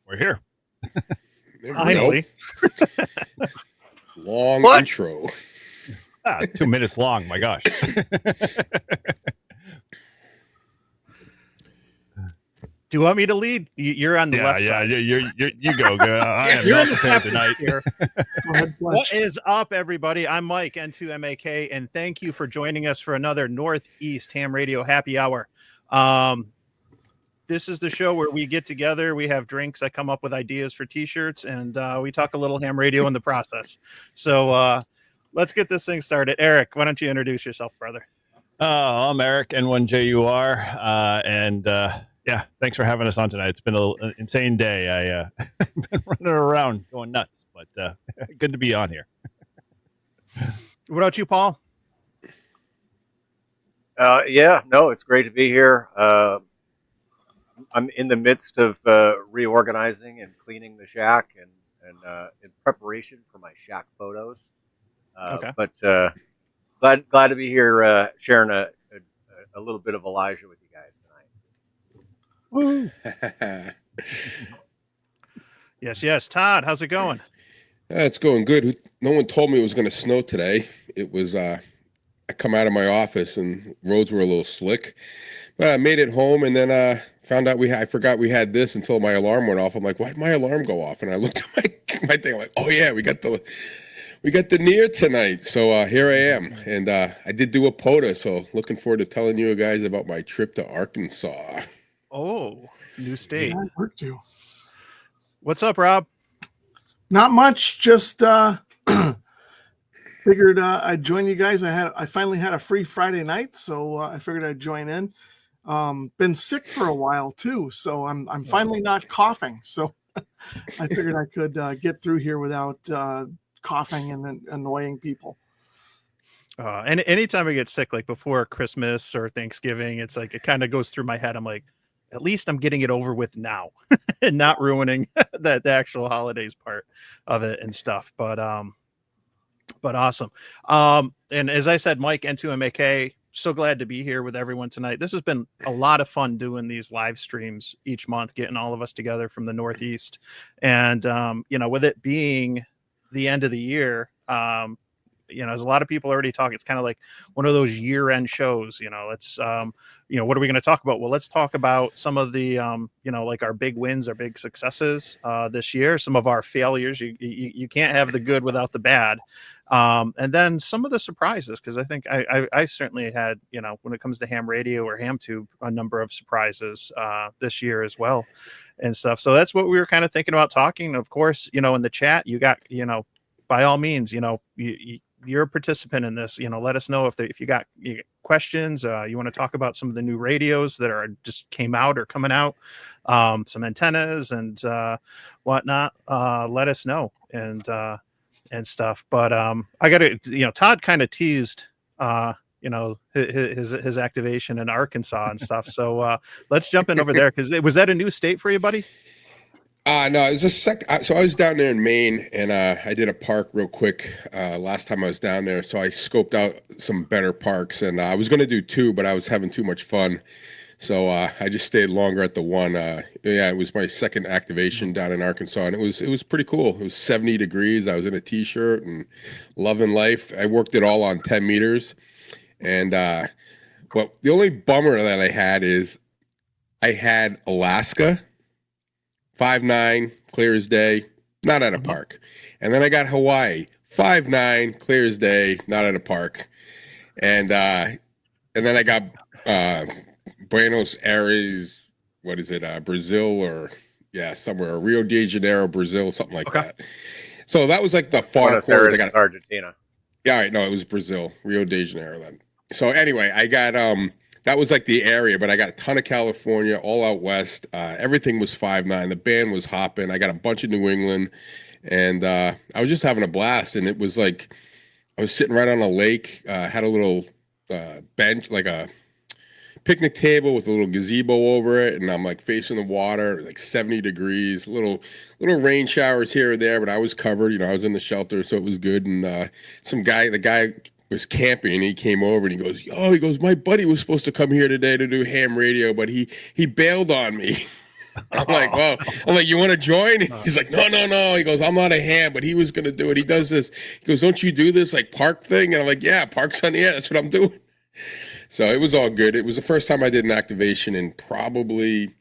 We're here. Finally. Long intro. 2 minutes long. My gosh. Do you want me to lead? You're on the left side. You go. I am not prepared tonight. Here. What is up, everybody? I'm Mike, N2MAK, and thank you for joining us for another Northeast Ham Radio Happy Hour. This is the show where we get together, we have drinks, I come up with ideas for t-shirts, and we talk a little ham radio in the process. So let's get this thing started. Eric, why don't you introduce yourself, brother? I'm Eric, N1JUR, and yeah, thanks for having us on tonight. It's been an insane day. I've been running around going nuts, but good to be on here. What about you, Paul? It's great to be here. I'm in the midst of reorganizing and cleaning the shack and in preparation for my shack photos. Okay. But glad to be here sharing a little bit of Elijah with you guys tonight. Yes. Todd, how's it going? It's going good. No one told me it was going to snow today. It was, I come out of my office and roads were a little slick, but I made it home and then found out I forgot we had this until my alarm went off. I'm like, why'd my alarm go off? And I looked at my thing. I'm like, oh yeah, we got the near tonight. So here I am. And I did do a POTA. So looking forward to telling you guys about my trip to Arkansas. Oh, new state. Yeah, work too. What's up, Rob? Not much. Just figured I'd join you guys. I finally had a free Friday night, so I figured I'd join in. Been sick for a while too, so I'm finally not coughing. So I figured I could get through here without coughing and annoying people. And anytime I get sick, like before Christmas or Thanksgiving, it's like it kind of goes through my head. I'm like, at least I'm getting it over with now and not ruining the actual holidays part of it and stuff. But awesome. And as I said, Mike, N2MAK, so glad to be here with everyone tonight. This has been a lot of fun doing these live streams each month, getting all of us together from the Northeast. And, with it being the end of the year, there's a lot of people already talking. It's kind of like one of those year-end shows. Let's, what are we going to talk about? Well, let's talk about some of the, like our big wins, our big successes this year. Some of our failures. You can't have the good without the bad. And then some of the surprises, because I think I certainly had, when it comes to ham radio or ham tube, a number of surprises this year as well and stuff. So that's what we were kind of thinking about talking. Of course, in the chat, you got, by all means, you're a participant in this. Let us know if you got questions. You want to talk about some of the new radios that are just came out or coming out, some antennas and whatnot. Let us know and stuff. But I got to, Todd kind of teased, his activation in Arkansas and stuff. So let's jump in over there. Was that a new state for you, buddy? No, it was a so I was down there in Maine and I did a park real quick last time I was down there. So I scoped out some better parks and I was going to do two, but I was having too much fun. So I just stayed longer at the one. It was my second activation down in Arkansas and it was pretty cool. It was 70 degrees. I was in a t-shirt and loving life. I worked it all on 10 meters. And the only bummer that I had is I had Alaska, 5'9", clear as day, not at a park. And then I got Hawaii, 5'9", clear as day, not at a park. And then I got Buenos Aires, what is it, Brazil or, somewhere, Rio de Janeiro, Brazil, something like that. So that was like the far Buenos corners. Aires, Argentina. Yeah, all right, no, it was Brazil, Rio de Janeiro then. So anyway, I got that was like the area, but I got a ton of California, all out west. Everything was 5'9". The band was hopping. I got a bunch of New England, and I was just having a blast. And it was like I was sitting right on a lake, had a little bench, like a picnic table with a little gazebo over it, and I'm like facing the water, like 70 degrees, little rain showers here or there, but I was covered. I was in the shelter, so it was good. And the guy was camping and he came over and he goes, my buddy was supposed to come here today to do ham radio, but he bailed on me. I'm like, well, I'm like, you want to join? He's like, no. He goes, I'm not a hand, but he was going to do it. He does this. He goes, don't you do this like park thing? And I'm like, yeah, park's on the air. That's what I'm doing. So it was all good. It was the first time I did an activation in probably,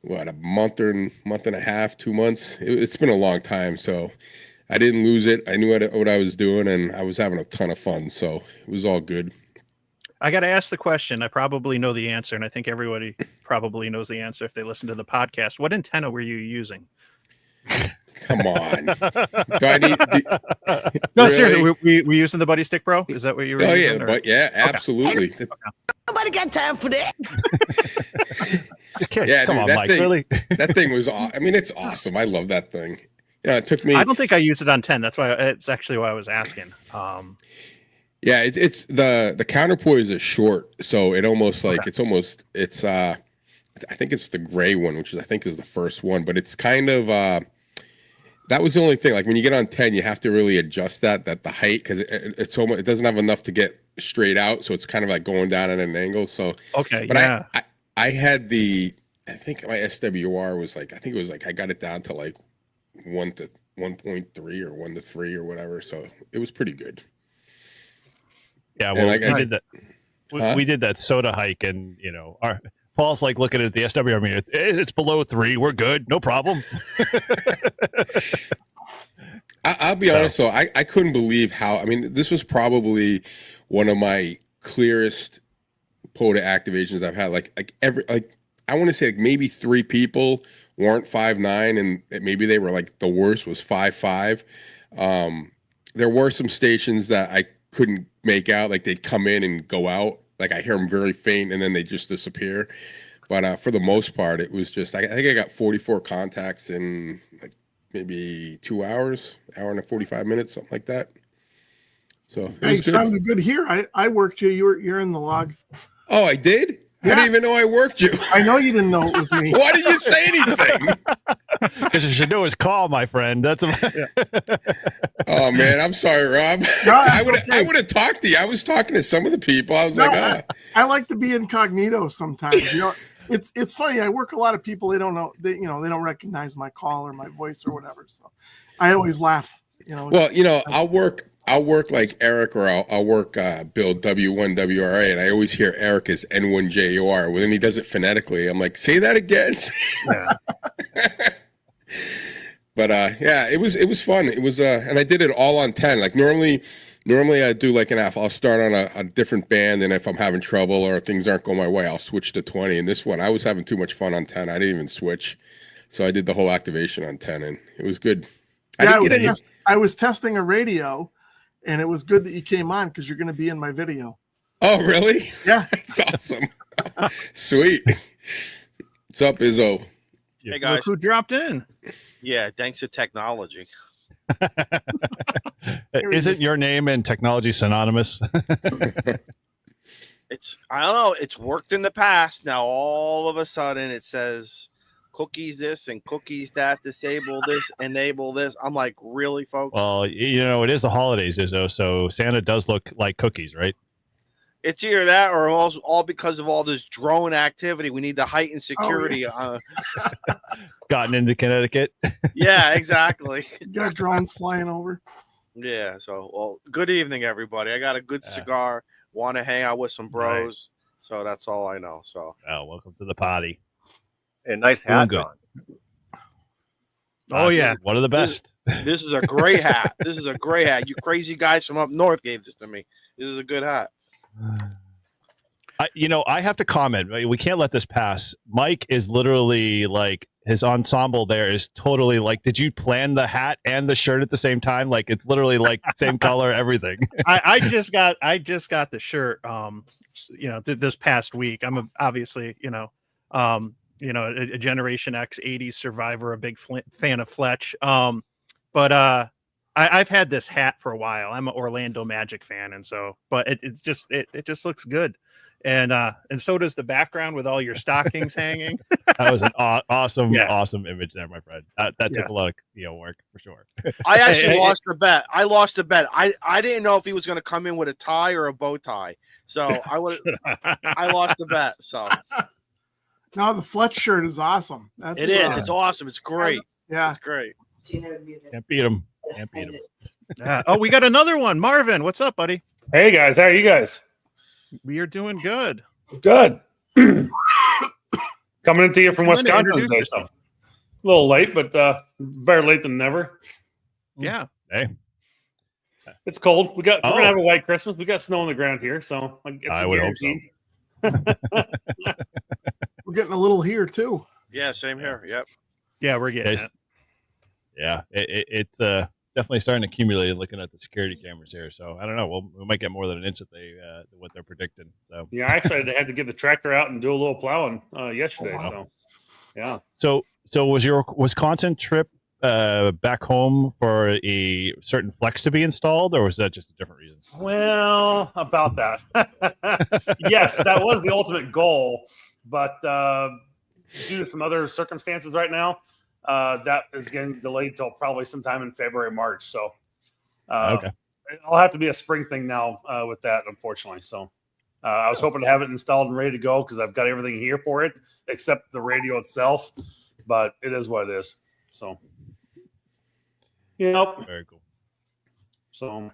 a month and a half, 2 months. It's been a long time. So I didn't lose it. I knew what I was doing, and I was having a ton of fun. So it was all good. I got to ask the question. I probably know the answer, and I think everybody probably knows the answer if they listen to the podcast. What antenna were you using? Come on. Do I need? No, Really? seriously. We using the Buddy Stick Pro? Is that what you were Oh using? yeah, but yeah, absolutely. Nobody got time for that. Yeah, come dude, on, that Mike. thing, Really? that thing was. I mean, it's awesome. I love that thing. Yeah, it took me. I don't think I used it on 10. That's why it's actually why I was asking. Yeah, it's the counterpoise is short, so it almost like it's I think it's the gray one, which I think is the first one, but it's kind of that was the only thing. Like when you get on 10, you have to really adjust that the height because it's almost, it doesn't have enough to get straight out, so it's kind of like going down at an angle. So okay, but yeah. I had I think my SWR was like, I think it was like I got it down to like 1 to 1.3 or 1 to 3 or whatever, so it was pretty good. Yeah, well, like, we did that. We did that soda hike, and Paul's like looking at the SWR meter. It's below 3. We're good. No problem. I'll be honest, though. I couldn't believe how. I mean, this was probably one of my clearest POTA activations I've had. I want to say like maybe 3 people weren't 5'9", and maybe they were like the worst was 5'5". There were some stations that I couldn't make out, like they'd come in and go out, like I hear them very faint and then they just disappear. But for the most part, it was just I think I got 44 contacts in like maybe 2 hours, hour and 45 minutes, something like that. So Hey, sounded good here. I worked you. You're in the log. Oh, I did? Yeah. I didn't even know I worked you. I know you didn't know it was me. Why did you say anything? Because you should know his call, my friend. That's Oh man, I'm sorry, Rob. No, I would have talked to you. I was talking to some of the people. I was I like to be incognito sometimes. It's funny. I work a lot of people. They don't know. They don't recognize my call or my voice or whatever. So I always laugh. Well, I'll work like Eric, or I'll work Bill W1WRA, and I always hear Eric as N1JUR. Well, then he does it phonetically. I'm like, say that again. Yeah. But yeah, it was fun. It was and I did it all on 10. Like normally I do like an I'll start on a different band, and if I'm having trouble or things aren't going my way, I'll switch to 20. And this one, I was having too much fun on 10. I didn't even switch, so I did the whole activation on 10, and it was good. I was testing a radio, and it was good that you came on because you're going to be in my video. Oh, really? Yeah, it's awesome. Sweet. What's up, Izzo? Hey guys, Look who dropped in. Yeah, thanks to technology. Isn't your name and technology synonymous? I don't know, it's worked in the past. Now all of a sudden it says cookies this and cookies that, disable this, enable this. I'm like, really, folks? Well, it is the holidays, Izzo, so Santa does look like cookies, right? It's either that or all because of all this drone activity. We need to heighten security. Gotten into Connecticut. Yeah, exactly. got drones flying over. Yeah, so, well, good evening, everybody. I got a good cigar. Want to hang out with some bros. Nice. So that's all I know. So, welcome to the party. And nice hat, good. John. Oh yeah, one of the best. This is a great hat. This is a great hat. You crazy guys from up north gave this to me. This is a good hat. I have to comment. We can't let this pass. Mike is literally like, his ensemble there is totally like, did you plan the hat and the shirt at the same time? Like, it's literally like same color, everything. I just got the shirt this past week. I'm obviously a Generation X 80s survivor, a big fan of Fletch. But I've had this hat for a while. I'm an Orlando Magic fan, and so, but it just looks good, and so does the background with all your stockings hanging. That was an awesome image there, my friend. That took a lot of work for sure. I actually lost the bet. I lost the bet. I didn't know if he was going to come in with a tie or a bow tie, so I lost the bet. So No, the Fletch shirt is awesome. That's, It is. It's awesome. It's great. Yeah. It's great. Can't beat them. Can't beat them. Yeah. Oh, we got another one. Marvin, what's up, buddy? Hey guys, how are you guys? We are doing good. Good. Coming into you from Linda, Wisconsin introduce today, so a little late, but better late than never. Yeah. Hey, It's cold. We're Oh. gonna have a white Christmas. We got snow on the ground here, so it's I a would hope guarantee. We're getting a little here too. Yeah, same here. Yep. Yeah, we're getting Yes. it. yeah, it's definitely starting to accumulate. Looking at the security cameras here, so I don't know. We might get more than an inch that what they're predicting. So Yeah, actually, I had to get the tractor out and do a little plowing yesterday. Oh, wow. So, yeah. So was your Wisconsin trip back home for a certain flex to be installed, or was that just a different reason? Well, about that. Yes, that was the ultimate goal, but due to some other circumstances right now, that is getting delayed till probably sometime in February, March. So, Okay. I'll have to be a spring thing now with that, unfortunately. So, I was hoping to have it installed and ready to go because I've got everything here for it except the radio itself. But it is what it is. So, yep. Very cool. So,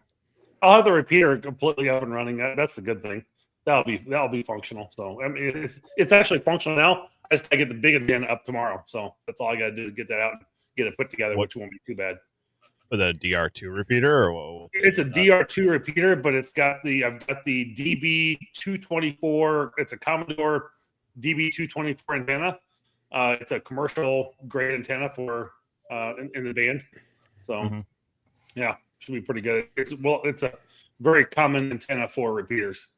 I'll have the repeater completely up and running. That's the good thing. That'll be functional. So, I mean, it's actually functional now. I just gotta get the big antenna up tomorrow. So that's all I gotta do is get that out and get it put together, which won't be too bad. For the DR2 repeater, or what? It's a DR2 repeater, but I've got the DB224. It's a Commodore DB224 antenna. It's a commercial grade antenna for in the band. So yeah, should be pretty good. It's a very common antenna for repeaters.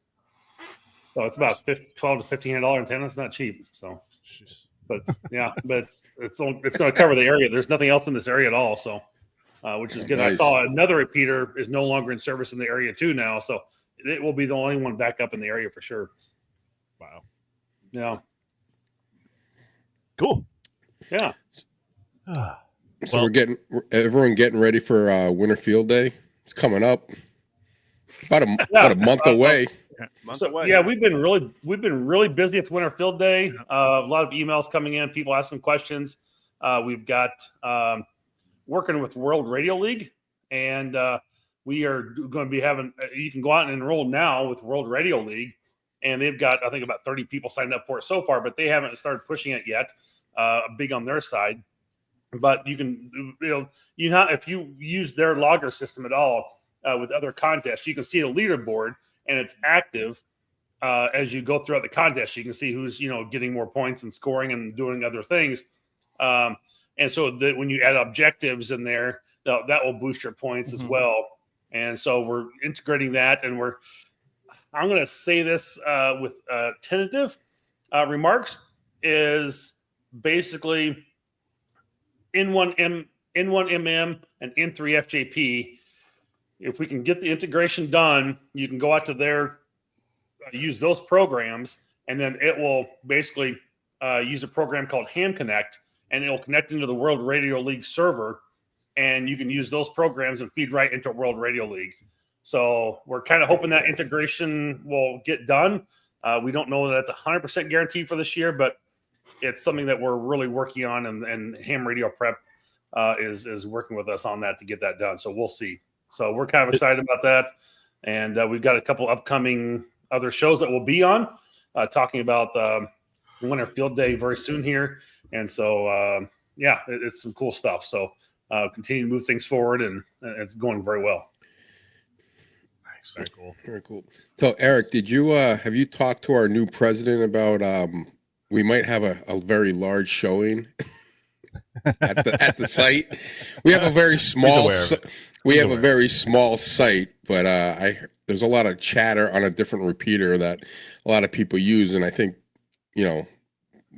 So it's about $12 to $1,500 antenna. It's not cheap. So, but yeah, but it's going to cover the area. There's nothing else in this area at all. So, which is good. Nice. I saw another repeater is no longer in service in the area too now. So it will be the only one back up in the area for sure. Wow. Yeah. Cool. Yeah. So everyone getting ready for Winter Field Day. It's coming up. About a month away. Yeah, we've been really busy. It's Winter Field Day. A lot of emails coming in, people asking questions. We've got working with World Radio League, and we are going to be having. You can go out and enroll now with World Radio League, and they've got I think about 30 people signed up for it so far, but they haven't started pushing it yet. Big on their side, but you can if you use their logger system at all with other contests, you can see a leaderboard. And it's active as you go throughout the contest. You can see who's getting more points and scoring and doing other things. And so that when you add objectives in there, that will boost your points as well. And so we're integrating that, and I'm going to say this with tentative remarks is basically N1MM and N3 FJP. If we can get the integration done, you can go out to their use those programs, and then it will basically use a program called Ham Connect, and it will connect into the World Radio League server, and you can use those programs and feed right into World Radio League. So we're kind of hoping that integration will get done. We don't know that it's 100% guaranteed for this year, but it's something that we're really working on, and Ham Radio Prep is working with us on that to get that done. So we'll see. So we're kind of excited about that. And we've got a couple upcoming other shows that we'll be on talking about Winter Field Day very soon here. And so, it's some cool stuff. So continue to move things forward, and it's going very well. Nice. Very cool. Very cool. So Eric, did you have you talked to our new president about we might have a very large showing at the site? We have a very small a very small site, but there's a lot of chatter on a different repeater that a lot of people use, and I think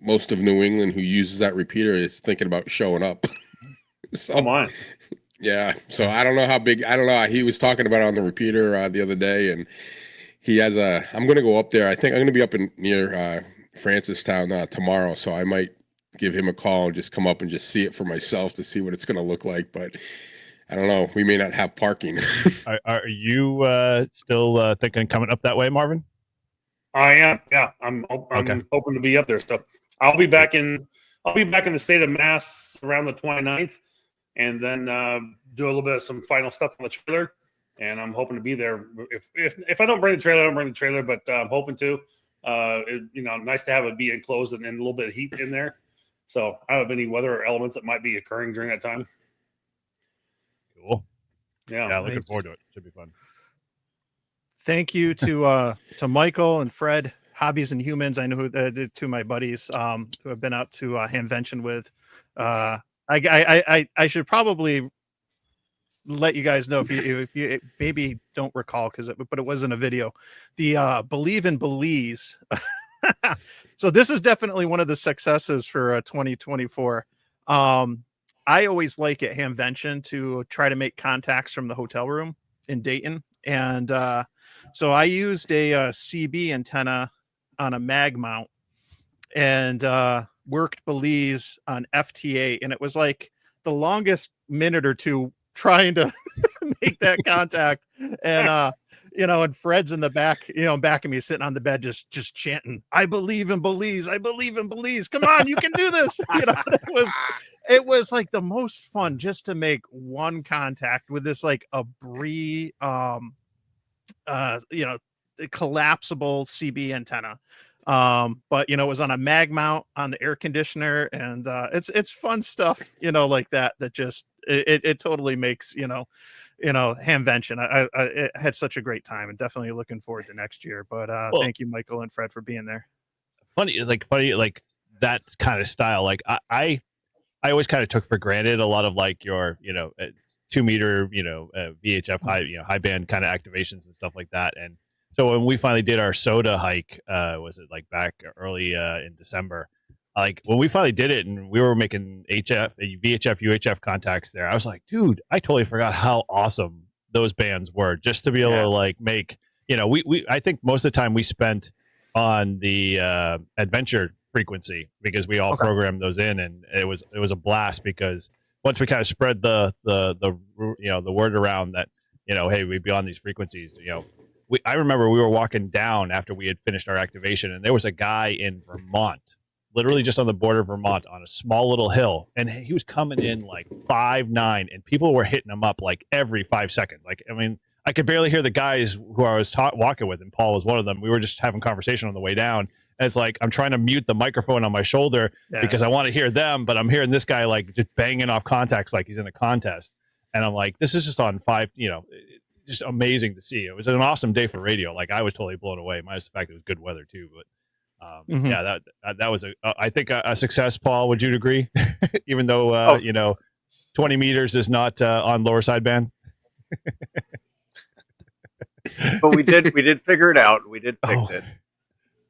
most of New England who uses that repeater is thinking about showing up. So, come on. Yeah. So I don't know how big. I don't know. He was talking about it on the repeater the other day, and he has I'm going to go up there. I think I'm going to be up near Francistown tomorrow, so I might give him a call and just come up and just see it for myself to see what it's going to look like. But I don't know. We may not have parking. Are you still thinking coming up that way, Marvin? I am. Yeah, I'm hoping to be up there. So I'll be back in the state of Mass around the 29th, and then do a little bit of some final stuff on the trailer. And I'm hoping to be there. If I don't bring the trailer, I don't bring the trailer, but I'm hoping to. Nice to have it be enclosed and a little bit of heat in there. So I don't have any weather elements that might be occurring during that time. Cool. Yeah, looking forward to it. Should be fun. Thank you to Michael and Fred, Hobbies and Humans. I know who the two of my buddies who have been out to Hamvention with. I should probably let you guys know if you maybe don't recall but it was in a video. The Believe in Belize. So this is definitely one of the successes for 2024. I always like at Hamvention to try to make contacts from the hotel room in Dayton. And so I used a CB antenna on a mag mount and worked Belize on FTA. And it was like the longest minute or two trying to make that contact. And, and Fred's in the back, back of me sitting on the bed, just chanting, I believe in Belize. I believe in Belize. Come on, you can do this. It was like the most fun just to make one contact with this, like a Bree, collapsible CB antenna. But it was on a mag mount on the air conditioner, and it's fun stuff, like that just it totally makes Hamvention. I had such a great time, and definitely looking forward to next year. But thank you, Michael and Fred, for being there. Funny like that kind of style. Like I always kind of took for granted a lot of like your 2 meter VHF high band kind of activations and stuff like that. And so when we finally did our soda hike, was it like back early in December? Like when we finally did it and we were making VHF, UHF contacts there, I was like, dude, I totally forgot how awesome those bands were. Just to be able to like make, I think most of the time we spent on the adventure frequency because we all programmed those in, and it was a blast because once we kind of spread the word around that, hey, we'd be on these frequencies, I remember we were walking down after we had finished our activation, and there was a guy in Vermont, literally just on the border of Vermont, on a small little hill, and he was coming in like 5'9", and people were hitting him up like every 5 seconds. Like, I mean, I could barely hear the guys who I was walking with, and Paul was one of them. We were just having conversation on the way down. And it's like I'm trying to mute the microphone on my shoulder because I want to hear them, but I'm hearing this guy like just banging off contacts like he's in a contest, and I'm like, this is just on five, just amazing to see. It was an awesome day for radio. Like I was totally blown away. Minus the fact it was good weather too, but. That was I think a success, Paul. Would you agree? Even though 20 meters is not on lower sideband. But we did figure it out. We did fix it.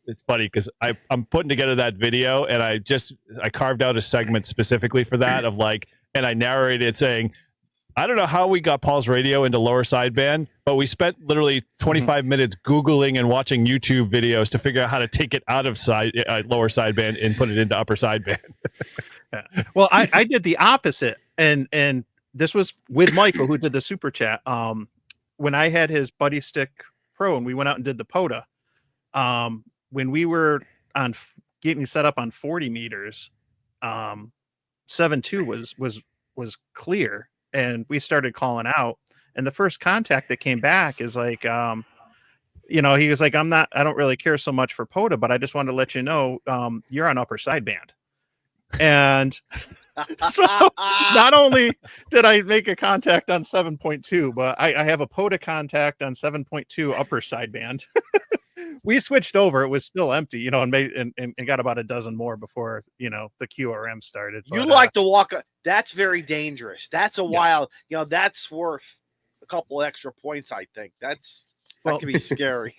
It's funny because I'm putting together that video, and I carved out a segment specifically for that of like, and I narrated it saying, I don't know how we got Paul's radio into lower sideband, but we spent literally 25 minutes Googling and watching YouTube videos to figure out how to take it out of lower sideband and put it into upper sideband. Well, I did the opposite, and this was with Michael, who did the super chat. When I had his Buddy Stick Pro, and we went out and did the POTA. When we were on getting set up on 40 meters, 7.2 was clear. And we started calling out, and the first contact that came back is like, he was like, I don't really care so much for POTA, but I just wanted to let you know, you're on upper sideband. And so not only did I make a contact on 7.2, but I have a POTA contact on 7.2 upper sideband. We switched over. It was still empty, and made and got about a dozen more before the QRM started. You like to walk. That's very dangerous. That's a wild. That's worth a couple extra points. I think that could be scary.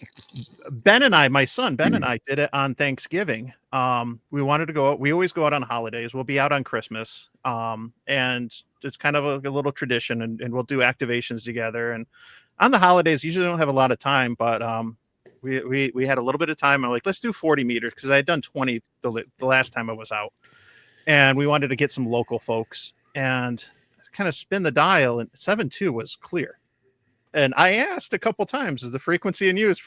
Ben and I, my son Ben and I, did it on Thanksgiving. We wanted to go out. We always go out on holidays. We'll be out on Christmas. And it's kind of a little tradition, and we'll do activations together. And on the holidays, usually don't have a lot of time, but we had a little bit of time. I'm like, let's do 40 meters because I had done 20 the last time I was out, and we wanted to get some local folks and kind of spin the dial. And 7.2 was clear, and I asked a couple times, is the frequency in use?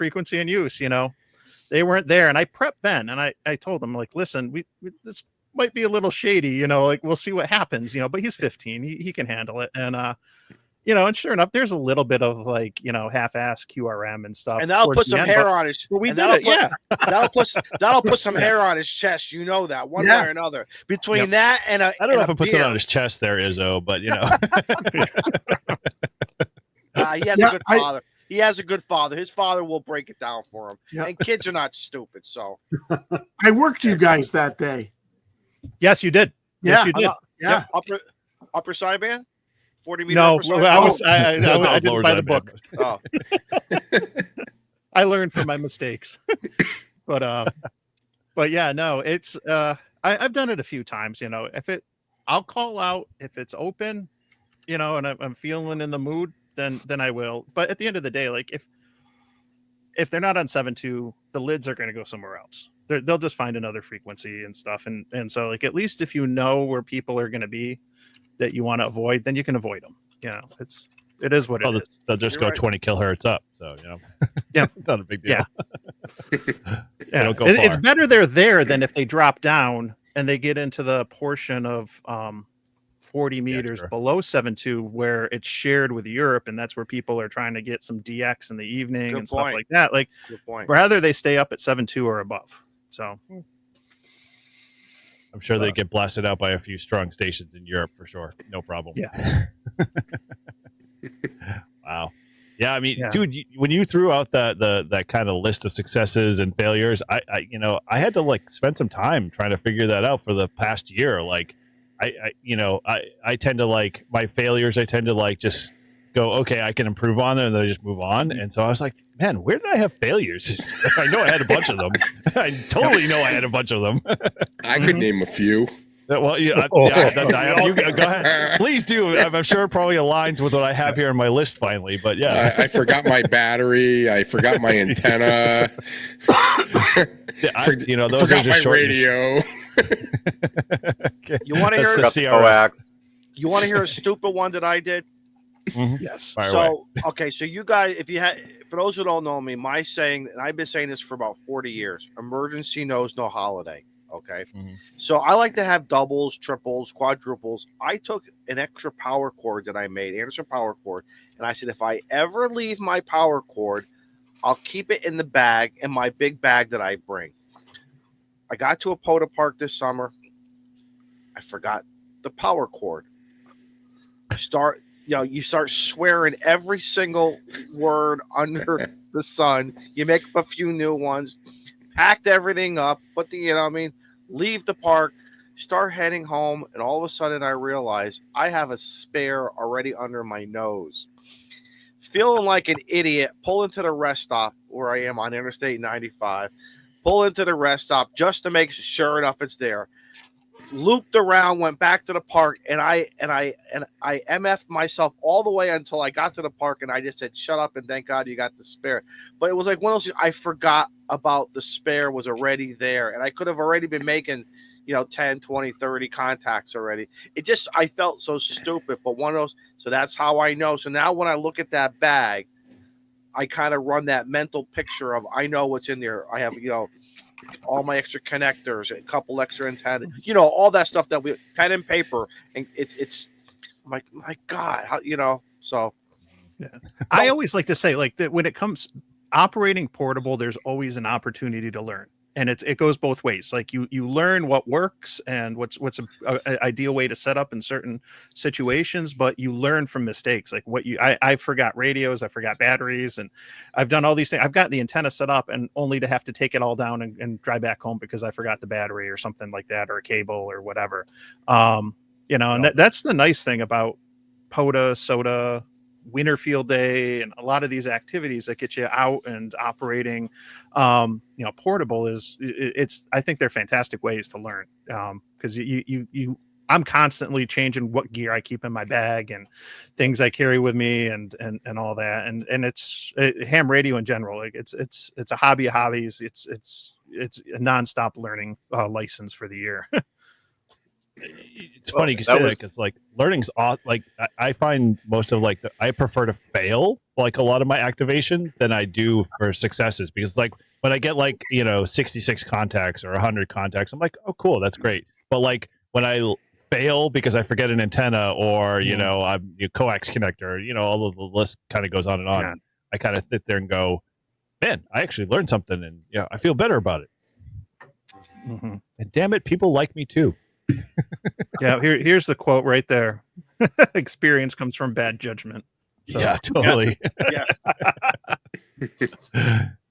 they weren't there. And I prepped Ben, and I told him, like, listen, we this might be a little shady, you know, like we'll see what happens, you know, but he's 15, he can handle it. And you know, and sure enough, there's a little bit of like, you know, half-ass QRM and stuff. And that'll put some hair on his. But we and did it, yeah. That'll put some hair on his chest. You know that one way or another. Between that and a, I don't know if it puts it on his chest there, Izzo, but you know. He has a good father. He has a good father. His father will break it down for him. Yeah. And kids are not stupid, so. I worked you guys that day. Yes, you did. Yes, you did. Yeah. Upper sideband? 40 meters. No, I I didn't buy the book. Oh. I learned from my mistakes. But yeah, no, it's I've done it a few times, you know. I'll call out if it's open, you know, and I'm feeling in the mood, then I will. But at the end of the day, like if they're not on 7.2, the lids are going to go somewhere else. They'll just find another frequency and stuff. And so, like, at least if you know where people are going to be that you want to avoid, then you can avoid them. You know, it is what it is. They'll just go 20 kilohertz up. So, you know, yeah, it's not a big deal. Yeah. Don't go It's far. better they're there than if they drop down and they get into the portion of 40 meters below 7.2 where it's shared with Europe, and that's where people are trying to get some DX in the evening and stuff like that. Like, rather they stay up at 7.2 or above. So I'm sure they get blasted out by a few strong stations in Europe for sure. No problem. Yeah. Wow. Yeah, I mean, dude, when you threw out that kind of list of successes and failures, I I had to like spend some time trying to figure that out for the past year. Like, I tend to like my failures. I tend to like just go, okay, I can improve on it, and then I just move on. And so I was like, man, where did I have failures? I know I had a bunch of them. I totally know I had a bunch of them. I could name a few. Well, you go ahead. Please do. I'm sure it probably aligns with what I have here on my list finally. But yeah, I forgot my battery. I forgot my antenna. Those forgot are just my short. radio. Okay. You want to hear the CRS. You want to hear a stupid one that I did? Mm-hmm. Yes. So you guys, for those who don't know me, my saying, and I've been saying this for about 40 years: emergency knows no holiday. Okay. Mm-hmm. So I like to have doubles, triples, quadruples. I took an extra power cord that I made, Anderson power cord, and I said, if I ever leave my power cord, I'll keep it in the bag, in my big bag that I bring. I got to a POTA park this summer. I forgot the power cord. You start swearing every single word under the sun. You make up a few new ones, packed everything up, leave the park, start heading home, and all of a sudden I realize I have a spare already under my nose. Feeling like an idiot, pull into the rest stop where I am on Interstate 95, pull into the rest stop just to make sure enough it's there. Looped around, went back to the park, and I MF'd myself all the way until I got to the park, and I just said, shut up, and thank God you got the spare. But it was like one of those, I forgot about the spare was already there, and I could have already been making, 10, 20, 30 contacts already. I felt so stupid, but one of those, so that's how I know. So now when I look at that bag, I kind of run that mental picture of, I know what's in there. I have, all my extra connectors, a couple extra antennas, all that stuff that we pen and paper, and it's my God, how, so. Yeah. I always like to say, like, that when it comes operating portable, there's always an opportunity to learn, and it goes both ways. Like you learn what works and what's an ideal way to set up in certain situations, but you learn from mistakes. Like I forgot radios, I forgot batteries, and I've done all these things. I've got the antenna set up and only to have to take it all down and drive back home because I forgot the battery or something like that, or a cable or whatever. And that's the nice thing about POTA, SOTA, Winter Field Day, and a lot of these activities that get you out and operating. Portable I think they're fantastic ways to learn, because I'm constantly changing what gear I keep in my bag and things I carry with me and all that, and it's ham radio in general. Like it's a hobby of hobbies. It's a nonstop learning license for the year. It's funny you say that, because like learning's like I find most of I prefer to fail like a lot of my activations than I do for successes, because like when I get like 66 contacts or 100 contacts, I'm like, oh cool, that's great. But like when I fail because I forget an antenna or I'm coax connector, all of the list kind of goes on and on. Yeah. I kind of sit there and go, man, I actually learned something, and I feel better about it. Mm-hmm. And damn it, people like me too. Yeah, here's the quote right there. Experience comes from bad judgment. So, yeah, totally. Yeah.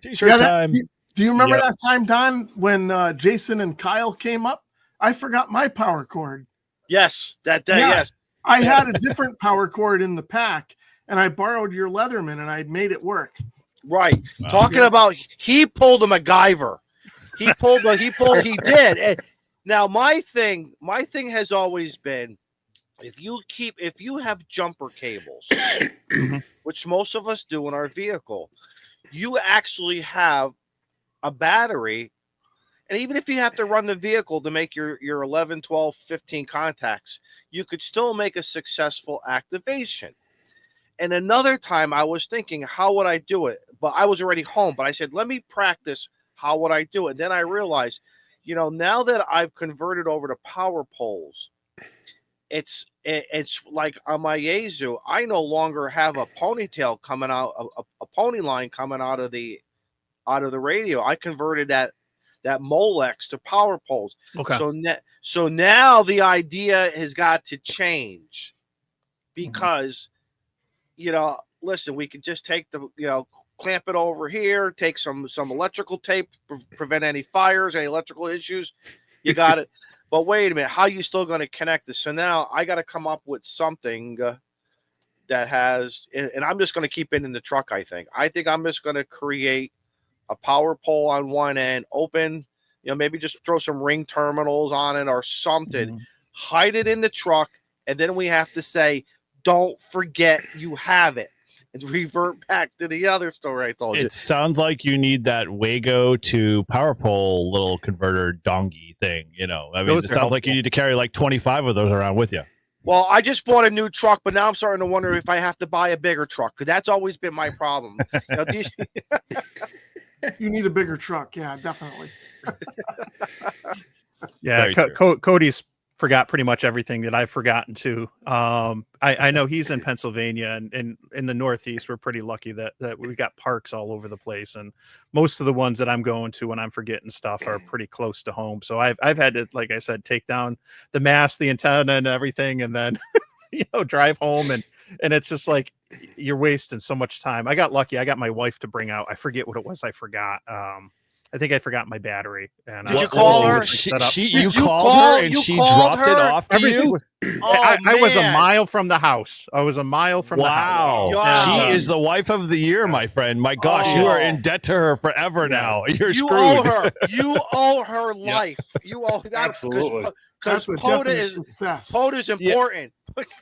T-shirt time. Do you remember that time, Don, when Jason and Kyle came up? I forgot my power cord. Yes, that day. Yeah. Yes, I had a different power cord in the pack, and I borrowed your Leatherman, and I made it work. right. Wow. Talking about he pulled a MacGyver. He did. And now my thing has always been, if you have jumper cables, which most of us do in our vehicle, you actually have a battery. And even if you have to run the vehicle to make your 11, 12, 15 contacts, you could still make a successful activation. And another time I was thinking, how would I do it? But I was already home. But I said, let me practice. How would I do it? And then I realized, now that I've converted over to power poles, it's like on my Yaesu, I no longer have a ponytail coming out, a pony line coming out of the radio. I converted that Molex to power poles. Okay. So now the idea has got to change, because listen, we could just take the clamp it over here, take some electrical tape, prevent any fires, any electrical issues. You got it. But wait a minute, how are you still going to connect this? So now I got to come up with something that has, and I'm just going to keep it in the truck. I think I'm just going to create a power pole on one end, open, maybe just throw some ring terminals on it or something, hide it in the truck, and then we have to say, don't forget you have it, and revert back to the other story I told you. It sounds like you need that Wago to power pole little converter dongy thing. It sounds like you need to carry like 25 of those around with you. Well, I just bought a new truck, but now I'm starting to wonder if I have to buy a bigger truck, because that's always been my problem. You need a bigger truck. Yeah, definitely. Yeah, Cody's forgot pretty much everything that I've forgotten too. I know he's in Pennsylvania, and in the Northeast, we're pretty lucky that we got parks all over the place, and most of the ones that I'm going to when I'm forgetting stuff are pretty close to home. So I've had to, like I said, take down the mast, the antenna, and everything, and then drive home, and it's just like you're wasting so much time. I got lucky. I got my wife to bring out. I forget what it was. I forgot. I think I forgot my battery. And did you call her? You called her and she dropped it off to you? I was a mile from the house. I was a mile from the house. Wow. She is the wife of the year, my friend. My gosh, you are in debt to her forever now. You're screwed. Owe her. You owe her life. You owe that. Absolutely. That's a definite success. POTA is important.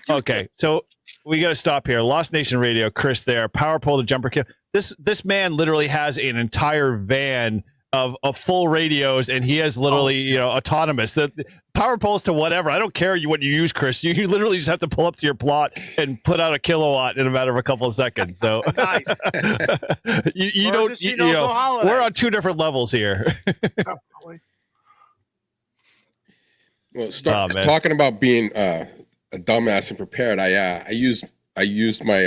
Okay, so we got to stop here. Lost Nation Radio, Chris there. Power pole to jumper kill. This man literally has an entire van of full radios, and he has literally autonomous. The power poles to whatever. I don't care what you use, Chris. You literally just have to pull up to your plot and put out a kilowatt in a matter of a couple of seconds. So Nice. you don't. We're on two different levels here. Definitely. Well, talking about being a dumbass and prepared. I used my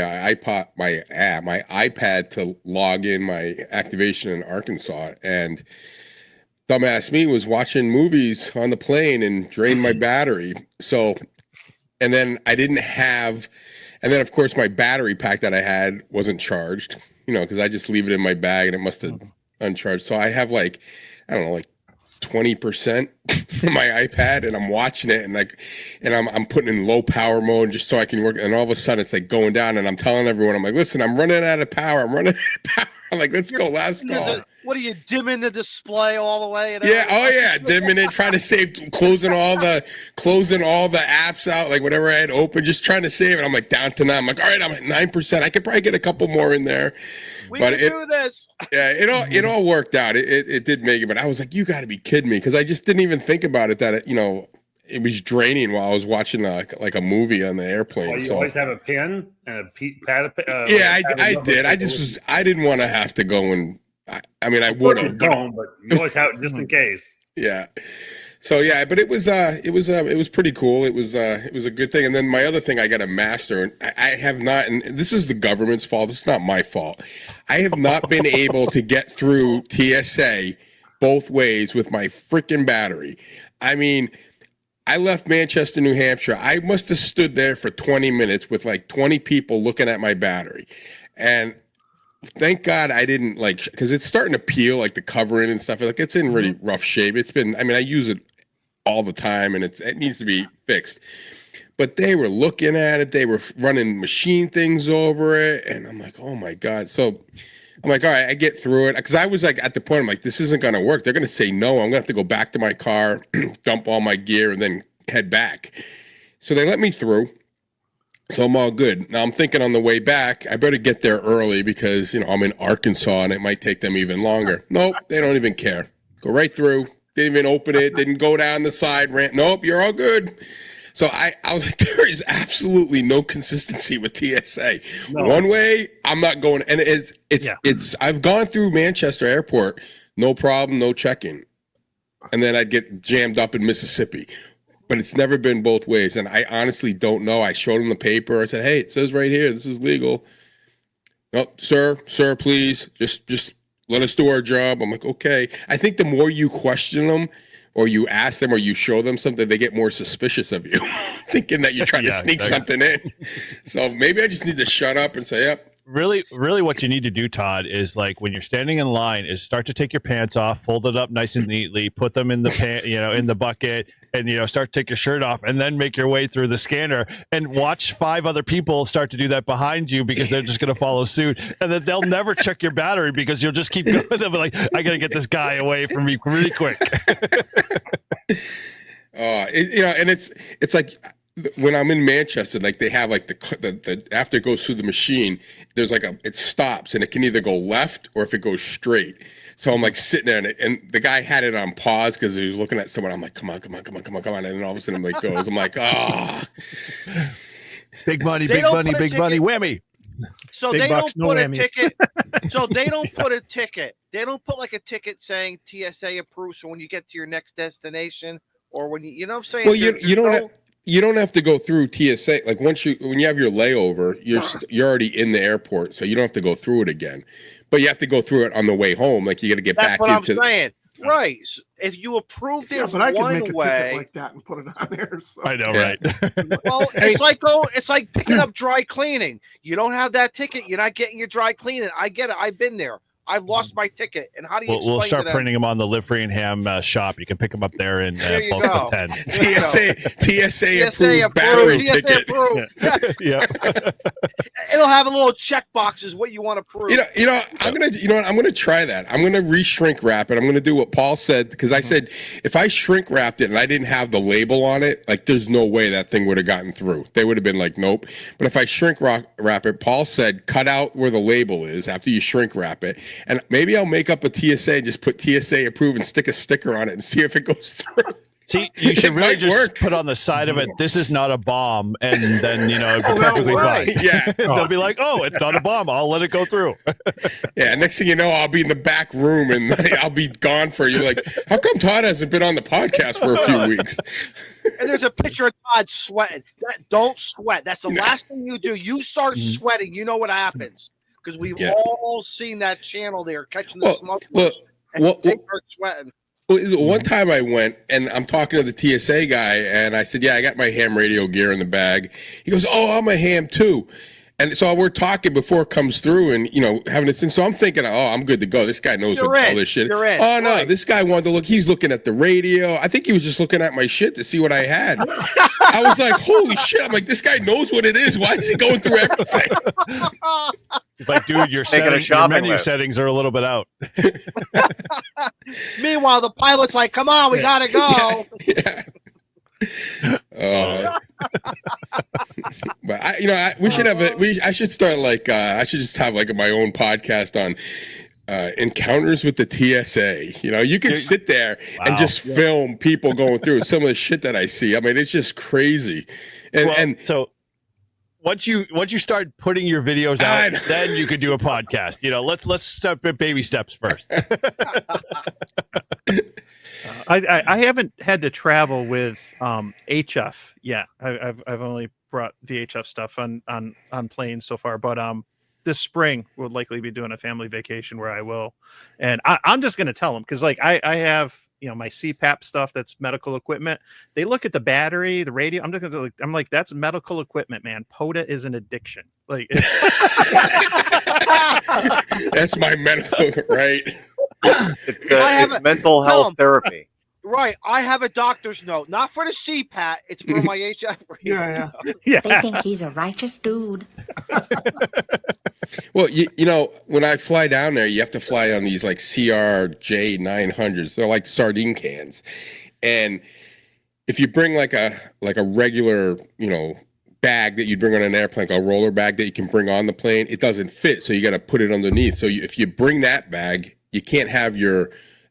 iPad to log in my activation in Arkansas, and dumbass me was watching movies on the plane and drained my battery. So, and then of course my battery pack that I had wasn't charged, because I just leave it in my bag and it must have uncharged. So I have like 20% my iPad, and I'm watching it, and I'm putting in low power mode just so I can work. And all of a sudden, it's like going down, and I'm telling everyone, I'm like, listen, I'm running out of power. I'm like, let's go, last call. What are you dimming the display all the way? Dimming it, trying to save, closing all the apps out, like whatever I had open, just trying to save it. I'm like down to 9. I'm like, all right, I'm at 9%. I could probably get a couple more in there. We can do this. Yeah, it all worked out. It did make it, but I was like, you got to be kidding me, because I just didn't even think about it that it was draining while I was watching like a movie on the airplane. Oh, you so always have a pen and a pad. yeah, I did. I didn't want to have to go and. I mean, I would have, but you always have it just in case. Yeah. So yeah, but it was pretty cool. It was a good thing. And then my other thing, I got a master, and I have not. And this is the government's fault. It's not my fault. I have not been able to get through TSA both ways with my freaking battery. I mean, I left Manchester, New Hampshire. I must have stood there for 20 minutes with like 20 people looking at my battery, and thank God I didn't because it's starting to peel, like the covering and stuff. Like it's in really rough shape. It's been, I mean, I use it all the time and it needs to be fixed. But they were looking at it. They were running machine things over it. And I'm like, oh my God. So I'm like, all right, I get through it. Because I was like, at the point, I'm like, this isn't going to work. They're going to say no. I'm going to have to go back to my car, dump all my gear, and then head back. So they let me through. So I'm all good. Now I'm thinking on the way back, I better get there early because, I'm in Arkansas and it might take them even longer. Nope, they don't even care. Go right through. Didn't even open it. Didn't go down the side ramp. Nope, you're all good. So I was like, there is absolutely no consistency with TSA. No. One way, I'm not going. And it's I've gone through Manchester Airport, no problem, no checking. And then I'd get jammed up in Mississippi. But it's never been both ways. And I honestly don't know. I showed him the paper. I said, hey, it says right here, this is legal. No, sir, please, just let us do our job. I'm like, okay. I think the more you question them or you ask them or you show them something, they get more suspicious of you, thinking that you're trying to sneak something in. So maybe I just need to shut up and say, yep. Really what you need to do, Todd, is like when you're standing in line is start to take your pants off, fold it up nice and neatly, put them in the in the bucket, and start to take your shirt off, and then make your way through the scanner and watch 5 other people start to do that behind you because they're just going to follow suit, and then they'll never check your battery because you'll just keep going. They'll be like, I got to get this guy away from me really quick. And it's like. When I'm in Manchester, like they have like the after it goes through the machine, there's like it stops and it can either go left or if it goes straight. So I'm like sitting there and the guy had it on pause because he was looking at someone. I'm like, come on. And then all of a sudden I'm like, goes. I'm like, big money, whammy. So Big they bucks, don't put no a whammy. ticket. So they don't put a ticket. They don't put like a ticket saying TSA approved. So when you get to your next destination or when you know what I'm saying? Well, you don't have to go through TSA. Like when you have your layover, you're already in the airport, so you don't have to go through it again. But you have to go through it on the way home. Like you got to get back. That's what I'm saying. Right. So if you approved it but I could make a way, ticket like that and put it on there. So. I know, right? Well, it's like picking up dry cleaning. You don't have that ticket, you're not getting your dry cleaning. I get it. I've been there. I've lost my ticket. And how do you We'll start printing them on the Live Free and Ham shop. You can pick them up there in bulks of 10. TSA approved battery ticket. Approved. Yeah. It'll have a little check boxes what you want to prove. I'm gonna try that. I'm gonna re-shrink wrap it. I'm gonna do what Paul said because I said if I shrink wrapped it and I didn't have the label on it, like there's no way that thing would have gotten through. They would have been like, nope. But if I shrink wrap it, Paul said cut out where the label is after you shrink wrap it. And maybe I'll make up a TSA and just put TSA approved and stick a sticker on it and see if it goes through. See, you should really just put on the side of it, this is not a bomb, and then, it'll be perfectly fine. Yeah. They'll be like, oh, it's not a bomb. I'll let it go through. Yeah, next thing you know, I'll be in the back room and I'll be gone for you. Like, how come Todd hasn't been on the podcast for a few weeks? And there's a picture of Todd sweating. Don't sweat. That's the last thing you do. You start sweating, you know what happens. Because we've all seen that channel there catching the smoke. They start sweating. One time I went and I'm talking to the TSA guy and I said, yeah, I got my ham radio gear in the bag. He goes, oh, I'm a ham too. And so we're talking before it comes through and, having this thing. So I'm thinking, oh, I'm good to go. This guy knows all this shit. Oh, no, this guy wanted to look. He's looking at the radio. I think he was just looking at my shit to see what I had. I was like, holy shit. I'm like, this guy knows what it is. Why is he going through everything? He's like, dude, your menu settings are a little bit out. Meanwhile, the pilot's like, come on, we got to go. But we should have I should start like I should just have like my own podcast on encounters with the TSA. You know, you can sit there and Wow. just film people going through some of the shit that I see. I mean, it's just crazy. And so once you start putting your videos out, then you could do a podcast. You know, let's start with baby steps first. I haven't had to travel with HF yet. I've only brought VHF stuff on planes so far, but this spring we'll likely be doing a family vacation where I will, and I'm just going to tell them, because like I have, you know, my CPAP stuff, that's medical equipment. They look at the battery, the radio. I'm just going to I'm like, that's medical equipment, man. POTA is an addiction. Like it's that's my medical, right? It's mental health therapy. Right. I have a doctor's note, not for the CPAT. It's for my HF. Yeah. yeah. They think he's a righteous dude. Well, you know, when I fly down there, you have to fly on these like CRJ 900s. They're like sardine cans. And if you bring like a regular, you know, bag that you'd bring on an airplane, like a roller bag that you can bring on the plane, it doesn't fit. So you got to put it underneath. So if you bring that bag, you can't have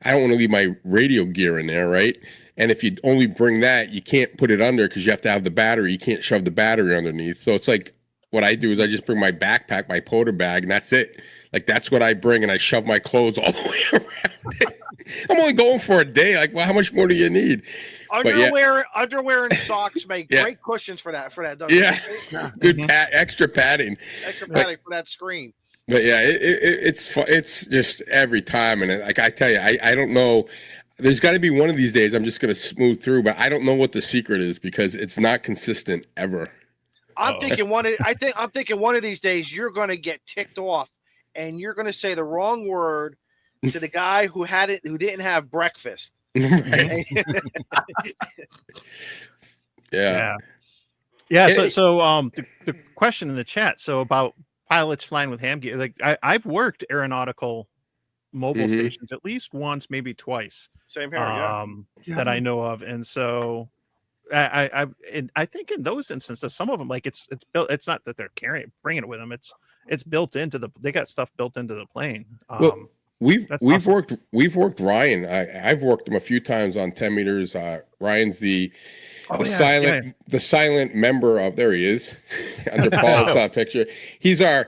I don't want to leave my radio gear in there, right? And if you only bring that, you can't put it under because you have to have the battery. You can't shove the battery underneath. So it's like, what I do is I just bring my backpack, my POTA bag, and that's it. Like, that's what I bring, and I shove my clothes all the way around it. I'm only going for a day. Like, well, how much more do you need? Underwear and socks make great cushions for that. Good extra padding. Extra padding for that screen. But yeah, it's just every time, and like I tell you, I don't know. There's got to be one of these days I'm just going to smooth through, but I don't know what the secret is because it's not consistent ever. I'm thinking one of these days you're going to get ticked off, and you're going to say the wrong word to the guy who didn't have breakfast. Right. Yeah. So the question in the chat. So about pilots flying with ham gear. Like I've worked aeronautical mobile stations at least once, maybe twice. Same here. That I know of, and so I think in those instances, some of them, like it's built. It's not that they're bringing it with them. It's built into they got stuff built into the plane. Well, we've awesome. worked Ryan. I've worked him a few times on 10 meters. Ryan's the silent member of, there he is under Paul's picture. He's our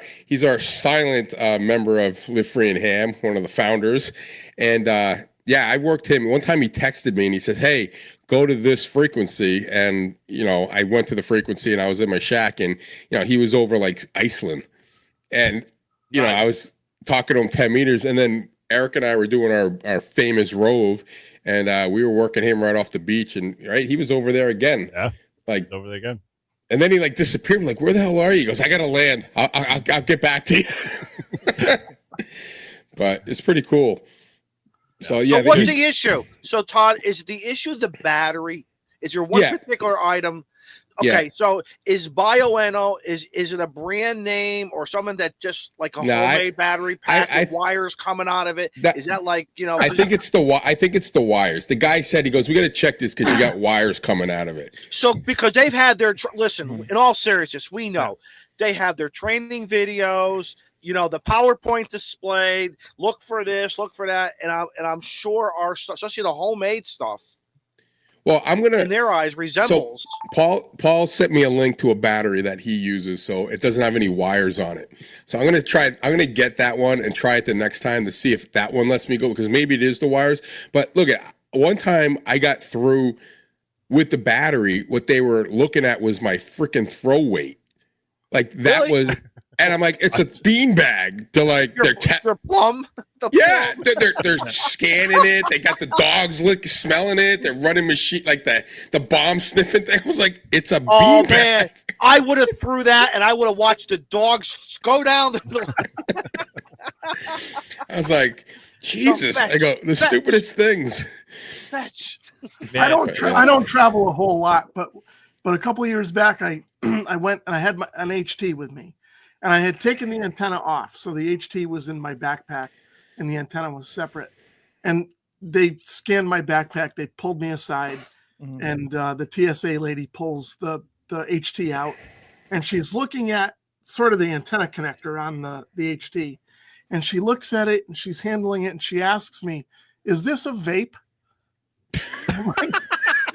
silent member of Live Free and Ham, one of the founders. And I worked him. One time he texted me and he says, "Hey, go to this frequency." And, you know, I went to the frequency and I was in my shack, and, you know, he was over like Iceland. And, you know, I was talking to him 10 meters, and then Eric and I were doing our famous rove, and we were working him right off the beach, and he was over there again. Yeah. Like over there again. And then he like disappeared. I'm like, where the hell are you? He goes, I got to land. I'll get back to you. But it's pretty cool. So yeah. So what's the issue? So Todd, is the issue the battery? Is there one particular item? Okay, so is BioNO, is it a brand name or something that just like a homemade battery pack with wires coming out of it? Is that like, you know? I think it's the wires. The guy said, he goes, we got to check this because you got wires coming out of it. So because they've had their listen, in all seriousness, we know they have their training videos. You know, the PowerPoint displayed. Look for this, look for that, and I'm sure our stuff, especially the homemade stuff. Well, I'm gonna in their eyes resembles. So Paul sent me a link to a battery that he uses, so it doesn't have any wires on it. So I'm gonna get that one and try it the next time to see if that one lets me go, because maybe it is the wires. But look, at one time I got through with the battery. What they were looking at was my freaking throw weight. Like that was. And I'm like, it's a beanbag to like their plum. They're scanning it. They got the dogs smelling it. They're running machine like the bomb sniffing thing. I was like, it's a beanbag. Man, I would have threw that, and I would have watched the dogs go down. I was like, Jesus! I go the stupidest things. Fetch. I don't travel a whole lot, but a couple of years back, I went and I had an HT with me. And I had taken the antenna off. So the HT was in my backpack and the antenna was separate. And they scanned my backpack. They pulled me aside. And the TSA lady pulls the HT out. And she's looking at sort of the antenna connector on the HT. and she looks at it and she's handling it and she asks me, "Is this a vape?" I'm like,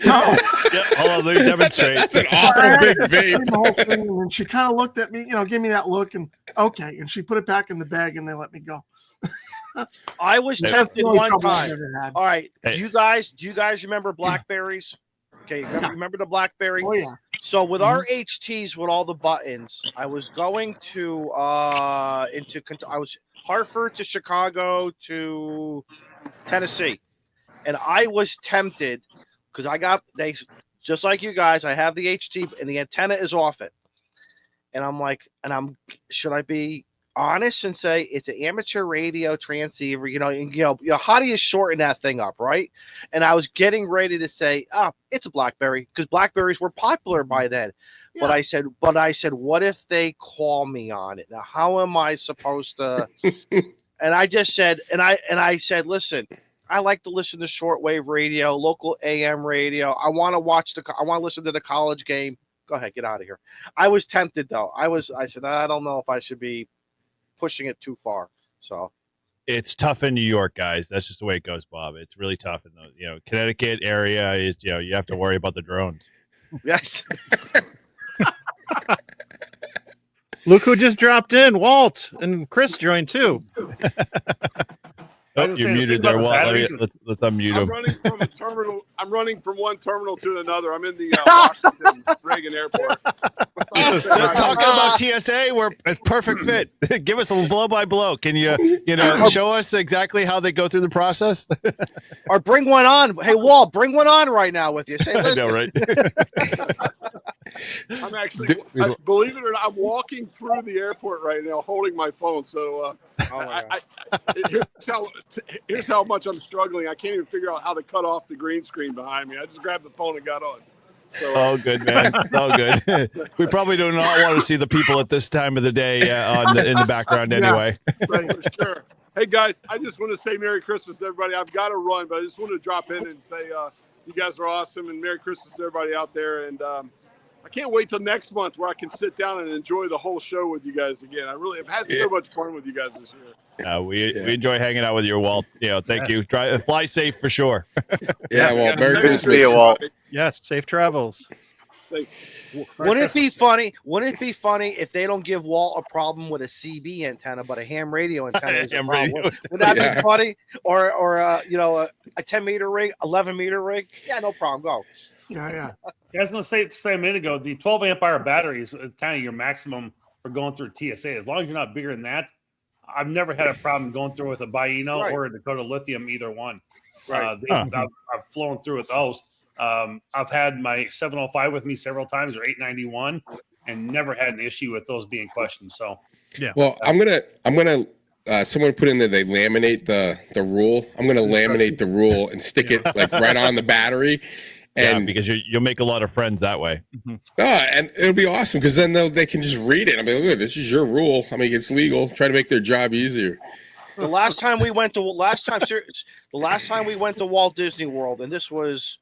no. Yeah, hold on, let me demonstrate. That's an awful big vape. The whole thing, and she kind of looked at me, gave me that look, and okay, and she put it back in the bag, and they let me go. I was That's tempted the only one trouble I've time. ever had. All right, Hey. do you guys remember blackberries? Okay, remember the BlackBerry? Oh yeah. So with our HTs with all the buttons, I was going to I was Hartford to Chicago to Tennessee, and I was tempted because they just like you guys. I have the HT and the antenna is off it, and I'm like, should I be honest and say it's an amateur radio transceiver? How do you shorten that thing up, right? And I was getting ready to say, it's a BlackBerry because Blackberries were popular by then. Yeah. But I said, what if they call me on it? Now, how am I supposed to? And I just said, and I said, listen, I like to listen to shortwave radio, local AM radio. I want to listen to the college game. Go ahead, get out of here. I was tempted though. I said, I don't know if I should be pushing it too far. So it's tough in New York, guys. That's just the way it goes, Bob. It's really tough in the Connecticut area. Is you have to worry about the drones. Yes. Look who just dropped in. Walt and Chris joined too. Oh, you're muted there, Walt. Let's unmute him. I'm running from one terminal to another. I'm in the Washington Reagan Airport. So talking about TSA, we're a perfect fit. Give us a blow by blow. Can you show us exactly how they go through the process? Or bring one on. Hey, Walt, bring one on right now with you. Say, I know, right? I'm actually, believe it or not, I'm walking through the airport right now, holding my phone. So here's how much I'm struggling. I can't even figure out how to cut off the green screen behind me. I just grabbed the phone and got on. So, oh, good, man. Oh, good. We probably do not want to see the people at this time of the day in the background anyway. Right, for sure. Hey, guys, I just want to say Merry Christmas to everybody. I've got to run, but I just want to drop in and say you guys are awesome, and Merry Christmas to everybody out there. And I can't wait till next month where I can sit down and enjoy the whole show with you guys again. I really have had so much fun with you guys this year. We enjoy hanging out with you, Walt. Thank you. Fly safe for sure. Yeah, Walt. Merry Christmas. See you, Walt. Yes, safe travels. Wouldn't it be funny? Wouldn't it be funny if they don't give Walt a problem with a CB antenna, but a ham radio antenna is a problem? Would that be funny? Or a 10-meter rig, 11-meter rig? Yeah, no problem. Go. Yeah. I was going to say a minute ago, the 12 amp hour battery is kind of your maximum for going through TSA. As long as you're not bigger than that, I've never had a problem going through with a Biono or a Dakota Lithium, either one. Right. I've flown through with those. I've had my 705 with me several times, or 891, and never had an issue with those being questioned. So, yeah. Well, I'm gonna. Someone put in there they laminate the rule. I'm gonna laminate the rule and stick it like right on the battery. And because you'll make a lot of friends that way. And it'll be awesome because then they can just read it. I mean, look, this is your rule. I mean, it's legal. Try to make their job easier. The last time we went to Walt Disney World, and this was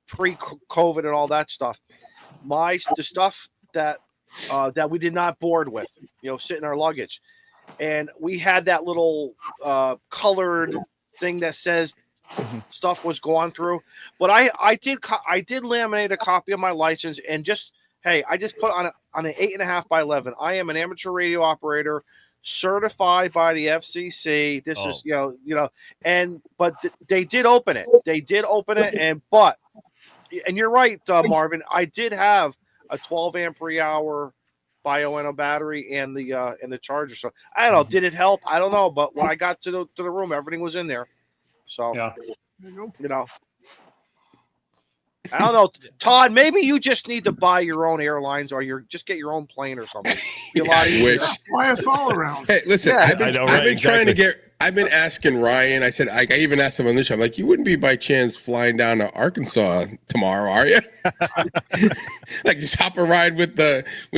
pre-COVID and all that stuff. The stuff that we did not board with, sit in our luggage, and we had that little colored thing that says stuff was going through, but I did laminate a copy of my license and I just put on an 8.5 by 11. I am an amateur radio operator, certified by the FCC. This is but they did open it. And you're right, Marvin. I did have a 12 ampere hour Biono battery and the charger. So I don't know. Did it help? I don't know. But when I got to the room, everything was in there. So, I don't know, Todd, maybe you just need to buy your own airlines or just get your own plane or something. Be a lot easier. Fly us all around. Hey, listen, I've been asking Ryan, I said, I even asked him on this show, I'm like, you wouldn't be by chance flying down to Arkansas tomorrow, are you? Like just hop a ride with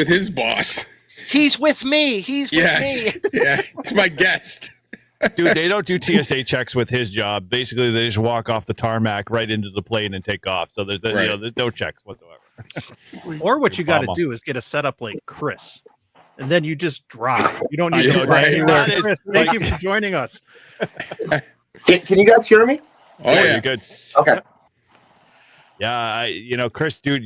his boss. He's with me. He's with me. Yeah, he's my guest. Dude, they don't do TSA checks with his job. Basically, they just walk off the tarmac right into the plane and take off. So there's no checks whatsoever. Or what you got to do is get a setup like Chris and then you just drop. You don't need Yeah, to fly right. anywhere. That is Chris, thank you for joining us. Can you guys hear me? Oh yeah. You're good. Okay. Yeah, Chris, dude.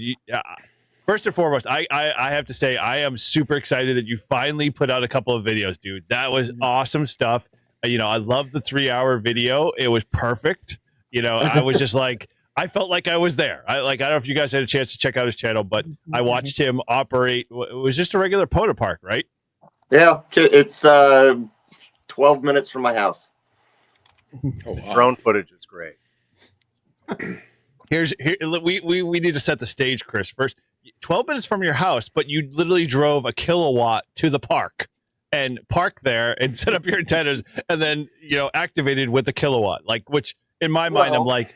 First and foremost, I have to say I am super excited that you finally put out a couple of videos, dude. That was awesome stuff. I love the 3-hour video. It was perfect. I was just like, I felt like I was there. I don't know if you guys had a chance to check out his channel, but I watched him operate. It was just a regular POTA park, right? Yeah, it's 12 minutes from my house. Oh, wow. Drone footage is great. We need to set the stage, Chris. First, 12 minutes from your house, but you literally drove a kilowatt to the park and parked there and set up your antennas, and then activated with the kilowatt. Which in my mind, I'm like,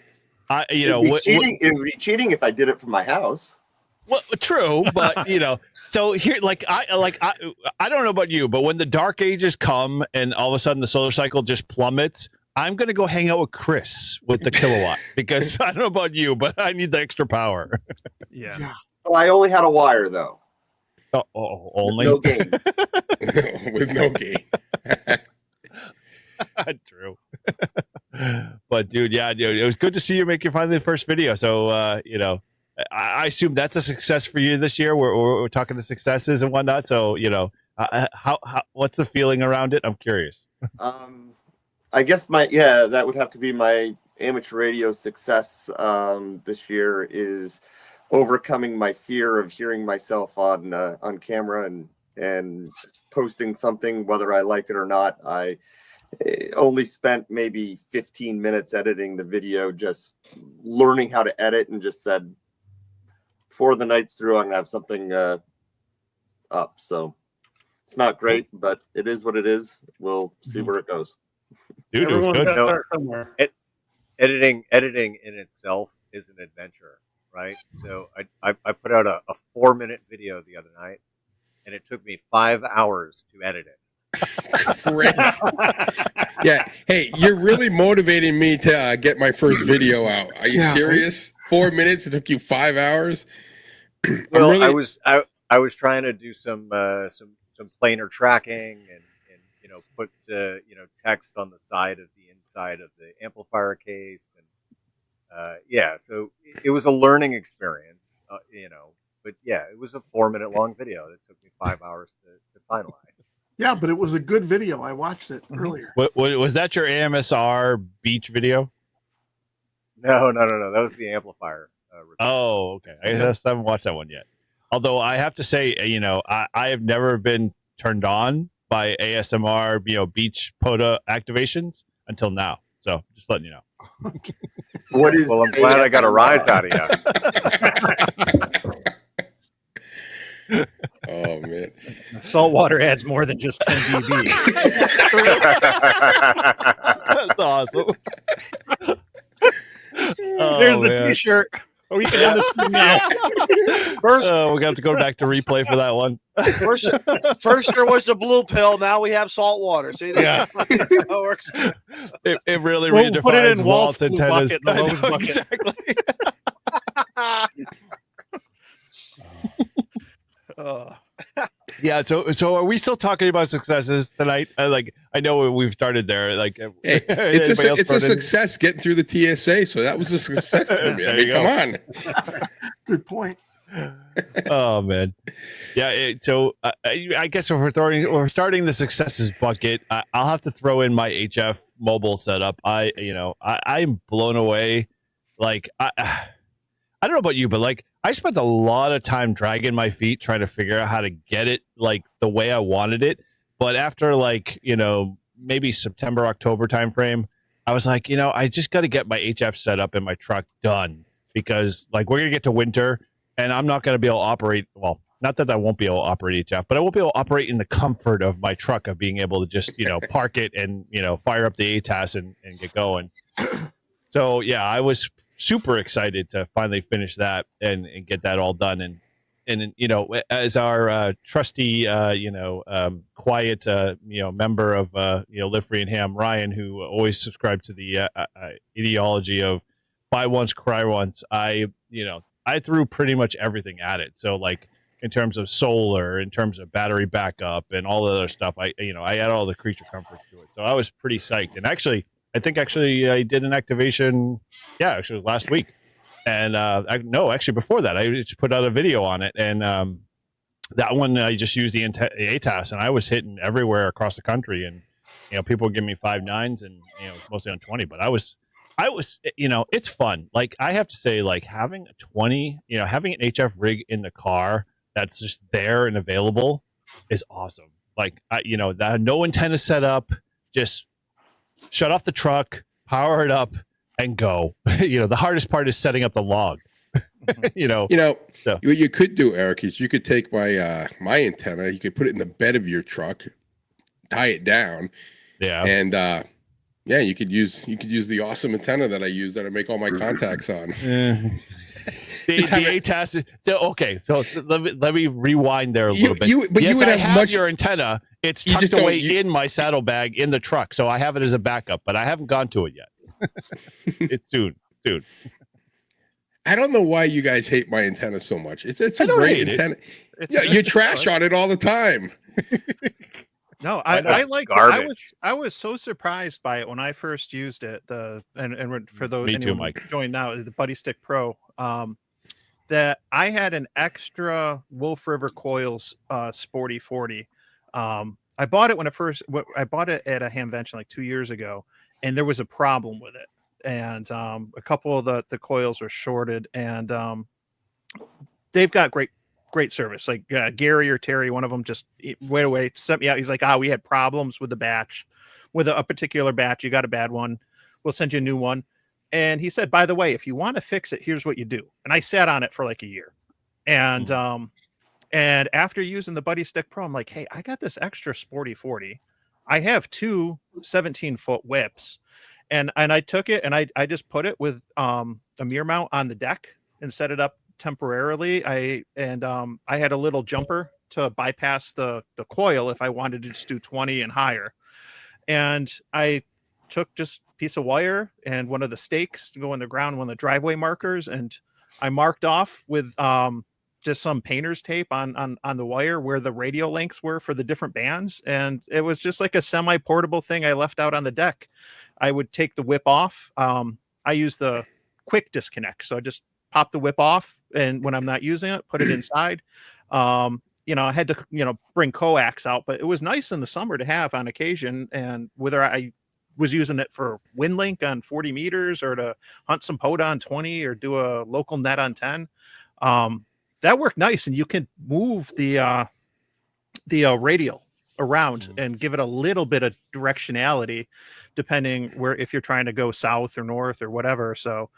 It would be cheating if I did it from my house. Well, true, but so here, I don't know about you, but when the dark ages come and all of a sudden the solar cycle just plummets, I'm gonna go hang out with Chris with the kilowatt because I don't know about you, but I need the extra power. Yeah. Well, I only had a wire though. Only No gain. With no gain. True. But dude, it was good to see you make your finally first video. So I assume that's a success for you this year. We're talking to successes and whatnot. So how what's the feeling around it? I'm curious. I guess that would have to be my amateur radio success this year is overcoming my fear of hearing myself on camera and posting something, whether I like it or not. I only spent maybe 15 minutes editing the video, just learning how to edit, and just said, before the night's through, I'm gonna have something up. So it's not great, but it is what it is. We'll see where it goes. Dude, Everyone's good. got to start somewhere. Editing in itself is an adventure, right? So I put out a 4-minute video the other night, and it took me 5 hours to edit it. Great. Yeah. Hey, you're really motivating me to get my first video out. Are you serious? 4 minutes. It took you 5 hours. Well, I was trying to do some planar tracking and put text on the side of the inside of the amplifier case, and so it was a learning experience, but yeah, it was a 4-minute long video that took me 5 hours to finalize. Yeah, but it was a good video. I watched it earlier. Was that your AMSR beach video? No. That was the amplifier. Oh, okay. I haven't watched that one yet. Although I have to say, I have never been turned on by ASMR, beach POTA activations until now. So just letting you know. Well, I'm glad I got a rise out of you. Oh man, Saltwater adds more than just 10 dB. That's awesome. There's the T-shirt. We can end this now. First, we got to go back to replay for that one. first there was the blue pill. Now we have salt water. See that? Yeah. How it works. It really We'll redefines put it in Walt's Walt's blue antennas. bucket, the I know, Lowe's bucket. exactly. Yeah. So are we still talking about successes tonight? I know we've started there. hey, it's a success getting through the TSA. So that was a success for me. I mean, come on. Good point. Oh man, yeah. I guess if we're starting the successes bucket, I'll have to throw in my HF mobile setup. I'm blown away. I don't know about you, but I spent a lot of time dragging my feet trying to figure out how to get it the way I wanted it. But after maybe September, October timeframe, I was like, I just got to get my HF setup in my truck done because we're gonna get to winter and I'm not gonna be able to operate. Well, not that I won't be able to operate HF, but I won't be able to operate in the comfort of my truck of being able to just park it and fire up the ATAS and get going. So yeah, I was super excited to finally finish that and get that all done. And as our trusty, quiet, member of, Live Free and Ham, Ryan, who always subscribed to the ideology of buy once, cry once, I threw pretty much everything at it. So in terms of solar, in terms of battery backup, and all the other stuff. I add all the creature comforts to it, so I was pretty psyched. And actually, I did an activation, actually last week, and actually before that, I just put out a video on it, and that one I just used the ATAS, and I was hitting everywhere across the country, and people would give me 5.9s, and mostly on 20, but I was it's fun. Like, I have to say, like, having a 20, having an HF rig in the car that's just there and available is awesome. Like, that no antenna set up, just shut off the truck, power it up, and go. The hardest part is setting up the log. What you could do, Eric, is you could take my antenna, you could put it in the bed of your truck, tie it down, and you could use the awesome antenna that I use that I make all my contacts on. The ATAS. So let me rewind there a little bit. I have your antenna. It's tucked away in my saddlebag in the truck, so I have it as a backup, but I haven't gone to it yet. It's soon. I don't know why you guys hate my antenna so much. It's a great antenna. You trash on it all the time. No, I like it. I was so surprised by it when I first used it. And for those anyone joined now, the Buddy Stick Pro, that I had an extra Wolf River Coils Sporty 40. I bought it I bought it at a Hamvention like 2 years ago, and there was a problem with it. And a couple of the coils were shorted, and they've got great service. Like Gary or Terry, one of them just right away sent me out. He's like, we had problems with the batch, with a particular batch. You got a bad one. We'll send you a new one. And he said, by the way, if you want to fix it, here's what you do. And I sat on it for like a year. And and after using the Buddy Stick Pro, I'm like, hey, I got this extra Sporty 40. I have two 17-foot whips. And I took it and I just put it with a mirror mount on the deck and set it up temporarily. I had a little jumper to bypass the coil if I wanted to just do 20 and higher. And I took just a piece of wire and one of the stakes to go in the ground, one of the driveway markers, and I marked off with just some painter's tape on the wire where the radio links were for the different bands. And it was just like a semi-portable thing I left out on the deck. I would take the whip off. I use the quick disconnect. So I just pop the whip off, and when I'm not using it, put it inside. I had to, bring coax out, but it was nice in the summer to have on occasion. And whether I was using it for wind link on 40 meters or to hunt some POTA on 20 or do a local net on 10, that worked nice. And you can move the radial around and give it a little bit of directionality depending if you're trying to go south or north or whatever. So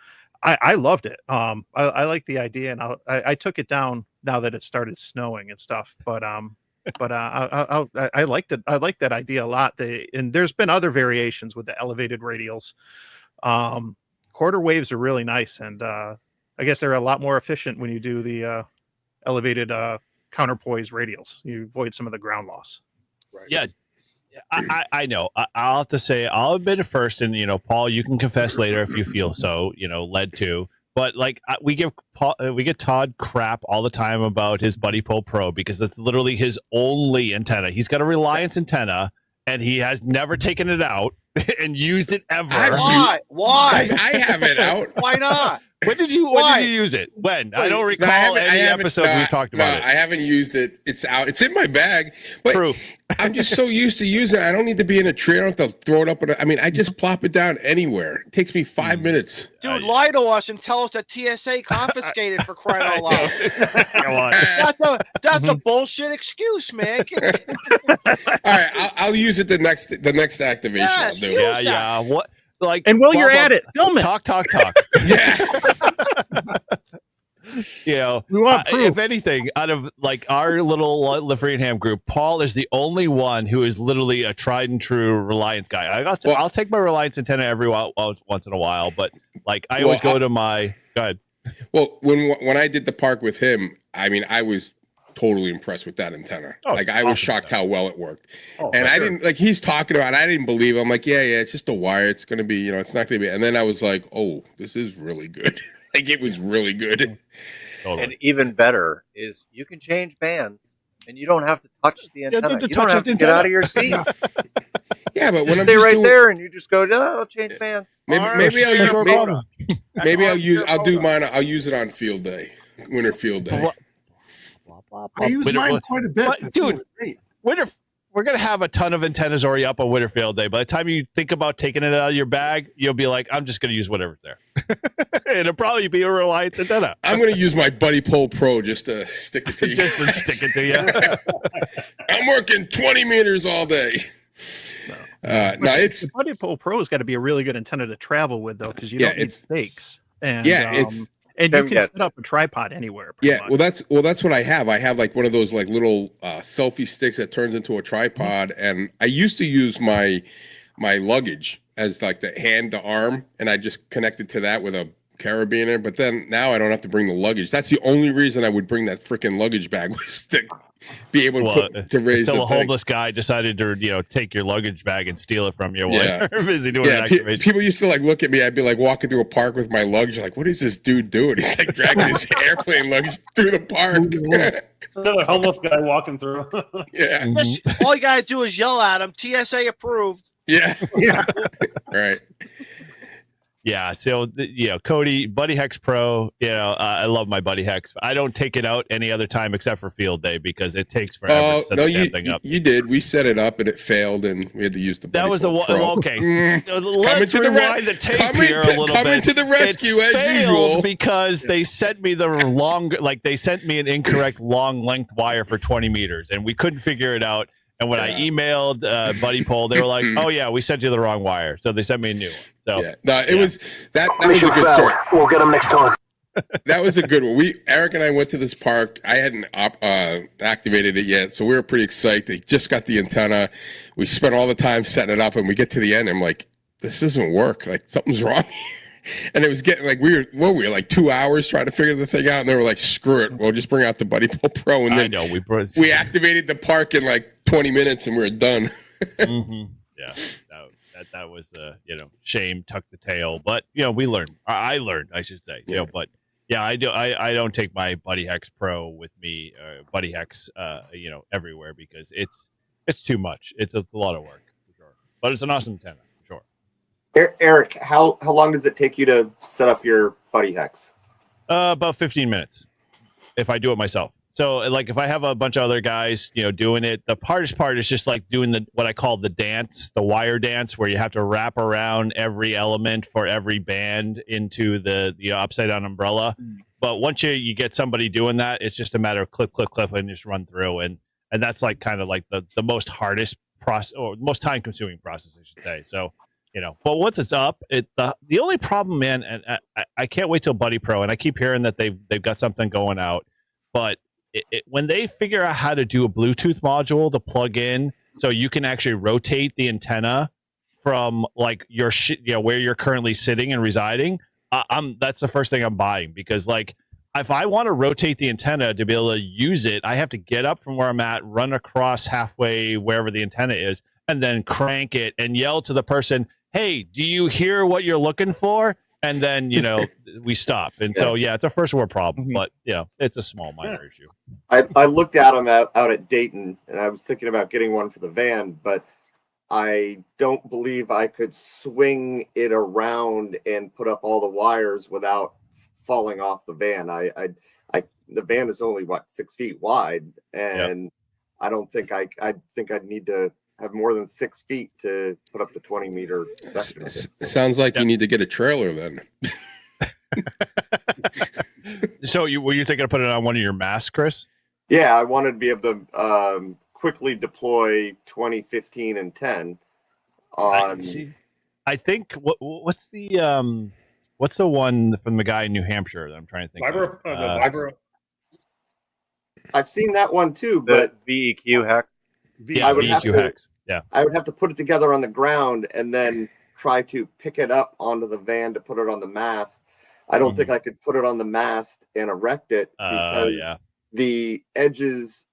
I loved it. I like the idea, and I took it down now that it started snowing and stuff, but I liked it. I like that idea a lot. And there's been other variations with the elevated radials. Quarter waves are really nice, and I guess they're a lot more efficient when you do the elevated counterpoise radials. You avoid some of the ground loss. Right. Yeah, I know. I'll have to say, I'll admit it first, and Paul, you can confess later if you feel so, led to. But like we get Todd crap all the time about his Buddy Pole Pro because that's literally his only antenna. He's got a Reliance antenna, and he has never taken it out and used it ever. Why? I have it out. Why not? When did you use it? When? I don't recall any episode we talked about it. I haven't used it. It's out. It's in my bag. But Proof. I'm just so used to using it. I don't need to be in a tree. I don't have to throw it up. I just plop it down anywhere. It takes me 5 minutes. Dude, lie to us and tell us that TSA confiscated for crying out loud. Come on. That's a bullshit excuse, man. All right, I'll use it the next activation. Yes, I'll do. Yeah. What? Like, and while you're at it, film it. Talk. Yeah. We want proof. If anything, out of like our little Livestream group, Paul is the only one who is literally a tried and true Reliance guy. I'll take my Reliance antenna every once in a while, but like I always go to my. Go ahead. Well, when I did the park with him, I was totally impressed with that antenna. I was shocked how well it worked. And I didn't he's talking about it, I didn't believe him. I'm like, yeah, it's just a wire. It's gonna be, it's not gonna be. And then I was like, oh, this is really good. It was really good. Totally. And even better is you can change bands and you don't have to touch the antenna. to You don't touch have the to get antenna. out of your seat. Yeah, but Just when I'm stay just right doing, there and you just go, no, I'll change bands. maybe I'll That's use no problem. maybe I'll do mine. I'll use it on field day, winter field day. I use mine quite a bit. But, That's dude, really great. We're going to have a ton of antennas already up on Winterfield Day. By the time you think about taking it out of your bag, you'll be like, I'm just going to use whatever's there. It'll probably be a Reliance antenna. I'm going to use my Buddy Pole Pro just to stick it to you. Just to stick it to you. I'm working 20 meters all day. The Buddy Pole Pro's got to be a really good antenna to travel with, though, because you don't need stakes. And and you can set up a tripod anywhere. Yeah, much. That's what I have. I have like one of those like little selfie sticks that turns into a tripod, and I used to use my luggage as like the hand to arm, and I just connected to that with a carabiner. But then now I don't have to bring the luggage. That's the only reason I would bring that freaking luggage bag, was to be able to raise until the a homeless guy decided to take your luggage bag and steal it from you while you're busy doing an activation. People used to like look at me. I'd be like walking through a park with my luggage, like, what is this dude doing? He's like dragging his airplane luggage through the park. Another homeless guy walking through. Yeah. Just, all you gotta do is yell at him. TSA approved. Yeah. Right. Yeah, so Cody, Buddy Hex Pro, I love my Buddy Hex. I don't take it out any other time except for field day because it takes forever to set the damn thing up. You did. We set it up and it failed, and we had to use the Buddy That was the one. Okay, let's rewind the tape here a little bit. Coming to the rescue as usual because they sent me they sent me an incorrect long length wire for 20 meters, and we couldn't figure it out. And when I emailed Buddy Pole, they were like, "Oh yeah, we sent you the wrong wire," so they sent me a new one. So it was that was a good story. We'll get them next time. That was a good one. Eric and I went to this park. I hadn't activated it yet, so we were pretty excited. They just got the antenna. We spent all the time setting it up, and we get to the end. I'm like, "This doesn't work. Like something's wrong." And it was getting like we were like 2 hours trying to figure the thing out, and they were like, "Screw it, we'll just bring out the Buddy Pole Pro." And then we activated the park in like 20 minutes, and we were done. Mm-hmm. Yeah, that was shame, tuck the tail, but we learned. I learned, I should say. But yeah, I don't take my Buddy Hex Pro with me, Buddy Hex, everywhere because it's too much. It's a lot of work, for sure. But it's an awesome antenna. Eric, how long does it take you to set up your Buddy Hex? About 15 minutes if I do it myself. So like if I have a bunch of other guys, doing it, the hardest part is just like doing what I call the dance, the wire dance, where you have to wrap around every element for every band into the upside down umbrella. But once you get somebody doing that, it's just a matter of clip, and just run through. And that's like kind of like the most hardest process, or most time consuming process, I should say. So, but once it's up, the only problem, man, and I can't wait till Buddy Pro, and I keep hearing that they've got something going out, but when they figure out how to do a Bluetooth module to plug in, so you can actually rotate the antenna from like where you're currently sitting and residing, that's the first thing I'm buying, because like if I want to rotate the antenna to be able to use it, I have to get up from where I'm at, run across halfway wherever the antenna is, and then crank it and yell to the person, "Hey, do you hear what you're looking for?" And then, we stop. And so, it's a first world problem, but it's a small minor issue. I looked at them out at Dayton, and I was thinking about getting one for the van, but I don't believe I could swing it around and put up all the wires without falling off the van. The van is only 6 feet wide, and I don't think I'd need to have more than 6 feet to put up the 20-meter section. Sounds like you need to get a trailer then. So were you thinking of putting it on one of your masks, Chris? Yeah, I wanted to be able to quickly deploy 20, 15, and 10 on. I think what's the one from the guy in New Hampshire that I'm trying to think of? I've seen that one too, but VEQ Hex. VEQ Hex. Yeah, I would have to put it together on the ground and then try to pick it up onto the van to put it on the mast. I don't think I could put it on the mast and erect it because the edges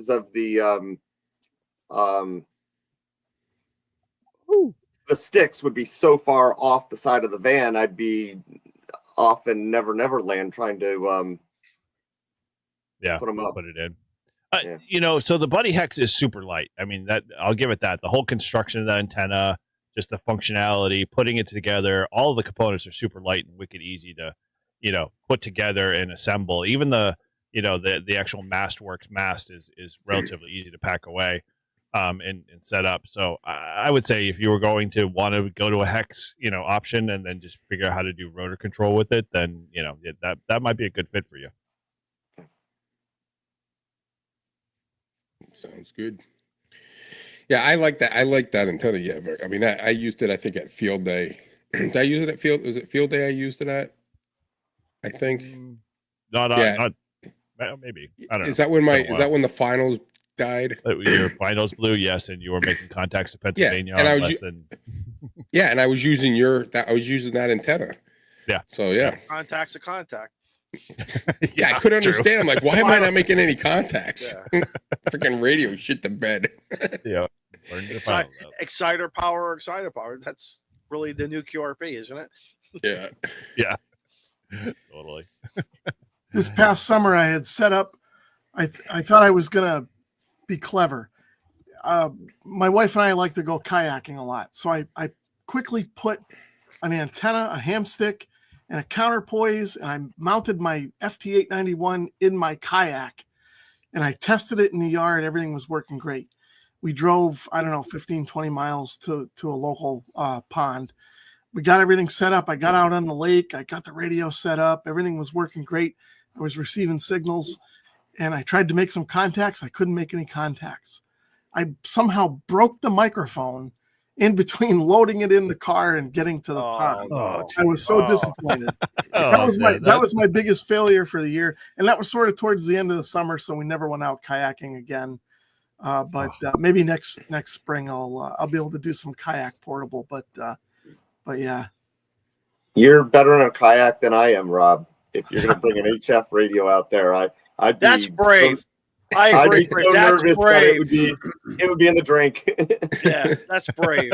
of the sticks would be so far off the side of the van. I'd be off in Never Land trying to Yeah, put them up. put it in. Yeah. You know, so the Buddy Hex is super light. I mean, that I'll give it that. The whole construction of that antenna, just the functionality, putting it together, all of the components are super light and wicked easy to, you know, put together and assemble. Even the, you know, the actual MastWorks mast is relatively easy to pack away, and set up. So I would say if you were going to want to go to a hex, you know, option and then just figure out how to do rotor control with it, then, you know, that might be a good fit for you. Sounds good. Yeah, I like that. I like that antenna. Yeah, I mean, I used it. I think at field day. Did I use it at field? Was it field day? I used it at. I think. Not maybe. I don't know. Is that when is that when the finals died? Your finals blew, yes, and you were making contacts to Pennsylvania. Yeah, and I was yeah, and I was using I was using that antenna. Yeah. So yeah. Contact's a contact. Yeah, I couldn't understand. I'm like, why am I not making any contacts? Yeah. Freaking radio shit to bed. Yeah. Exciter power. That's really the new QRP, isn't it? Yeah. Yeah. Totally. This past summer, I had set up. I thought I was gonna be clever. My wife and I like to go kayaking a lot, so I quickly put an antenna, a ham stick, and a counterpoise, and I mounted my FT891 in my kayak, and I tested it in the yard. Everything was working great. We drove, I don't know, 15, 20 miles to a local pond. We got everything set up. I got out on the lake. I got the radio set up. Everything was working great. I was receiving signals, and I tried to make some contacts. I couldn't make any contacts. I somehow broke the microphone in between loading it in the car and getting to the pond. I was so disappointed. That was my biggest failure for the year, and that was sort of towards the end of the summer, so we never went out kayaking again. But maybe next spring I'll be able to do some kayak portable. But yeah, you're better on a kayak than I am, Rob. If you're going to bring an HF radio out there, I'd be. That's brave. I agree. I'd be so nervous that it would be in the drink. Yeah, that's brave.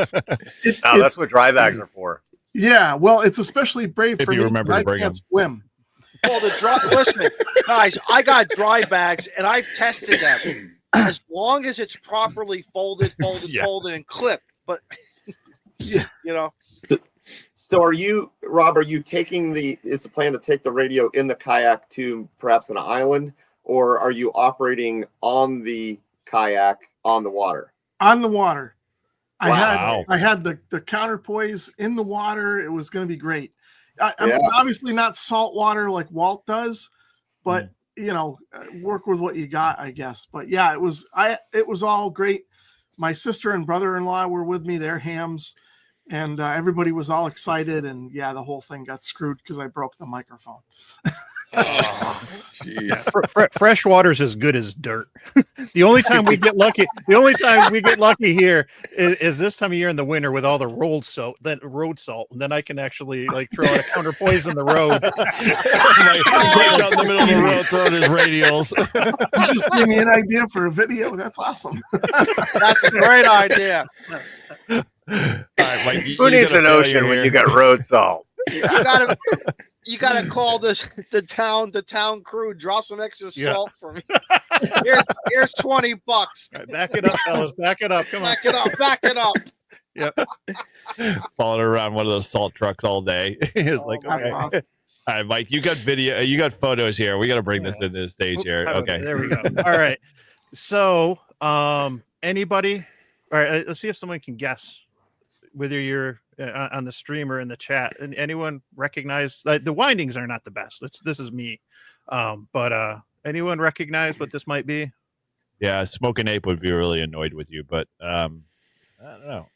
That's what dry bags are for. Yeah, well, it's especially brave for me. Remember to bring I can't swim. Well, listen, guys, I got dry bags and I've tested them. As long as it's properly folded, and clipped. But yeah, you know. So are you, Rob, is the plan to take the radio in the kayak to perhaps an island, or are you operating on the kayak on the water? On the water. Wow. I had the counterpoise in the water. It was going to be great. I'm obviously not salt water like Walt does, but you know, work with what you got, I guess. But yeah, it was all great. My sister and brother-in-law were with me. They're hams. And everybody was all excited, and yeah, the whole thing got screwed because I broke the microphone. Fresh water's as good as dirt. The only time we get lucky here is this time of year in the winter with all the road salt, and then I can actually like throw out a counterpoise in the road. He's out in the middle of the road throwing his radials. You just gave me an idea for a video. That's awesome. That's a great idea. Right, Mike, who needs an ocean when you got road salt? You gotta call the town crew. Drop some extra salt for me. Here's $20. Right, back it up, fellas. Back it up. Come on. Back it up. Yep. Following around one of those salt trucks all day. It's like, okay. Awesome. All right, Mike, you got video, you got photos here. We got to bring this into the stage here. Okay. There we go. All right. So, anybody? All right. Let's see if someone can guess whether you're on the stream or in the chat. And anyone recognize the windings are not the best. This is me. But anyone recognize what this might be? Yeah, Smoking Ape would be really annoyed with you, but I don't know.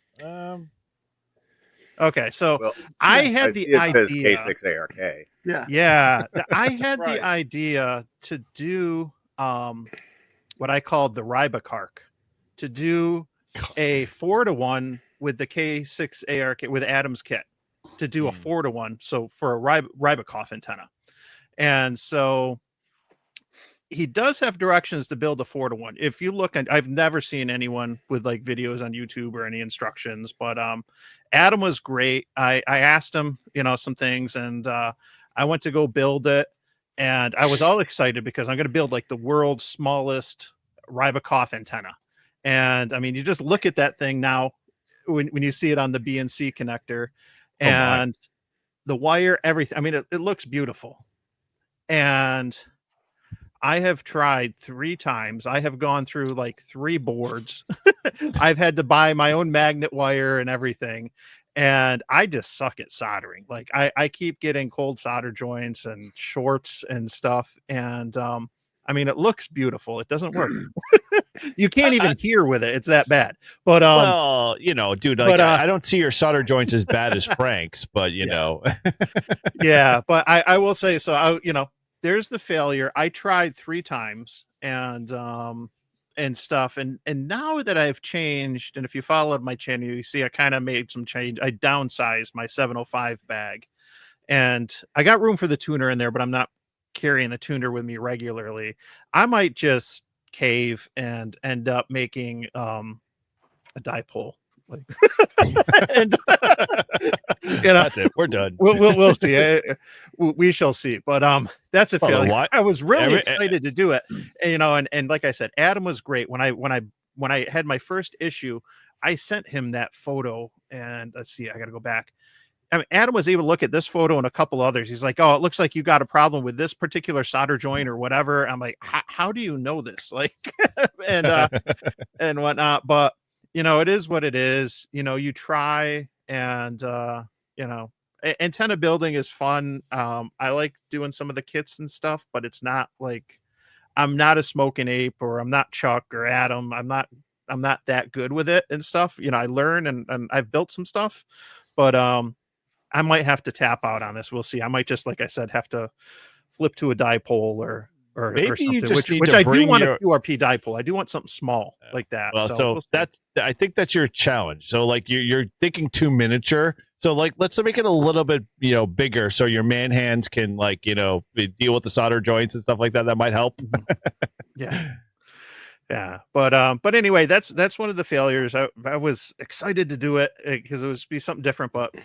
Okay, so I had the idea. It says K6ARK. Yeah. I had the idea to do what I called the Rybakark, to do a 4-to-1 with the K6ARK with Adam's kit, to do a 4-to-1. So for a Rybakoff antenna, and so he does have directions to build a 4-to-1. If you look, I've never seen anyone with like videos on YouTube or any instructions, but Adam was great. I asked him, some things, and I went to go build it, and I was all excited because I'm going to build like the world's smallest Rybakoff antenna. And I mean, you just look at that thing now when you see it on the BNC connector, and the wire, everything. I mean, it looks beautiful. And I have tried 3 times. I have gone through like 3 boards. I've had to buy my own magnet wire and everything. And I just suck at soldering. Like I keep getting cold solder joints and shorts and stuff. And I mean, it looks beautiful. It doesn't work. You can't even hear with it. It's that bad. But well, you know, dude, like I don't see your solder joints as bad as Frank's, but you know. Yeah, but I will say so. There's the failure. I tried 3 times and stuff. And now that I've changed, and if you followed my channel, you see I kind of made some change. I downsized my 705 bag, and I got room for the tuner in there, but I'm not carrying the tuner with me regularly. I might just cave and end up making a dipole. Like, and that's it. We're done. We'll see. We shall see. But that's a failure. I was really excited to do it. And like I said, Adam was great. When I had my first issue, I sent him that photo, and let's see, I got to go back. I mean, Adam was able to look at this photo and a couple others. He's like, "Oh, it looks like you got a problem with this particular solder joint or whatever." I'm like, "How do you know this?" Like, and whatnot. But it is what it is. You try, and antenna building is fun. I like doing some of the kits and stuff, but it's not like I'm not a smoking ape, or I'm not Chuck or Adam. I'm not that good with it and stuff. I learn and I've built some stuff, but I might have to tap out on this. We'll see. I might just, like I said, have to flip to a dipole or something, which I do want a QRP dipole. I do want something small like that. Well, so I think that's your challenge. So like you're thinking too miniature. So like let's make it a little bit bigger, so your man hands can deal with the solder joints and stuff like that. That might help. Yeah. But anyway, that's one of the failures. I was excited to do it because it was be something different, but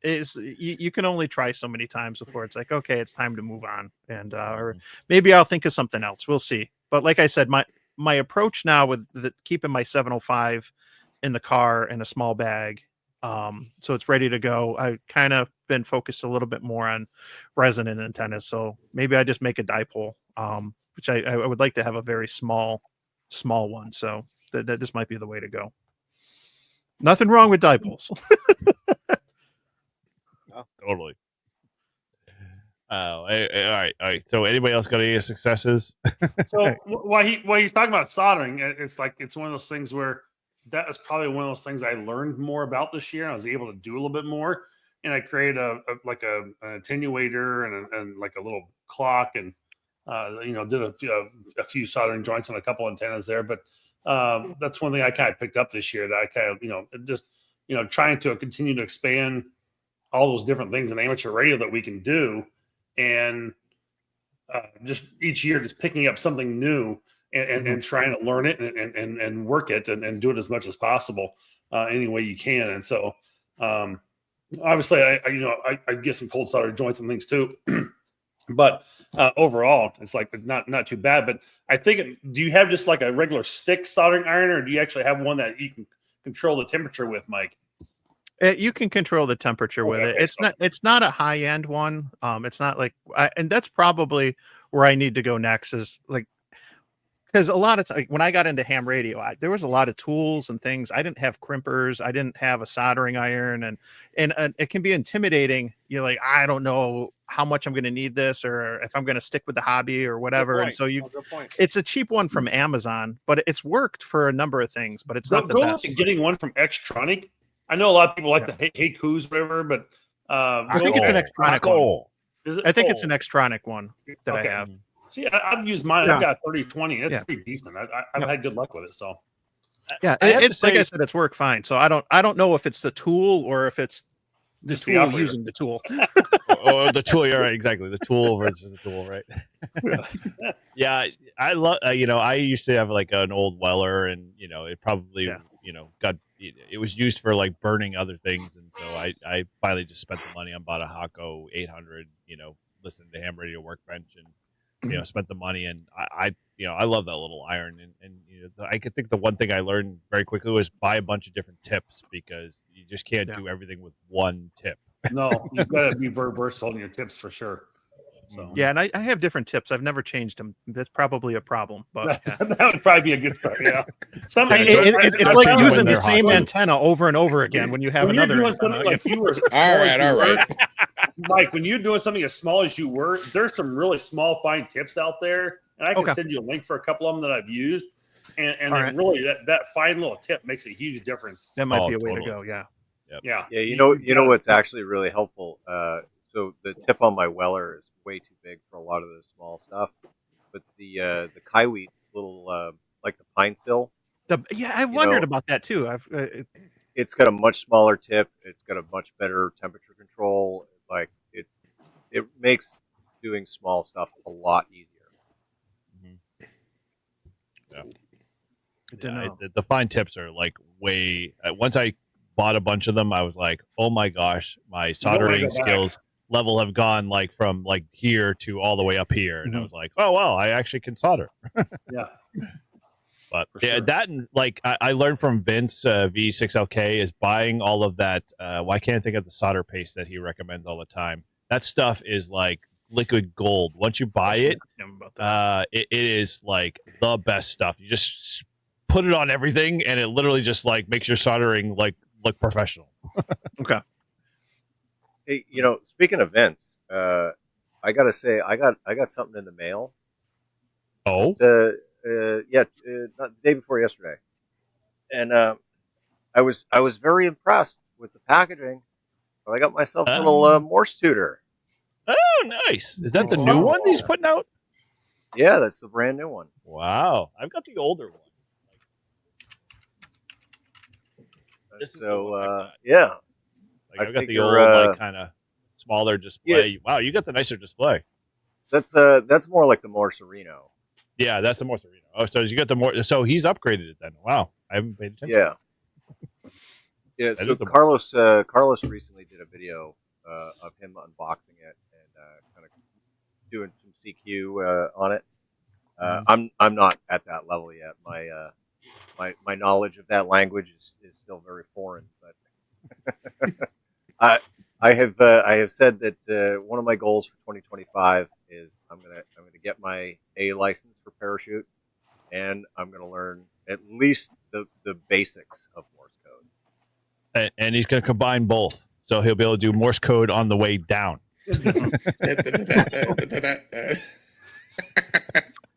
you can only try so many times before it's like, okay, it's time to move on. And or maybe I'll think of something else. We'll see. But like I said, my approach now with keeping my 705 in the car in a small bag, so it's ready to go. I've kind of been focused a little bit more on resonant antennas. So maybe I just make a dipole, which I would like to have a very small one. So that this might be the way to go. Nothing wrong with dipoles. Totally. All right. So anybody else got any successes? So while he's talking about soldering, it's one of those things where that is probably one of those things I learned more about this year. I was able to do a little bit more, and I created an attenuator and like a little clock, and did a few soldering joints on a couple antennas there. But that's one thing I kind of picked up this year, that I kind of just trying to continue to expand all those different things in amateur radio that we can do, and just each year just picking up something new and trying to learn it and work it and do it as much as possible any way you can. And so obviously I get some cold solder joints and things too, but overall it's like not too bad. But I think do you have just like a regular stick soldering iron, or do you actually have one that you can control the temperature with, Mike? You can control the temperature with it. It's not a high end one. It's not like, and that's probably where I need to go next, is like, because a lot of times when I got into ham radio, there was a lot of tools and things. I didn't have crimpers. I didn't have a soldering iron, and it can be intimidating. You're like, I don't know how much I'm going to need this, or if I'm going to stick with the hobby or whatever. And so it's a cheap one from Amazon, but it's worked for a number of things. But it's not the best. Getting one from Xtronic. I know a lot of people like the Heiku's, whatever, but I think it's an Xtronic one. Is it? I think it's an Xtronic one that I have. See, I've used mine. I've got 3020. It's pretty decent. I've had good luck with it. So yeah, it's like I said, it's worked fine. So I don't know if it's the tool or if it's the tool using the tool. Oh, the tool. You're right. Exactly. The tool versus the tool, right? Yeah, I love. I used to have like an old Weller, and it probably it was used for like burning other things, and so I finally just spent the money and bought a Hako 800. listening to Ham Radio Workbench and spent the money. And I love that little iron. And I could think the one thing I learned very quickly was buy a bunch of different tips, because you just can't do everything with one tip. No, you've got to be very versatile in your tips for sure. So yeah, and I have different tips. I've never changed them. That's probably a problem, but that would probably be a good start. Yeah, it's like using the same antenna over and over again when you have another. Doing something like you were all right. Mike, when you're doing something as small as you were, there's some really small, fine tips out there, and I can send you a link for a couple of them that I've used, and then really that fine little tip makes a huge difference. That might be a way to go. Yeah. Yep. Yeah. You know what's actually really helpful. So the tip on my Weller is way too big for a lot of the small stuff, but the Kaiweet's little like the pine sill. I wondered about that too. It's got a much smaller tip. It's got a much better temperature control. Like it makes doing small stuff a lot easier. The fine tips are like way. Once I bought a bunch of them, I was like, oh my gosh, my soldering skills level have gone like from like here to all the way up here, and I was like, oh well, I actually can solder. Yeah. But that, and like I learned from Vince V6LK is buying all of that. I can't think of the solder paste that he recommends all the time. That stuff is like liquid gold. Once you buy it, it is like the best stuff. You just put it on everything, and it literally just like makes your soldering like look professional. Okay. Hey, speaking of Vince, I gotta say I got something in the mail. Oh. Not the day before yesterday, and I was very impressed with the packaging. I got myself a little Morse tutor. Oh, nice! Is that the new one he's putting out? Yeah, that's the brand new one. Wow, I've got the older one. Yeah. Like I've got the old, like kind of smaller display. Yeah. Wow, you got the nicer display. That's more like the Morse Reno. Yeah, that's the Morse Reno. Oh, so you got the more. So he's upgraded it then. Wow, I haven't paid attention. Yeah. So Carlos recently did a video of him unboxing it and kind of doing some CQ on it. I'm not at that level yet. My knowledge of that language is still very foreign, but I have said that one of my goals for 2025 is I'm gonna get my A license for parachute, and I'm gonna learn at least the basics of Morse code. And he's gonna combine both, so he'll be able to do Morse code on the way down.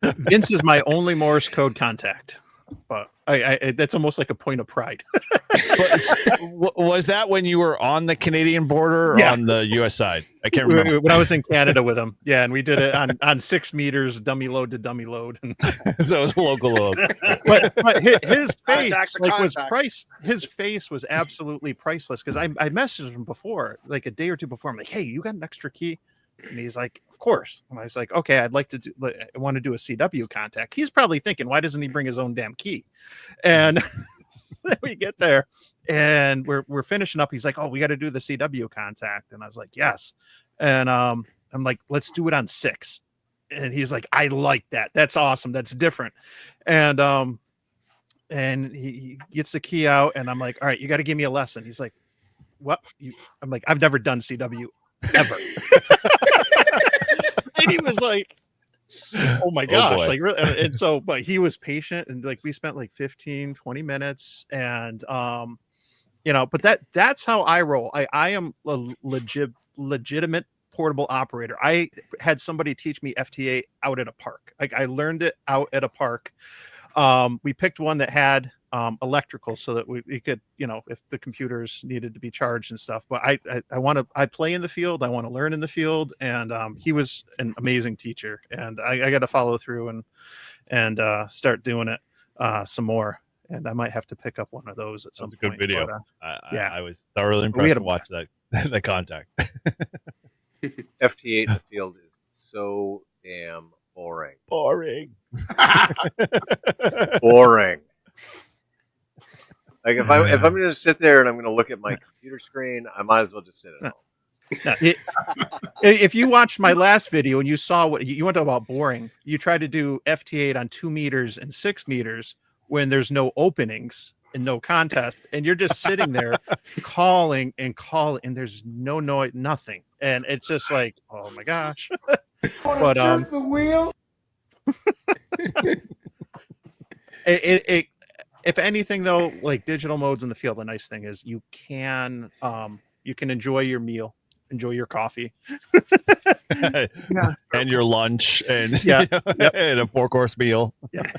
Vince is my only Morse code contact, but I that's almost like a point of pride. Was that when you were on the Canadian border or on the U.S. side? I can't remember. When I was in Canada with him, and we did it on 6 meters, dummy load to dummy load. So it was local load. But his face his face was absolutely priceless, because I messaged him before, like a day or two before. I'm like, hey, you got an extra key? And he's like, of course. And I was like, okay, I want to do a CW contact. He's probably thinking, why doesn't he bring his own damn key? And then we get there and we're finishing up. He's like, oh, we got to do the CW contact. And I was like, yes. And I'm like, let's do it on 6. And he's like, I like that. That's awesome. That's different. And he gets the key out, and I'm like, all right, you got to give me a lesson. He's like, what? I'm like, I've never done CW ever. And he was like, oh my gosh, like really. And so, but he was patient, and like we spent like 15-20 minutes, and but that's how I roll. I am a legitimate portable operator. I had somebody teach me FT8 out at a park. Like I learned it out at a park. We picked one that had electrical, so that we could, if the computers needed to be charged and stuff. But I play in the field. I want to learn in the field. And he was an amazing teacher, and I got to follow through and start doing it some more. And I might have to pick up one of those at some point. That's a good video. But, I was thoroughly impressed to watch the contact. FT8 in the field is so damn boring. Boring. Like if I'm going to sit there and I'm going to look at my computer screen, I might as well just sit at home. Now, if you watched my last video and you saw what you went about boring, you tried to do FT8 on 2 meters and 6 meters when there's no openings and no contest, and you're just sitting there calling, and there's no noise, nothing, and it's just like, oh my gosh. But the wheel. If anything though, like digital modes in the field, the nice thing is you can enjoy your meal, enjoy your coffee, Yeah. and your lunch, and Yeah. and a 4-course meal. Yeah.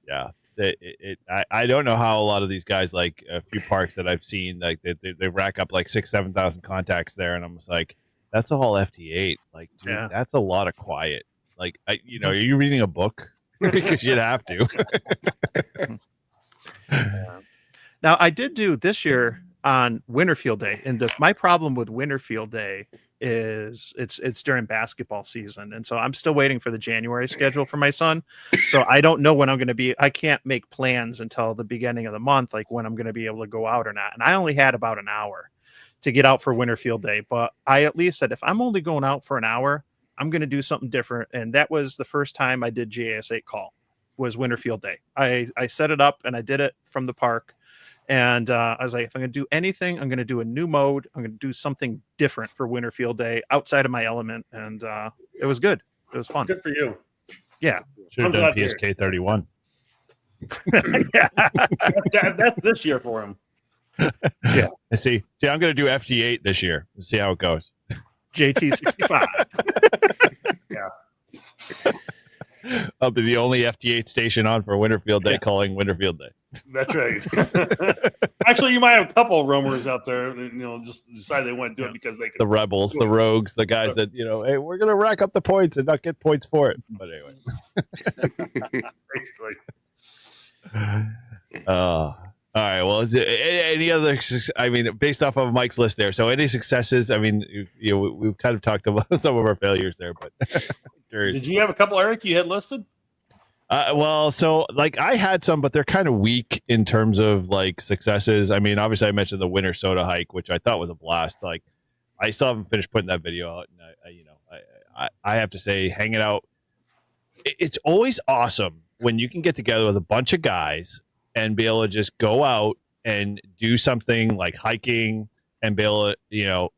Yeah. I don't know how a lot of these guys, like a few parks that I've seen, like they rack up like 6,000-7,000 contacts there, and I'm just like, that's all FT8. Like, dude, Yeah. that's a lot of quiet. Like, are you reading a book? Because you'd have to. Now, I did do this year on Winter Field Day, and my problem with Winter Field Day is it's during basketball season, and so I'm still waiting for the January schedule for my son. So I don't know when I'm going to be. I can't make plans until the beginning of the month, like when I'm going to be able to go out or not. And I only had about an hour to get out for Winter Field Day, but I at least said if I'm only going out for an hour, I'm going to do something different. And that was the first time I did JS8 call, was Winter Field Day. I set it up and I did it from the park. And I was like, if I'm going to do anything, I'm going to do a new mode. I'm going to do something different for Winter Field Day outside of my element. And it was good. It was fun. Good for you. Yeah. Should have I'm done glad to hear PSK 31. Yeah. That's this year for him. Yeah. See, I'm going to do FT8 this year. Let's see how it goes. JT65. Yeah. I'll be the only FT8 station on for Winterfield Day, calling Winterfield Day. That's right. Actually, you might have a couple of roamers out there that, just decide they want to do it because they can. The rebels, the rogues, the guys that, hey, we're going to rack up the points and not get points for it. But anyway. Basically. All right. Well, is it, any other? I mean, based off of Mike's list there. So, any successes? I mean, we've kind of talked about some of our failures there, but did you have a couple, Eric? You had listed? Well, so like I had some, but they're kind of weak in terms of like successes. I mean, obviously, I mentioned the winter soda hike, which I thought was a blast. Like, I still haven't finished putting that video out, and I have to say, hanging out, it's always awesome when you can get together with a bunch of guys and be able to just go out and do something like hiking and be able to,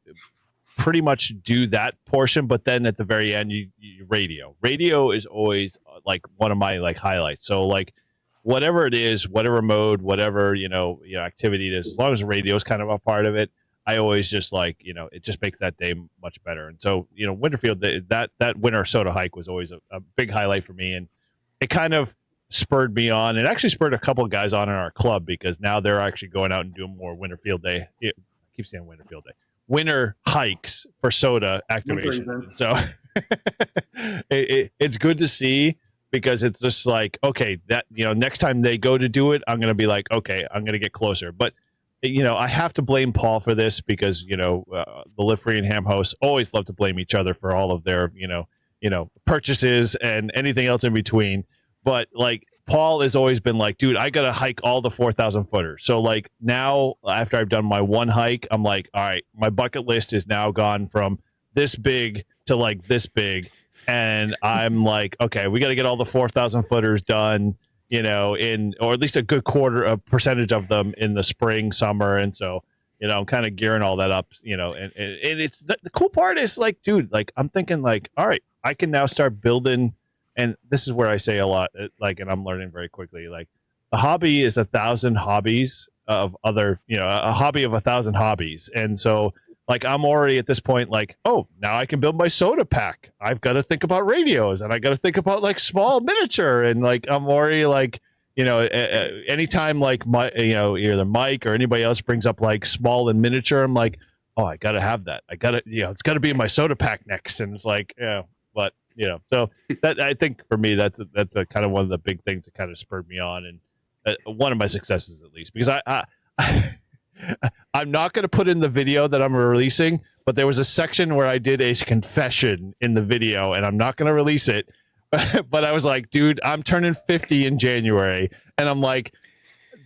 pretty much do that portion. But then at the very end, you radio is always like one of my like highlights. So like whatever it is, whatever mode, whatever, activity it is, as long as the radio is kind of a part of it, I always just like, it just makes that day much better. And so, Winterfield, that winter soda hike was always a big highlight for me. And it kind of spurred me on. It actually spurred a couple of guys on in our club because now they're actually going out and doing more Winterfield Day. I keep saying Winterfield Day. Winter hikes for soda activation. So it's good to see because it's just like, okay, that, next time they go to do it, I'm going to be like, okay, I'm going to get closer. But, I have to blame Paul for this because, the Live Free and Ham hosts always love to blame each other for all of their, purchases and anything else in between. But like Paul has always been like, dude, I got to hike all the 4,000 footers. So like now after I've done my one hike, I'm like, all right, my bucket list is now gone from this big to like this big. And I'm like, okay, we got to get all the 4,000 footers done, or at least a good percentage of them in the spring, summer. And so, I'm kind of gearing all that up, and it's the cool part is like, dude, like I'm thinking like, all right, I can now start building. And this is where I say a lot, like, and I'm learning very quickly, like a hobby is 1,000 hobbies of other, a hobby of 1,000 hobbies. And so like, I'm already at this point, like, oh, now I can build my soda pack. I've got to think about radios and I got to think about like small miniature. And like, I'm already like, anytime like my, either Mike or anybody else brings up like small and miniature, I'm like, oh, I got to have that. I got to, it's got to be in my soda pack next. And it's like, but so that I think for me that's a kind of one of the big things that kind of spurred me on, and one of my successes at least, because I'm not going to put in the video that I'm releasing, but there was a section where I did a confession in the video, and I'm not going to release it, but I was like, dude, I'm turning 50 in January, and I'm like,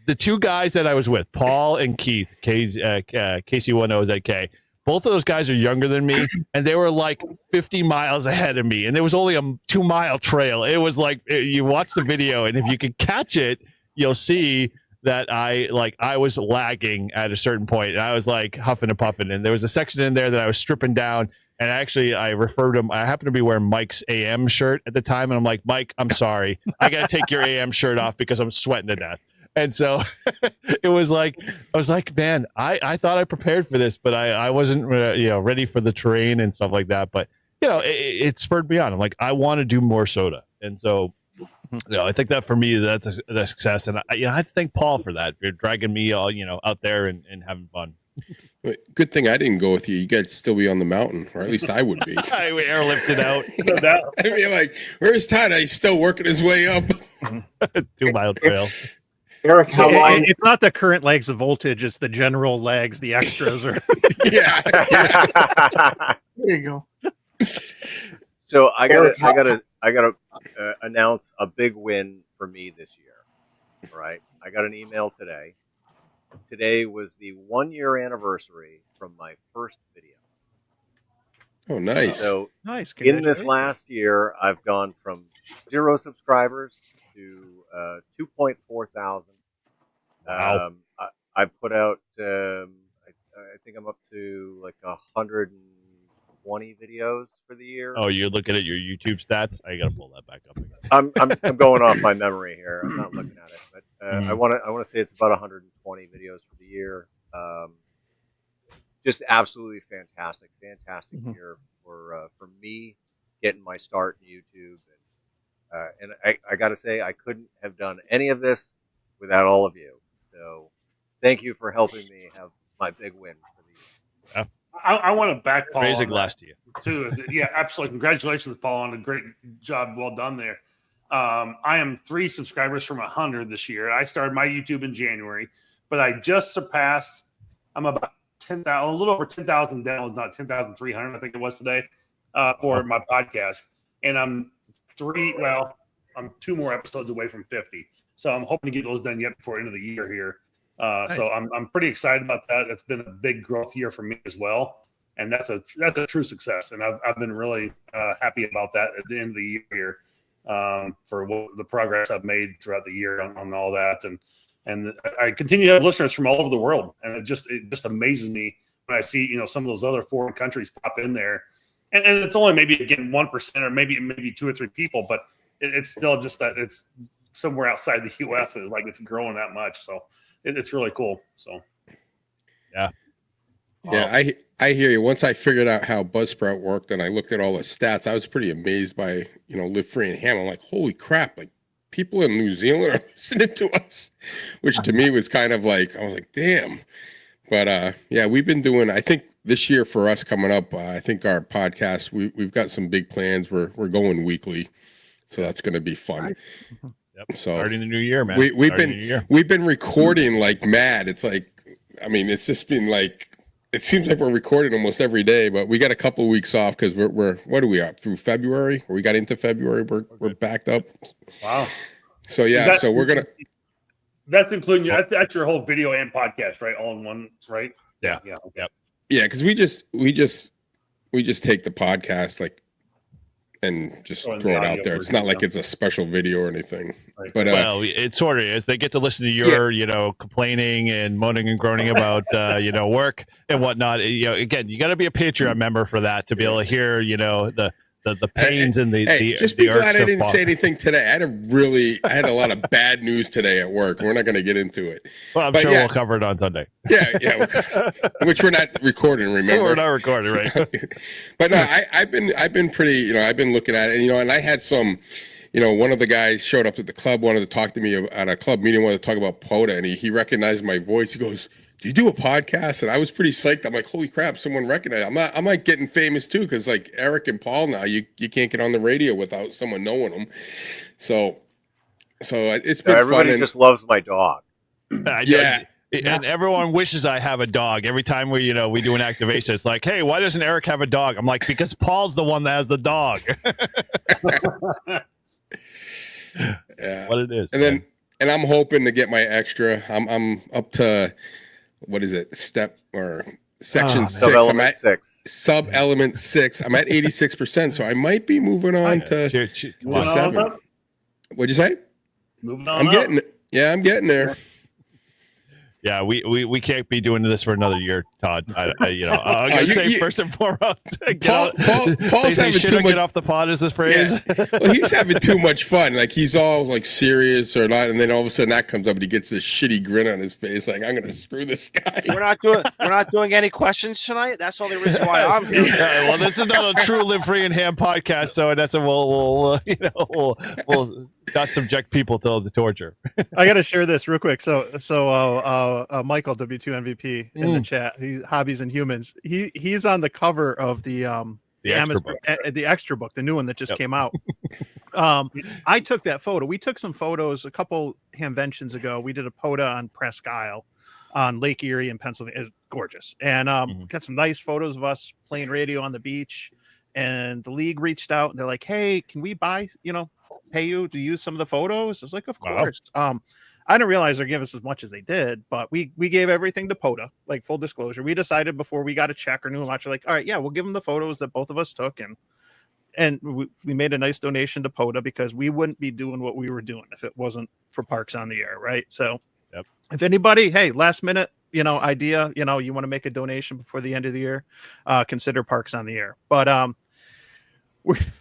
the two guys that I was with, Paul and Keith, KC10ZK, both of those guys are younger than me, and they were like 50 miles ahead of me, and there was only a 2-mile trail. It was like you watch the video, and if you can catch it, you'll see that I was lagging at a certain point, and I was like huffing and puffing, and there was a section in there that I was stripping down, and actually I referred to him. I happened to be wearing Mike's AM shirt at the time, and I'm like, Mike, I'm sorry, I got to take your AM shirt off because I'm sweating to death. And so it was like, I was like, man, I thought I prepared for this, but I wasn't, ready for the terrain and stuff like that. But, it spurred me on. I'm like, I want to do more soda. And so, I think that for me, that's a success. And I have to thank Paul for that. For dragging me all, out there and having fun. Good thing I didn't go with you. You guys still be on the mountain, or at least I would be. I airlifted out. I mean, like, where's Todd? He's still working his way up. 2-mile trail. Eric, how long? It's not the current legs of voltage; it's the general legs, the extras. Are yeah. There you go. So I gotta announce a big win for me this year. Right, I got an email today. Today was the 1-year anniversary from my first video. Oh, nice. So nice. In this last year, I've gone from 0 subscribers to 2.4 thousand. Wow. I put out, I think I'm up to like 120 videos for the year. Oh, you're looking at your YouTube stats? I got to pull that back up again. I'm going off my memory here. I'm not looking at it, but I want to say it's about 120 videos for the year. Just absolutely fantastic year for me getting my start in YouTube, and I got to say I couldn't have done any of this without all of you. So thank you for helping me have my big win for the year. I want to back Paul. Raise a glass to you. Too. Yeah, absolutely. Congratulations, Paul, on a great job. Well done there. I am 3 subscribers from 100 this year. I started my YouTube in January, but I just surpassed. I'm about 10,000, a little over 10,000 downloads, not 10,300, I think it was today, for my podcast. And I'm 2 more episodes away from 50. So I'm hoping to get those done yet before the end of the year here. Nice. So I'm pretty excited about that. It's been a big growth year for me as well, and that's a true success. And I've been really happy about that at the end of the year here, for the progress I've made throughout the year on all that. And I continue to have listeners from all over the world, and it just amazes me when I see some of those other foreign countries pop in there, and it's only maybe again 1% or maybe 2 or 3 people, but it's still just that it's somewhere outside the U.S. It's like it's growing that much. So it's really cool. So yeah. Yeah, I hear you. Once I figured out how Buzzsprout worked and I looked at all the stats, I was pretty amazed by, Live Free and Ham. I'm like, holy crap, like people in New Zealand are listening to us, which to me was kind of like, I was like, damn. But yeah, we've been doing, I think this year for us coming up, I think our podcast, we've got some big plans. We're going weekly. So that's going to be fun. Yep. So starting the new year, man. We've been recording like mad. It's like, I mean, it's just been like, it seems like we're recording almost every day, but we got a couple of weeks off because we're what are we up through February? Or we got into February. We're backed up. Wow. So yeah, so we're gonna. That's including that's your whole video and podcast, right? All in one, right? Yeah. Yeah. Yep. Yeah, because we just take the podcast like and just throw it out there. It's not like it's a special video or anything. Right. But well, it sort of is. They get to listen to your, complaining and moaning and groaning about, work and whatnot. Again, you got to be a Patreon member for that to be able to hear, the pains and the just be glad I didn't say anything today. I had a lot of bad news today at work. We're not going to get into it. Well, I'm sure we'll cover it on Sunday. Yeah. Which we're not recording. Remember, we're not recording, right? But no, I've been pretty. I've been looking at it, and I had some. One of the guys showed up at the club, wanted to talk to me at a club meeting, wanted to talk about POTA, and he recognized my voice. He goes, "Do you do a podcast?" And I was pretty psyched. I'm like, "Holy crap! Someone recognized." I'm like getting famous too, because like Eric and Paul now, you can't get on the radio without someone knowing them. So it's been everybody fun. Just loves my dog. Yeah. And everyone wishes I have a dog. Every time we do an activation, it's like, hey, why doesn't Eric have a dog? I'm like, because Paul's the one that has the dog. Yeah. What it is. And I'm hoping to get my extra. I'm up to, what is it? Step or section 6. I'm Sub-element at 6. sub-element 6. I'm at 86%, so I might be moving on to Moving on 7. up. What'd you say? Moving on I'm up. I'm getting there. Yeah, we can't be doing this for another year, Todd. I'm gonna say first and foremost, Paul's having too much. Get off the pod is this phrase. Yeah. Well, he's having too much fun. Like he's all like serious or not, and then all of a sudden that comes up and he gets this shitty grin on his face, like I'm gonna screw this guy. We're not doing any questions tonight. That's all the reason why I'm here. Yeah, well, this is not a true live free and ham podcast, so that's we'll not subject people to the torture. I got to share this real quick. So Michael W2 MVP in the chat. He hobbies and humans. He's on the cover of the extra book, the new one that just came out. I took that photo. We took some photos a couple hamventions ago. We did a POTA on Presque Isle on Lake Erie in Pennsylvania. It was gorgeous, and got some nice photos of us playing radio on the beach. And the league reached out and they're like, "Hey, can we pay you to use some of the photos?" I was like, "Of course." Wow. I didn't realize they're giving us as much as they did, but we gave everything to POTA, like full disclosure. We decided before we got a check or knew much, like, all right, yeah, we'll give them the photos that both of us took, and we made a nice donation to POTA because we wouldn't be doing what we were doing if it wasn't for Parks on the Air, right? So, if anybody, hey, last minute, idea, you want to make a donation before the end of the year, consider Parks on the Air. But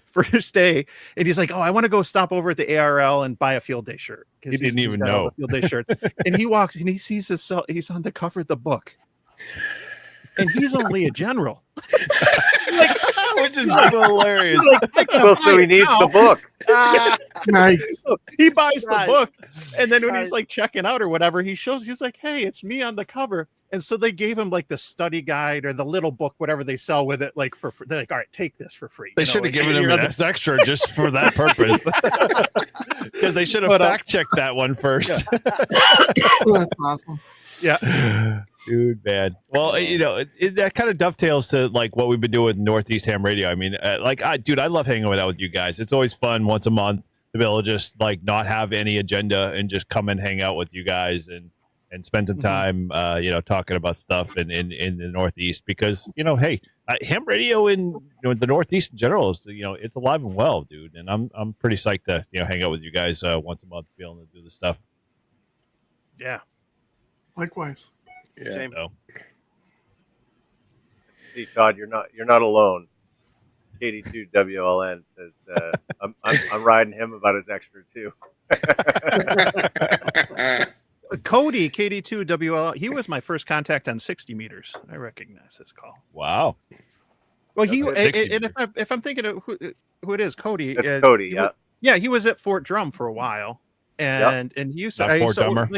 first day, and he's like, "Oh, I want to go stop over at the ARL and buy a field day shirt." He didn't even know field day shirt, and he walks and he sees he's on the cover of the book, and he's only a general, which is hilarious. So he needs the book. Nice. He buys the book, and then when he's like checking out or whatever, he's like, "Hey, it's me on the cover." And so they gave him like the study guide or the little book, whatever they sell with it, like for they're like, "All right, take this for free." They should have given him an extra just for that purpose, because they should have fact checked that one first. That's awesome. Yeah, dude, man. Well, that kind of dovetails to like what we've been doing with Northeast Ham Radio. I mean, I love hanging out with you guys. It's always fun once a month to be able to just like not have any agenda and just come and hang out with you guys and spend some time, talking about stuff in the Northeast, because hey, ham radio in the Northeast in general is it's alive and well, dude. And I'm pretty psyched to hang out with you guys once a month, be able to do this stuff. Yeah. Likewise. Yeah. So. See, Todd, you're not alone. KD2 WLN says I'm riding him about his extra too. Cody KD2 WL, he was my first contact on 60 meters. I recognize his call. Wow. Well, if I'm thinking of who it is, Cody. That's Cody. He was at Fort Drum for a while, and he used to Fort Dummer.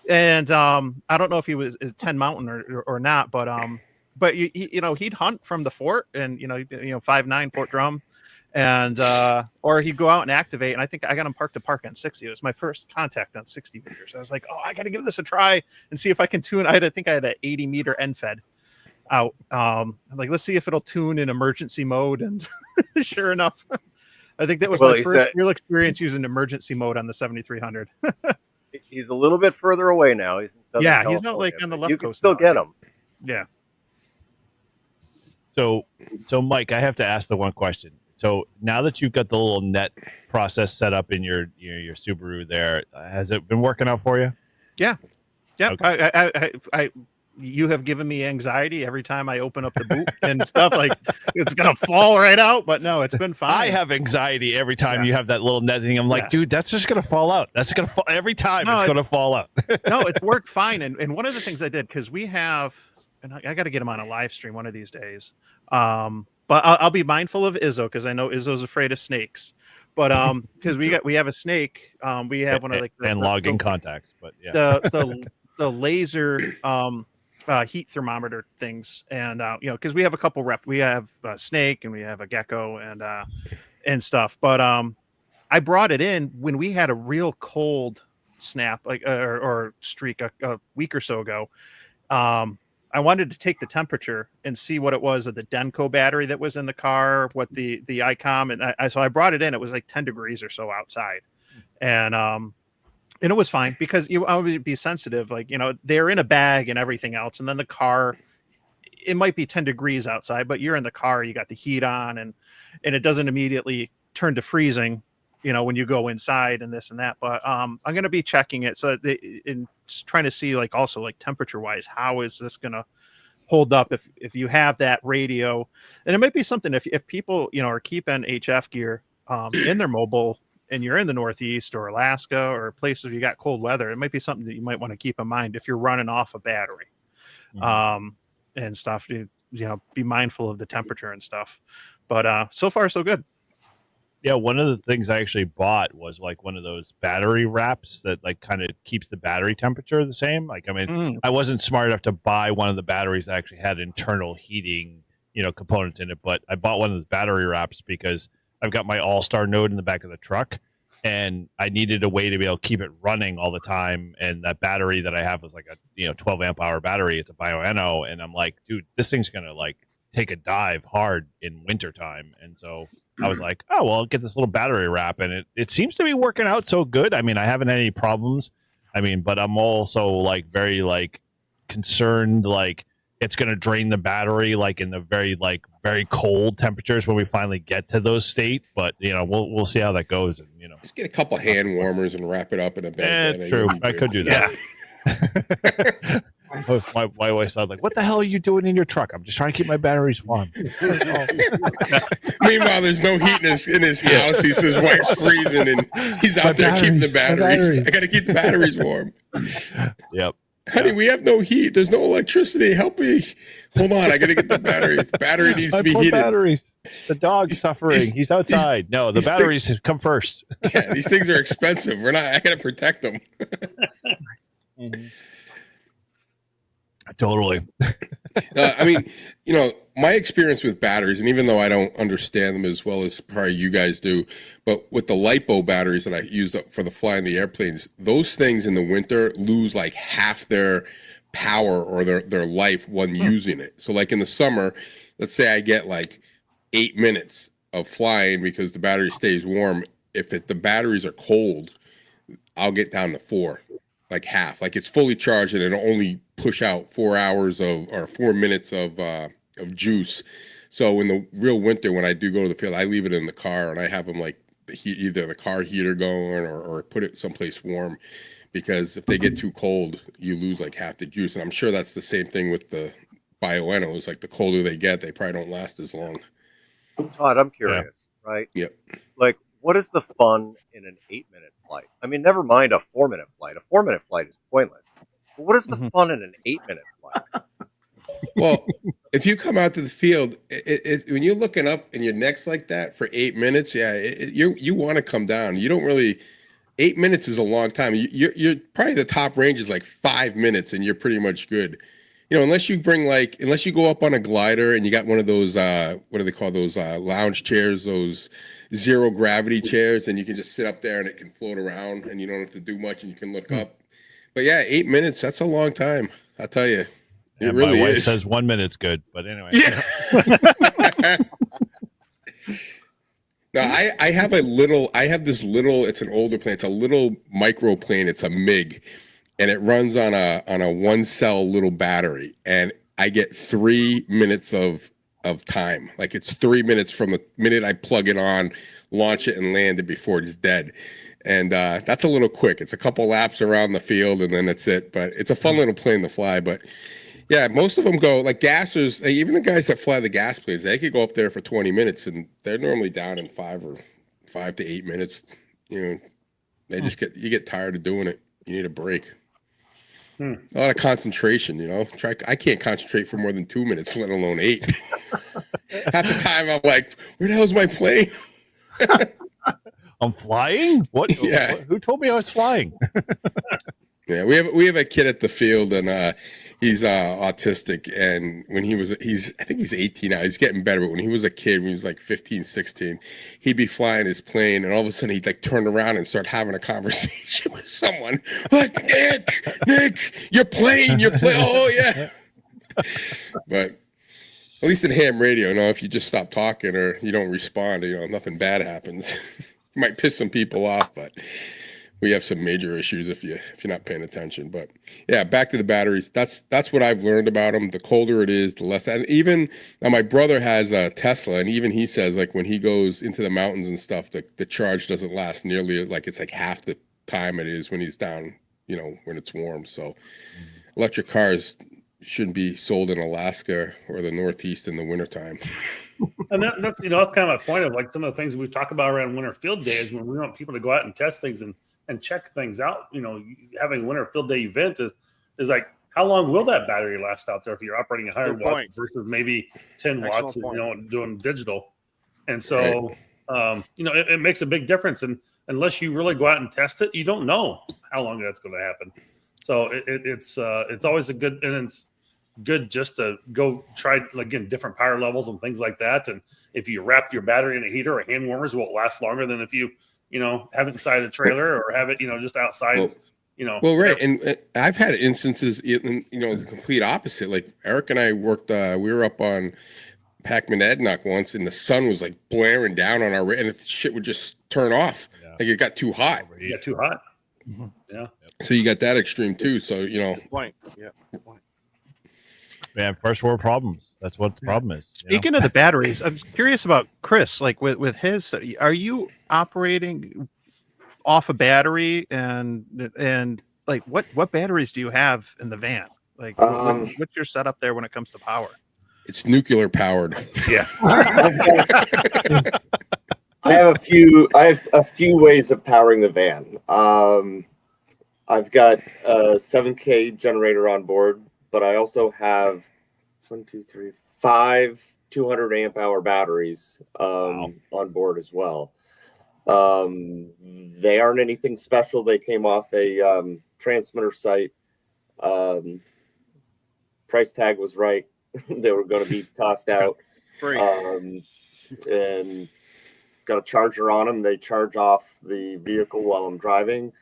And I don't know if he was 10 Mountain or not, but he'd hunt from the fort, and 5'9" Fort Drum, and or he'd go out and activate. And I think I got him parked to park on 60. It was my first contact on 60 meters. I was like, "Oh, I got to give this a try and see if I can tune." I think I had an 80 meter end fed out. I'm like, let's see if it'll tune in emergency mode, and sure enough, I think that was my first real experience using emergency mode on the 7300. He's a little bit further away now. He's in Southern California, he's not like on the left you coast. You can still get him. Yeah. So Mike, I have to ask the one question. So now that you've got the little net process set up in your Subaru there, has it been working out for you? Yeah. Okay. I you have given me anxiety every time I open up the boot and stuff, like it's gonna fall right out, but no, it's been fine. I have anxiety every time you have that little net thing. I'm like, dude, that's just gonna fall out. That's gonna fall every time. No, it's gonna fall out. No, it's worked fine. And one of the things I did, because we have, and I got to get him on a live stream one of these days. But I'll be mindful of Izzo, because I know Izzo's afraid of snakes. But because we have a snake, we have one of like logging contacts. But yeah, the laser heat thermometer things, and because we have a couple we have a snake and we have a gecko and stuff. But I brought it in when we had a real cold snap, like or streak a week or so ago. I wanted to take the temperature and see what it was of the Denko battery that was in the car, what the ICOM, and so I brought it in. It was like 10 degrees or so outside, and it was fine, because you always be sensitive, like they're in a bag and everything else, and then the car, it might be 10 degrees outside, but you're in the car, you got the heat on, and it doesn't immediately turn to freezing, when you go inside and this and that. But I'm going to be checking it. So in trying to see also temperature wise, how is this going to hold up if you have that radio. And it might be something if people, are keeping HF gear in their mobile, and you're in the Northeast or Alaska or places you got cold weather, it might be something that you might want to keep in mind if you're running off a battery. And stuff to, be mindful of the temperature and stuff. But so far so good. Yeah, one of the things I actually bought was one of those battery wraps that kind of keeps the battery temperature the same. I wasn't smart enough to buy one of the batteries that actually had internal heating, components in it, but I bought one of those battery wraps because I've got my All-Star node in the back of the truck, and I needed a way to be able to keep it running all the time. And that battery that I have was a 12 amp hour battery. It's a BioNO, and I'm like, dude, this thing's gonna take a dive hard in wintertime. And so I was like, oh, well, I'll get this little battery wrap. And it seems to be working out so good. I haven't had any problems. But I'm also very concerned, it's going to drain the battery, in the very cold temperatures when we finally get to those state. But, we'll see how that goes. And, just get a couple hand warmers and wrap it up in a bed. Yeah, true. I could do that. Yeah. My wife said, what the hell are you doing in your truck? I'm just trying to keep my batteries warm. Meanwhile, there's no heat in his house. He says his wife's freezing, and he's out there keeping the batteries. I got to keep the batteries warm. Yep. Honey, we have no heat. There's no electricity. Help me. Hold on. I got to get the battery. The battery needs to be heated. Batteries. The dog's suffering. He's outside. No, the batteries come first. Yeah, these things are expensive. I got to protect them. Totally. My experience with batteries, and even though I don't understand them as well as probably you guys do, but with the LiPo batteries that I used for the flying the airplanes, those things in the winter lose half their power or their life when using it. So in the summer, let's say I get 8 minutes of flying because the battery stays warm. If the batteries are cold, I'll get down to 4. Half, it's fully charged, and it'll only push out 4 minutes of juice. So in the real winter, when I do go to the field, I leave it in the car, and I have them either the car heater going or put it someplace warm, because if they get too cold, you lose half the juice. And I'm sure that's the same thing with the BioNOs. The colder they get, they probably don't last as long. Todd, I'm curious, right? Yep. What is the fun in an 8-minute flight? Never mind a 4-minute flight. A 4-minute flight is pointless. But what is the fun in an 8-minute flight? Well, if you come out to the field, when you're looking up and your neck's like that for 8 minutes, you want to come down. You don't really. 8 minutes is a long time. You're probably the top range is 5 minutes, and you're pretty much good. Unless you go up on a glider and you got one of those what do they call those lounge chairs, those zero gravity chairs, and you can just sit up there and it can float around and you don't have to do much and you can look up. But 8 minutes, that's a long time. I'll tell you. It really my wife is. says 1 minute's good, but anyway. Yeah. No, I have this little, it's an older plane. It's a little micro plane. It's a MiG, and it runs on a 1-cell little battery. And I get 3 minutes of time. It's 3 minutes from the minute I plug it on, launch it, and land it before it's dead. And that's a little quick. It's a couple laps around the field, and then that's it. But it's a fun little plane to fly. But yeah, most of them go gassers. Even the guys that fly the gas planes, they could go up there for 20 minutes, and they're normally down in 5 to 8 minutes. They just you get tired of doing it. You need a break. A lot of concentration, I can't concentrate for more than 2 minutes, let alone 8. Half the time I'm like, where the hell's my plane? I'm flying? What? Yeah. Who told me I was flying? Yeah, we have a kid at the field, and he's autistic, and when I think he's 18 now. He's getting better, but when he was a kid, when he was 15, 16, he'd be flying his plane, and all of a sudden he'd turn around and start having a conversation with someone. Nick, your plane. Oh yeah. But at least in ham radio, if you just stop talking or you don't respond, nothing bad happens. You might piss some people off, but we have some major issues if you're not paying attention. But yeah, back to the batteries. That's what I've learned about them. The colder it is, the less. And even now, my brother has a Tesla, and even he says like when he goes into the mountains and stuff, the charge doesn't last nearly like it's like half the time it is when he's down, when it's warm. So electric cars shouldn't be sold in Alaska or the Northeast in the wintertime. And that's that's kind of a point of like some of the things we talk about around winter field days when we want people to go out and test things and check things out. Having a winter field day event is like, how long will that battery last out there if you're operating 100 watts versus maybe 10 watts and doing digital. And so it makes a big difference, and unless you really go out and test it, you don't know how long that's going to happen. So it's always a good, and it's good just to go try again different power levels and things like that. And if you wrap your battery in a heater or hand warmers, will last longer than if you have it inside a trailer or have it just outside. Well, right, and I've had instances in the complete opposite. Like Eric and I worked, we were up on Pac-Monadnock once, and the sun was like blaring down on our, and the shit would just turn off. Like it got too hot. Yeah, too hot. Mm-hmm. Yeah. So you got that extreme too. So Good point. Yeah. Good point. Man, first world problems. That's what the problem is. Speaking of the batteries, I'm curious about Chris. Like with his, are you operating off a battery and like what batteries do you have in the van? Like what's your setup there when it comes to power? It's nuclear powered. Yeah. I have a few ways of powering the van. I've got a 7K generator on board, but I also have 5 200 amp hour batteries on board as well. They aren't anything special. They came off a transmitter site. Price tag was right. They were going to be tossed out. And got a charger on them. They charge off the vehicle while I'm driving.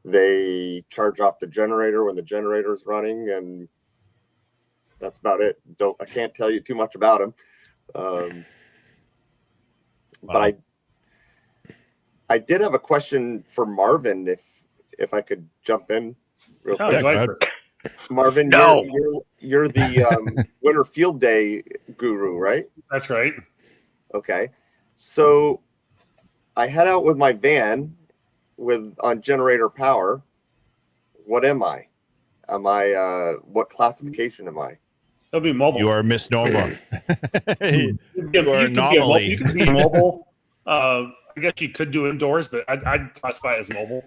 They charge off the generator when the generator is running, and that's about it. I can't tell you too much about them. But I did have a question for Marvin, if I could jump in real quick. Marvin, you're the winter field day guru, right? That's right. Okay. So I head out with my van on generator power. What am I? What classification am I? It'll be mobile. You are a misnomer. You are an anomaly. You can be mobile. I guess you could do indoors, but I'd classify it as mobile.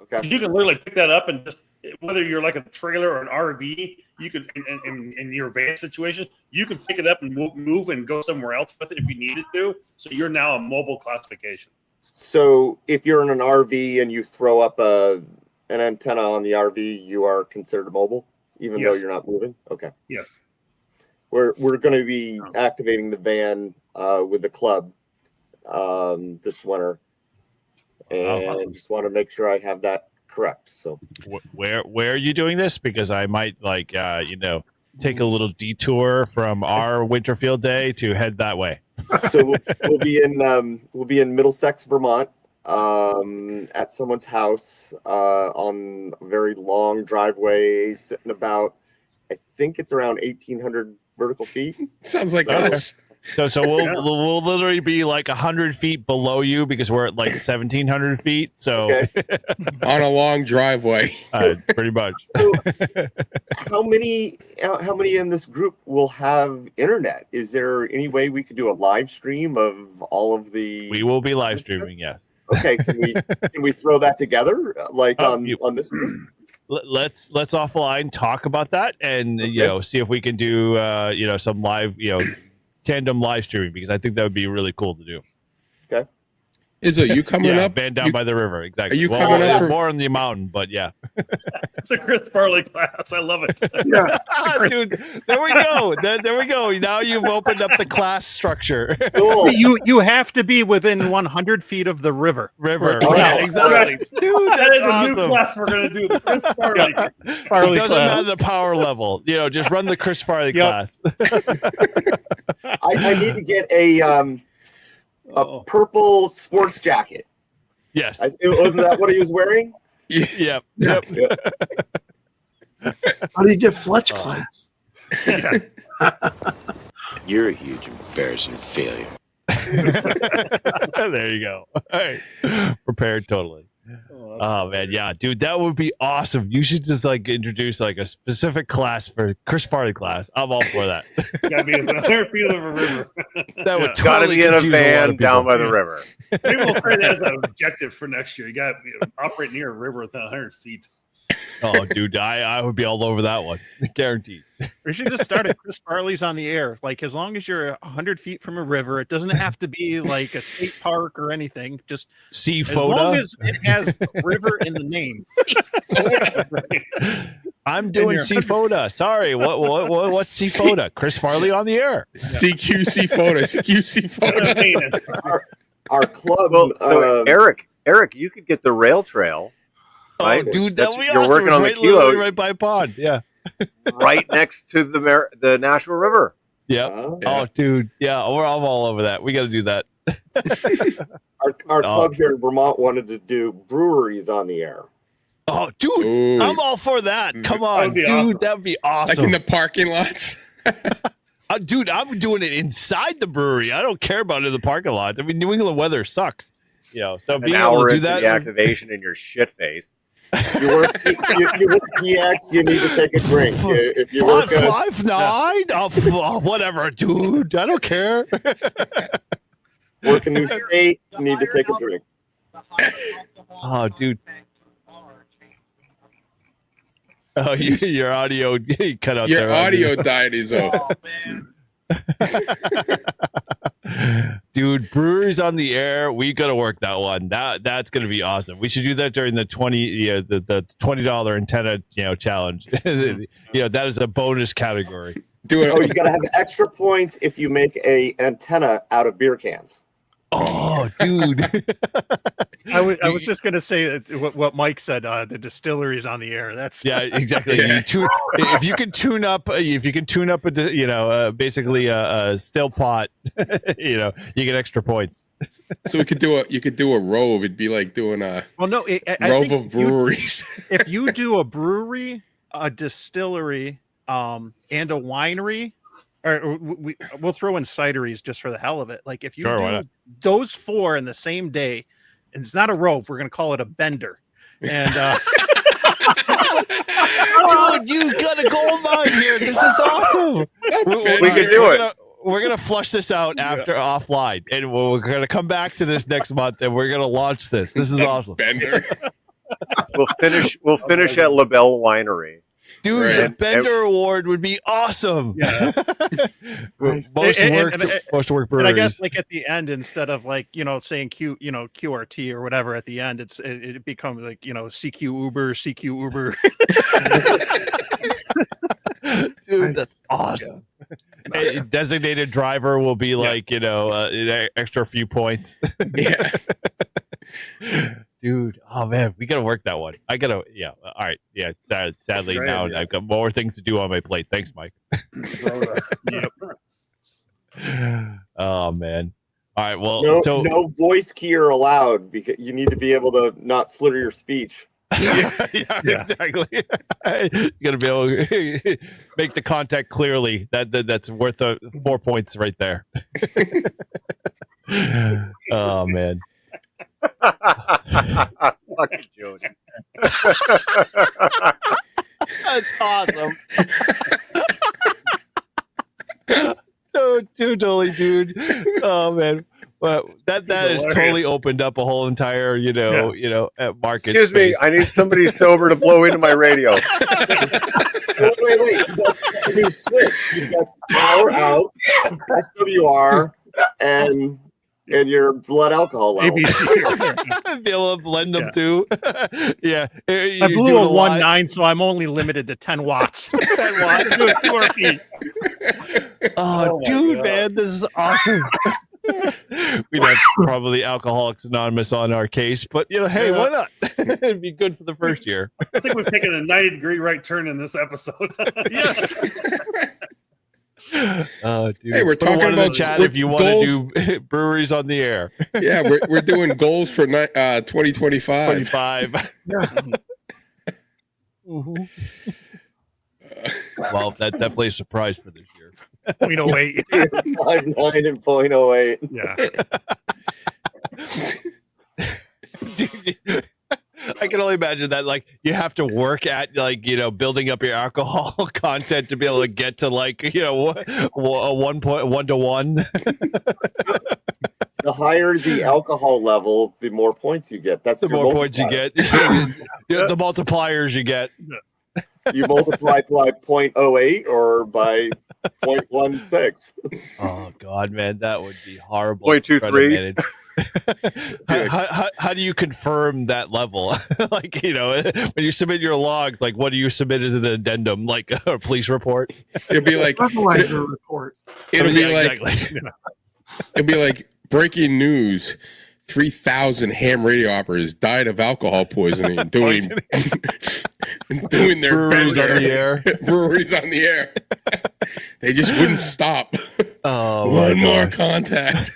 Okay. You can literally pick that up and just, whether you're like a trailer or an RV, you could, in your van situation, you can pick it up and move and go somewhere else with it if you needed to. So you're now a mobile classification. So if you're in an RV and you throw up an antenna on the RV, you are considered mobile, even though you're not moving? Okay. Yes. We're going to be activating the van with the club this winter, and just want to make sure I have that correct. So where are you doing this? Because I might take a little detour from our winter field day to head that way. So we'll be in Middlesex, Vermont, at someone's house on a very long driveway, sitting about, I think it's around 1,800 vertical feet. Sounds like us. So we'll literally be like 100 feet below you because we're at like 1,700 feet. So on a long driveway, pretty much. So how many in this group will have internet? Is there any way we could do a live stream of all of the? We will be live streaming. Yes. Okay. Can we throw that together on this group? Let's offline talk about that and see if we can do some live tandem live streaming, because I think that would be really cool to do. Okay. Izzo, you coming up? Band down by the river. Exactly. Are you coming up more on the mountain, but yeah. The Chris Farley class. I love it. Yeah. Dude, there we go. There we go. Now you've opened up the class structure. Cool. You have to be within 100 feet of the river. Right, exactly. Dude, that is awesome. a new class we're going to do. The Chris Farley. It doesn't matter the power level. Just run the Chris Farley class. I need to get a purple sports jacket. Yes. Wasn't that what he was wearing? Yep. How do you get Fletch class? You're a huge embarrassing failure. There you go. All right. Prepared totally. Oh man, yeah, dude, that would be awesome. You should just like introduce like a specific class for Chris Farley class. I'm all for that. Gotta be 100 feet of a river. That would Gotta totally be in a confuse lot van of people. down by the river. Maybe we'll create that as an objective for next year. You got to operate near a river within 100 feet. Oh, dude, I would be all over that one, guaranteed. We should just start at Chris Farley's on the air. Like, as long as you're 100 feet from a river, it doesn't have to be like a state park or anything. Just see as long as it has river in the name. I'm doing CFOTA. Sorry, what's CFOTA? Chris Farley on the air. CQC photo. CQC photo. Our club. Well, so Eric, you could get the rail trail. Right? Oh, dude, that would be you're awesome. working on It's the kilo, right by a pond. Yeah. right next to the Nashua River. Yeah. Oh, dude. Yeah, I'm all over that. We got to do that. Our club here in Vermont wanted to do breweries on the air. Oh, dude, Ooh. I'm all for that. Come on, dude. Awesome. That would be awesome. Like in the parking lots. Dude, I'm doing it inside the brewery. I don't care about it in the parking lots. I mean, New England weather sucks. So An being hour able to do into that. the activation in your shit face. You work PX, you need to take a drink. If you work 5-9, whatever, dude. I don't care. work a new state, you need to take a drink. Oh, dude. Oh, your audio cut out there. Your audio died, Izzo. Dude, breweries on the air. We got to work that one. That's going to be awesome. We should do that during the the $20 antenna challenge. That is a bonus category. Do it. Oh, you got to have extra points if you make a antenna out of beer cans. Oh, dude. I was just gonna say that what Mike said. The distilleries on the air. That's exactly. Yeah. If you can tune up a basically a still pot, you get extra points. So you could do a rove. It'd be like doing a no I rove think of breweries. if you do a brewery, a distillery, and a winery. Or we'll throw in cideries just for the hell of it. Like if you do those 4 in the same day, and it's not a rove, we're going to call it a bender. And dude, you got a gold mine here. This is awesome. We can do it. We're gonna flush this out after offline, and we're gonna come back to this next month, and we're gonna launch this. This is awesome. Bender. We'll finish at LaBelle Winery. Dude, Right. the Bender Award would be awesome. Yeah. most work breweries. And I guess like at the end, instead of like saying QRT or whatever at the end, it becomes like CQ Uber. Dude, that's awesome. A designated driver will be like an extra few points. Yeah. Dude, oh man, we gotta work that one. All right, yeah. Sadly, now I've got more things to do on my plate. Thanks, Mike. Oh man. All right, well, no voice keyer allowed because you need to be able to not slur your speech. Exactly. You gotta be able to make the contact clearly. That's worth 4 points right there. Oh man. Fucking Jody. That's awesome. So totally, dude. Oh man. Well, that is totally opened up a whole entire, market. Excuse me, I need somebody sober to blow into my radio. Wait. That's new switch. You've got power out, SWR, and your blood alcohol level. ABC. Be able to blend them too. Yeah. I blew a 1.9, so I'm only limited to 10 watts. 10 watts. So 2 RP. Oh dude, man, this is awesome. We'd have probably Alcoholics Anonymous on our case, but hey, why not? It'd be good for the first year. I think we've taken a 90-degree right turn in this episode. Yes. Dude. Hey, we're Put talking one in the about chat we're if you want to do breweries on the air. Yeah, we're doing goals for 2025. 25. Mm-hmm. Well, that's definitely a surprise for this year. 0.08. 5.9 and 0.08. Yeah. Dude, I can only imagine that, like, you have to work at, like, building up your alcohol content to be able to get to, like, a 1 to 1. The higher the alcohol level, the more points you get. That's The your more points you get, the multipliers you get. You multiply by 0.08 or by 0.16. Oh God, man, that would be horrible. 0.23. How do you confirm that level? Like, when you submit your logs, like, what do you submit as an addendum, like a police report? It'd be like fertilizer report. It'll be like exactly. it'll be like breaking news. 3,000 ham radio operators died of alcohol poisoning doing their breweries on the air. Breweries on the air. They just wouldn't stop. Oh, one more contact.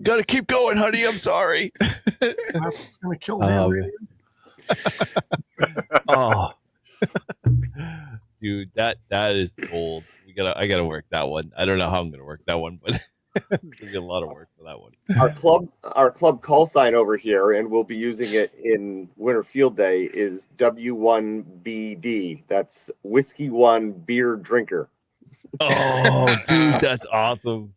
Gotta keep going, honey. I'm sorry. It's gonna kill ham radio. Oh, dude, that is gold. I gotta work that one. I don't know how I'm gonna work that one, but it's gonna be a lot of work for that one. Our club call sign over here, and we'll be using it in Winter Field Day, is W1BD. That's Whiskey One Beer Drinker. Oh, dude, that's awesome.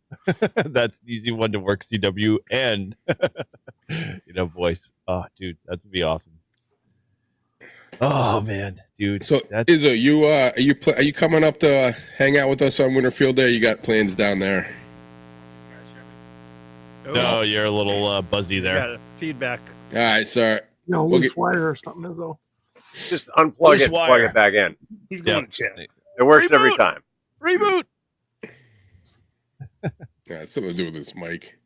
That's an easy one to work CW and voice. Oh, dude, that'd be awesome. Oh man, dude. So Izzo, are you coming up to hang out with us on Winter Field Day? You got plans down there? No, you're a little buzzy there. Yeah, feedback. All right, sir. Loose wire or something, Izzo. Just unplug it, plug it back in. He's going to chat. It works every time. Reboot. Yeah, it's something to do with this mic.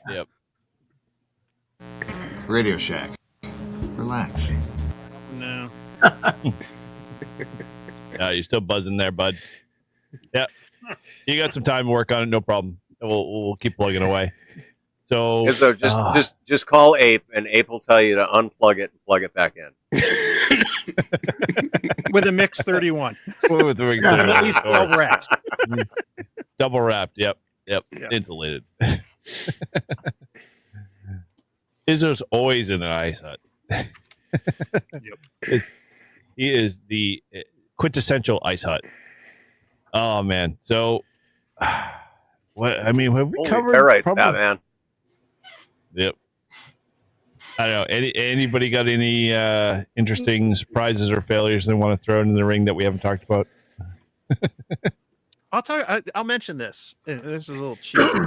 Yep. Radio Shack. Relax. No. You're still buzzing there, bud. Yeah. You got some time to work on it, no problem. We'll keep plugging away. So just call Ape, and Ape will tell you to unplug it and plug it back in. With a Mix 31. With the Mix 31. At least 12 wraps. Double wrapped. Yep. Insulated. Izzo's always in an ice hut. He is the quintessential ice hut. Oh man. So what have we covered? Ferrites, Batman. Yep. I don't know. Anybody got any interesting surprises or failures they want to throw in the ring that we haven't talked about? I'll mention this. This is a little cheesy,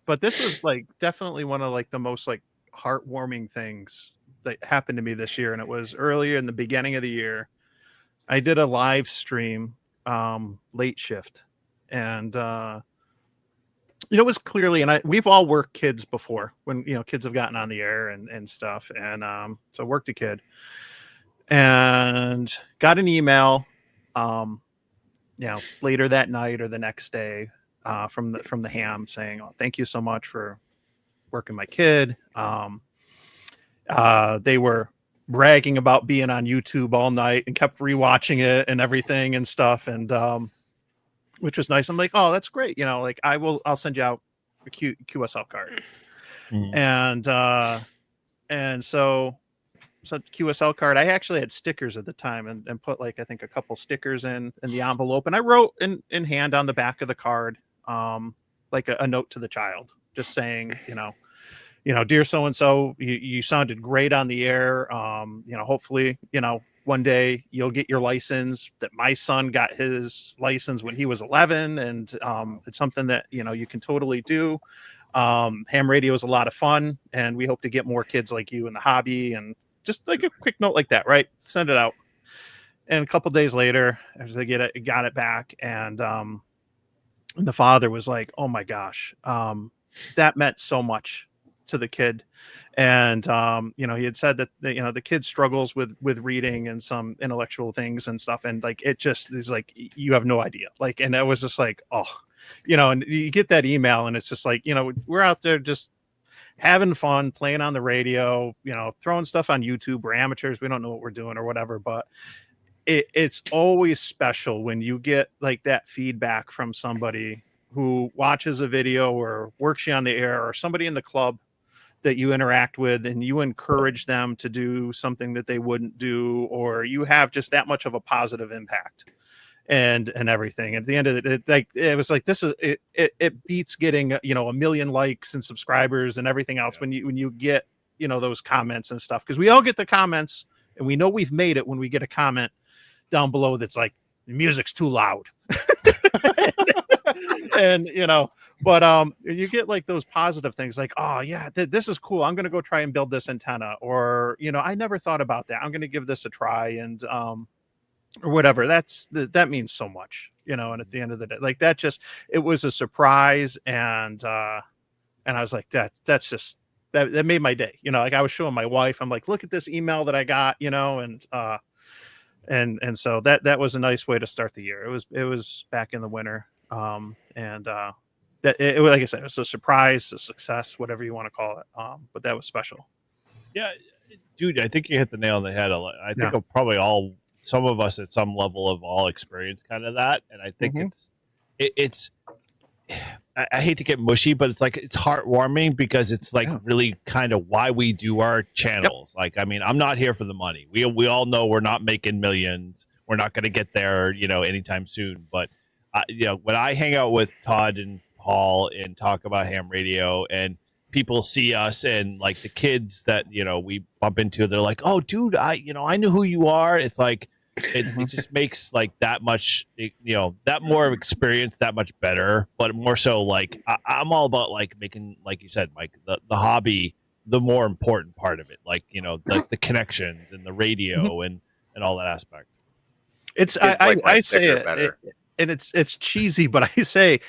but this was like definitely one of like the most like heartwarming things that happened to me this year, and it was earlier in the beginning of the year. I did a live stream, late shift, and it was clearly, and we've all worked kids before when kids have gotten on the air and stuff, and so I worked a kid and got an email later that night or the next day from the ham saying, "Oh, thank you so much for working my kid." They were bragging about being on YouTube all night and kept rewatching it and everything and stuff, and which was nice. I'm like, "Oh, that's great." I'll send you out a QSL card. And so QSL card, I actually had stickers at the time and put like, I think a couple stickers in the envelope. And I wrote in hand on the back of the card, like a note to the child, just saying, dear so-and-so, you sounded great on the air. Hopefully, one day you'll get your license. That my son got his license when he was 11. And it's something that, you can totally do. Ham radio is a lot of fun, and we hope to get more kids like you in the hobby, and just like a quick note like that, right? Send it out. And a couple days later, after they got it back, and the father was like, "Oh my gosh, that meant so much to the kid. And he had said that the kid struggles with reading and some intellectual things and stuff, and like it just is like you have no idea. Like, and that was just like, oh, and you get that email, and it's just like, we're out there just having fun, playing on the radio, throwing stuff on YouTube. We're amateurs, we don't know what we're doing or whatever, but it's always special when you get like that feedback from somebody who watches a video or works you on the air, or somebody in the club that you interact with, and you encourage them to do something that they wouldn't do, or you have just that much of a positive impact and everything. At the end of it, it was like, it beats getting, 1 million likes and subscribers and everything else. When you get, those comments and stuff, because we all get the comments and we know we've made it when we get a comment down below that's like, the music's too loud. And but you get like those positive things like, oh yeah, this is cool, I'm gonna go try and build this antenna, or I never thought about that, I'm gonna give this a try, and or whatever. That means so much, and at the end of the day, like that, just, it was a surprise, and I was like, that's just that made my day. Like I was showing my wife, I'm like, look at this email that I got, and so that was a nice way to start the year. It was back in the winter. That it was, like I said, it was a surprise, a success, whatever you want to call it. But that was special. Yeah, dude, I think you hit the nail on the head. I think probably some of us at some level have all experienced kind of that. And I think it's I hate to get mushy, but it's like, it's heartwarming, because it's like really kind of why we do our channels. Yep. Like, I mean, I'm not here for the money. We all know we're not making millions. We're not going to get there, anytime soon. But when I hang out with Todd and Paul and talk about ham radio, and people see us, and like the kids that we bump into, they're like, "Oh, dude, I knew who you are." It's like it just makes like that much, that more experience that much better. But more so, like I'm all about like making, like you said, Mike, the hobby the more important part of it. Like the connections and the radio and all that aspect. I say it. And it's cheesy, but I say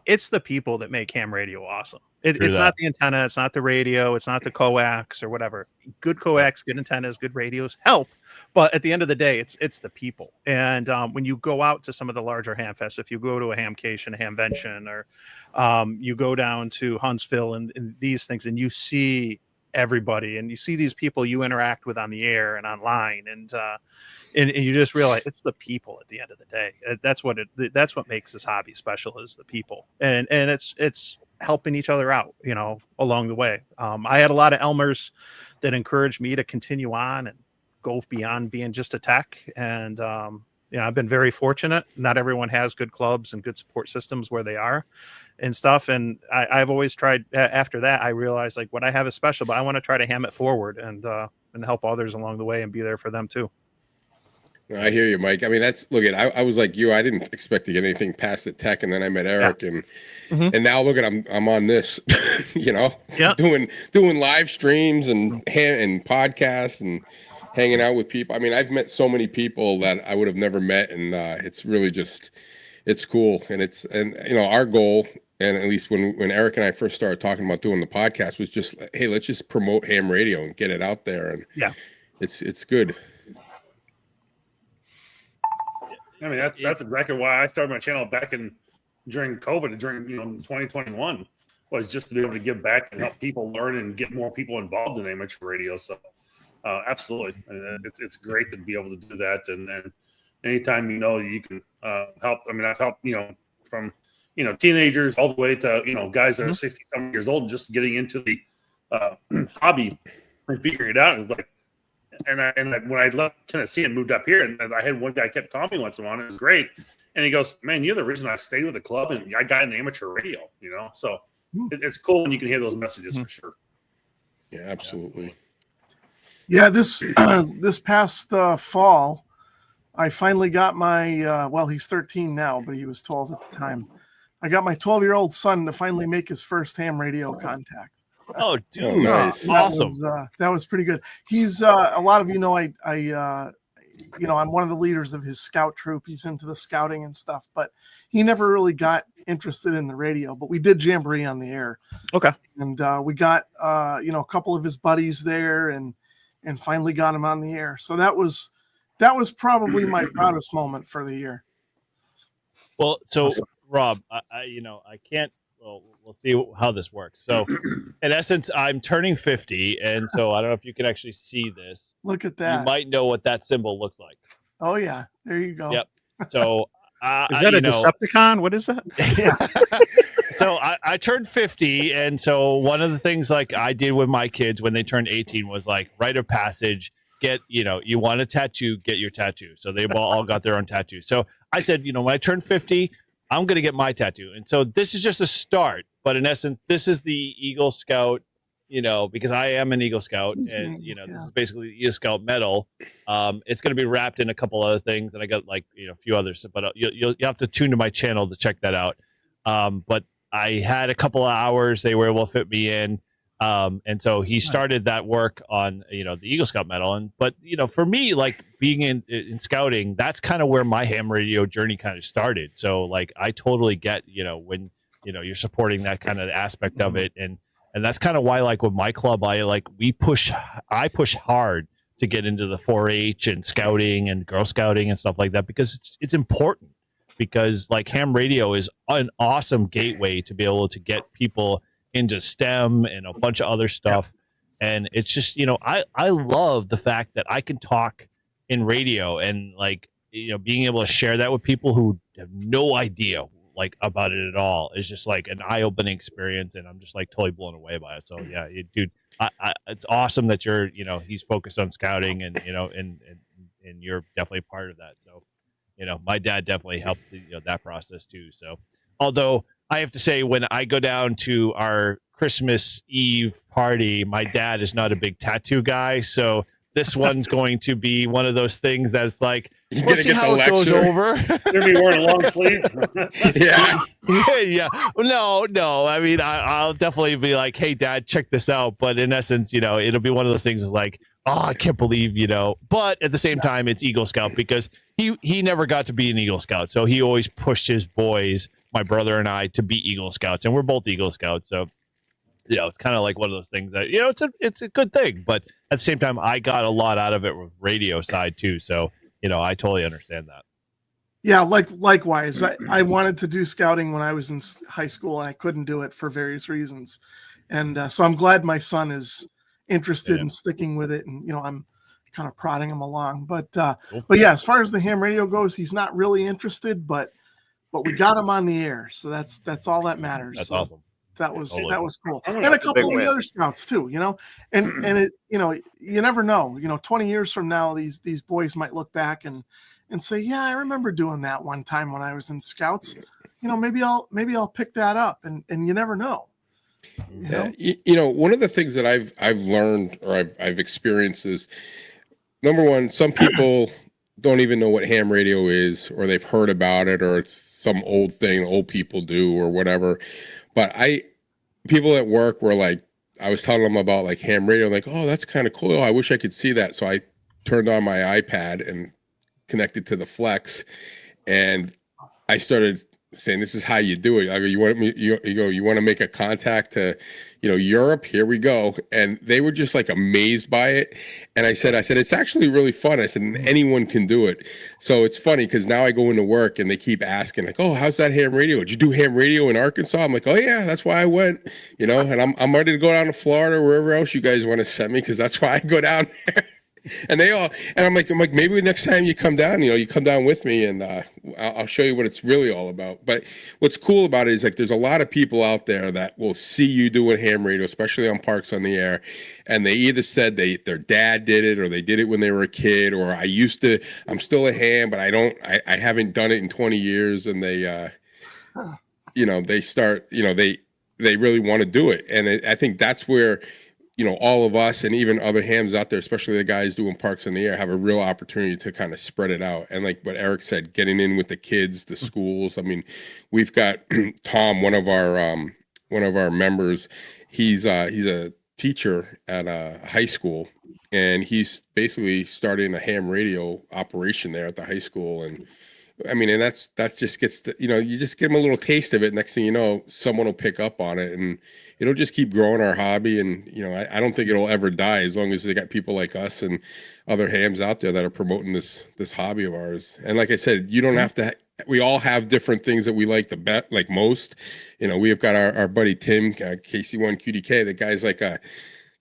it's the people that make ham radio awesome. It's not the antenna, it's not the radio, it's not the coax or whatever. Good coax, good antennas, good radios help, but at the end of the day, it's the people. And when you go out to some of the larger ham fests, if you go to a Hamcation, a Hamvention, or you go down to Huntsville and these things, and you see everybody, and you see these people you interact with on the air and online, and you just realize it's the people at the end of the day. That's what makes this hobby special, is the people, and it's helping each other out, along the way. I had a lot of Elmers that encouraged me to continue on and go beyond being just a tech, and I've been very fortunate. Not everyone has good clubs and good support systems where they are and stuff, and I've always tried. After that, I realized like what I have is special, but I want to try to ham it forward and help others along the way and be there for them too. I hear you, Mike. I mean, I was like you. I didn't expect to get anything past the tech, and then I met Eric, and now look at I'm on this, doing live streams and podcasts and hanging out with people. I mean, I've met so many people that I would have never met, and it's really just, it's cool. And our goal, and at least when Eric and I first started talking about doing the podcast, was just, hey, let's just promote ham radio and get it out there, and it's good. I mean, that's exactly why I started my channel back during COVID, during 2021, was just to be able to give back and help people learn and get more people involved in amateur radio. So absolutely, it's great to be able to do that. And anytime you can help. I mean, I've helped from teenagers all the way to guys that are 60-something years old, just getting into the hobby and figuring it out. It's like. And when I left Tennessee and moved up here, and I had one guy kept calling me once in a while, and it was great. And he goes, "Man, you're the reason I stayed with the club, and I got an amateur radio." So it's cool when you can hear those messages for sure. Yeah, absolutely. Yeah, this past fall, I finally got my. Well, he's 13 now, but he was 12 at the time. I got my 12-year-old son to finally make his first ham radio contact. Oh, dude, nice. Awesome. That was pretty good. He's a lot of I'm one of the leaders of his scout troop. He's into the scouting and stuff, but he never really got interested in the radio, but we did Jamboree on the air. Okay. And we got a couple of his buddies there, and finally got him on the air. So that was probably my proudest moment for the year. Well, so Rob, I can't. Well, we'll see how this works. So, in essence, I'm turning 50, and so I don't know if you can actually see this. Look at that. You might know what that symbol looks like. Oh yeah, there you go. Yep. So, is that a Decepticon? What is that? So I turned 50, and so one of the things like I did with my kids when they turned 18 was like rite of passage. Get, you want a tattoo, get your tattoo. So they've all got their own tattoo. So I said, when I turn 50, I'm going to get my tattoo. And so this is just a start, but in essence, this is the Eagle Scout, because I am an Eagle Scout, and this is basically the Eagle Scout medal. It's going to be wrapped in a couple other things, and I got a few others, but you'll have to tune to my channel to check that out. But I had a couple of hours they were able to fit me in. And so he started that work on, the Eagle Scout medal. But for me, like being in scouting, that's kind of where my ham radio journey kind of started. So like, I totally get, when, you're supporting that kind of aspect of it. And that's kind of why, like with my club, I push hard to get into the 4-H and scouting and Girl Scouting and stuff like that, because it's important. Because like ham radio is an awesome gateway to be able to get people into STEM and a bunch of other stuff. And it's just, I love the fact that I can talk in radio, and like, being able to share that with people who have no idea like about it at all is just like an eye-opening experience. And I'm just like totally blown away by it. So yeah, dude, it's awesome that you're, he's focused on scouting, and, and you're definitely a part of that. So, my dad definitely helped that process too. So, although I have to say, when I go down to our Christmas Eve party, my dad is not a big tattoo guy. So this one's going to be one of those things that's like, we'll see how it goes over. You're going to be wearing a long sleeve? Yeah. No. I mean, I'll definitely be like, hey, Dad, check this out. But in essence, it'll be one of those things like, oh, I can't believe, But at the same time, it's Eagle Scout, because he never got to be an Eagle Scout. So he always pushed his boys, my brother and I, to be Eagle Scouts. And we're both Eagle Scouts. So, it's kind of like one of those things that, it's a good thing. But at the same time, I got a lot out of it with radio side too. So, I totally understand that. Yeah, likewise. I wanted to do scouting when I was in high school, and I couldn't do it for various reasons. And so I'm glad my son is interested in sticking with it, and I'm kind of prodding him along. But yeah, as far as the ham radio goes, he's not really interested, but we got him on the air, so that's all that matters. That's so awesome. That was cool. Oh, And a couple of the other scouts too, and it, you never know, 20 years from now, these boys might look back and say, yeah, I remember doing that one time when I was in scouts. Maybe I'll pick that up, and you never know. One of the things that I've learned, or I've experienced, is number one, some people don't even know what ham radio is, or they've heard about it, or it's some old thing old people do or whatever. But people at work were like, I was telling them about like ham radio, like, oh, that's kind of cool. I wish I could see that. So I turned on my iPad and connected to the Flex, and I started saying, this is how you do it. I go, you want to make a contact to, Europe? Here we go. And they were just like amazed by it. And I said, it's actually really fun. I said, and anyone can do it. So it's funny, because now I go into work and they keep asking, like, oh, how's that ham radio? Did you do ham radio in Arkansas? I'm like, oh yeah, that's why I went, and I'm ready to go down to Florida, wherever else you guys want to send me, because that's why I go down there. And I'm like, maybe next time you come down, you come down with me, and I'll show you what it's really all about. But what's cool about it is, like, there's a lot of people out there that will see you doing ham radio, especially on Parks on the Air, and they either said their dad did it, or they did it when they were a kid, or I'm still a ham, but I haven't done it in 20 years, and they they start, they really want to do it. And I think that's where all of us, and even other hams out there, especially the guys doing Parks in the Air, have a real opportunity to kind of spread it out. And like what Eric said, getting in with the kids, the schools. I mean, we've got Tom, one of our members. He's a teacher at a high school, and he's basically starting a ham radio operation there at the high school. And I mean, and that just gets you just give them a little taste of it. Next thing you know, someone will pick up on it, and it'll just keep growing our hobby. And I don't think it'll ever die as long as they got people like us and other hams out there that are promoting this hobby of ours. And like I said, you don't have to. We all have different things that we like like most. We have got our buddy Tim, KC1 QDK. The guy's like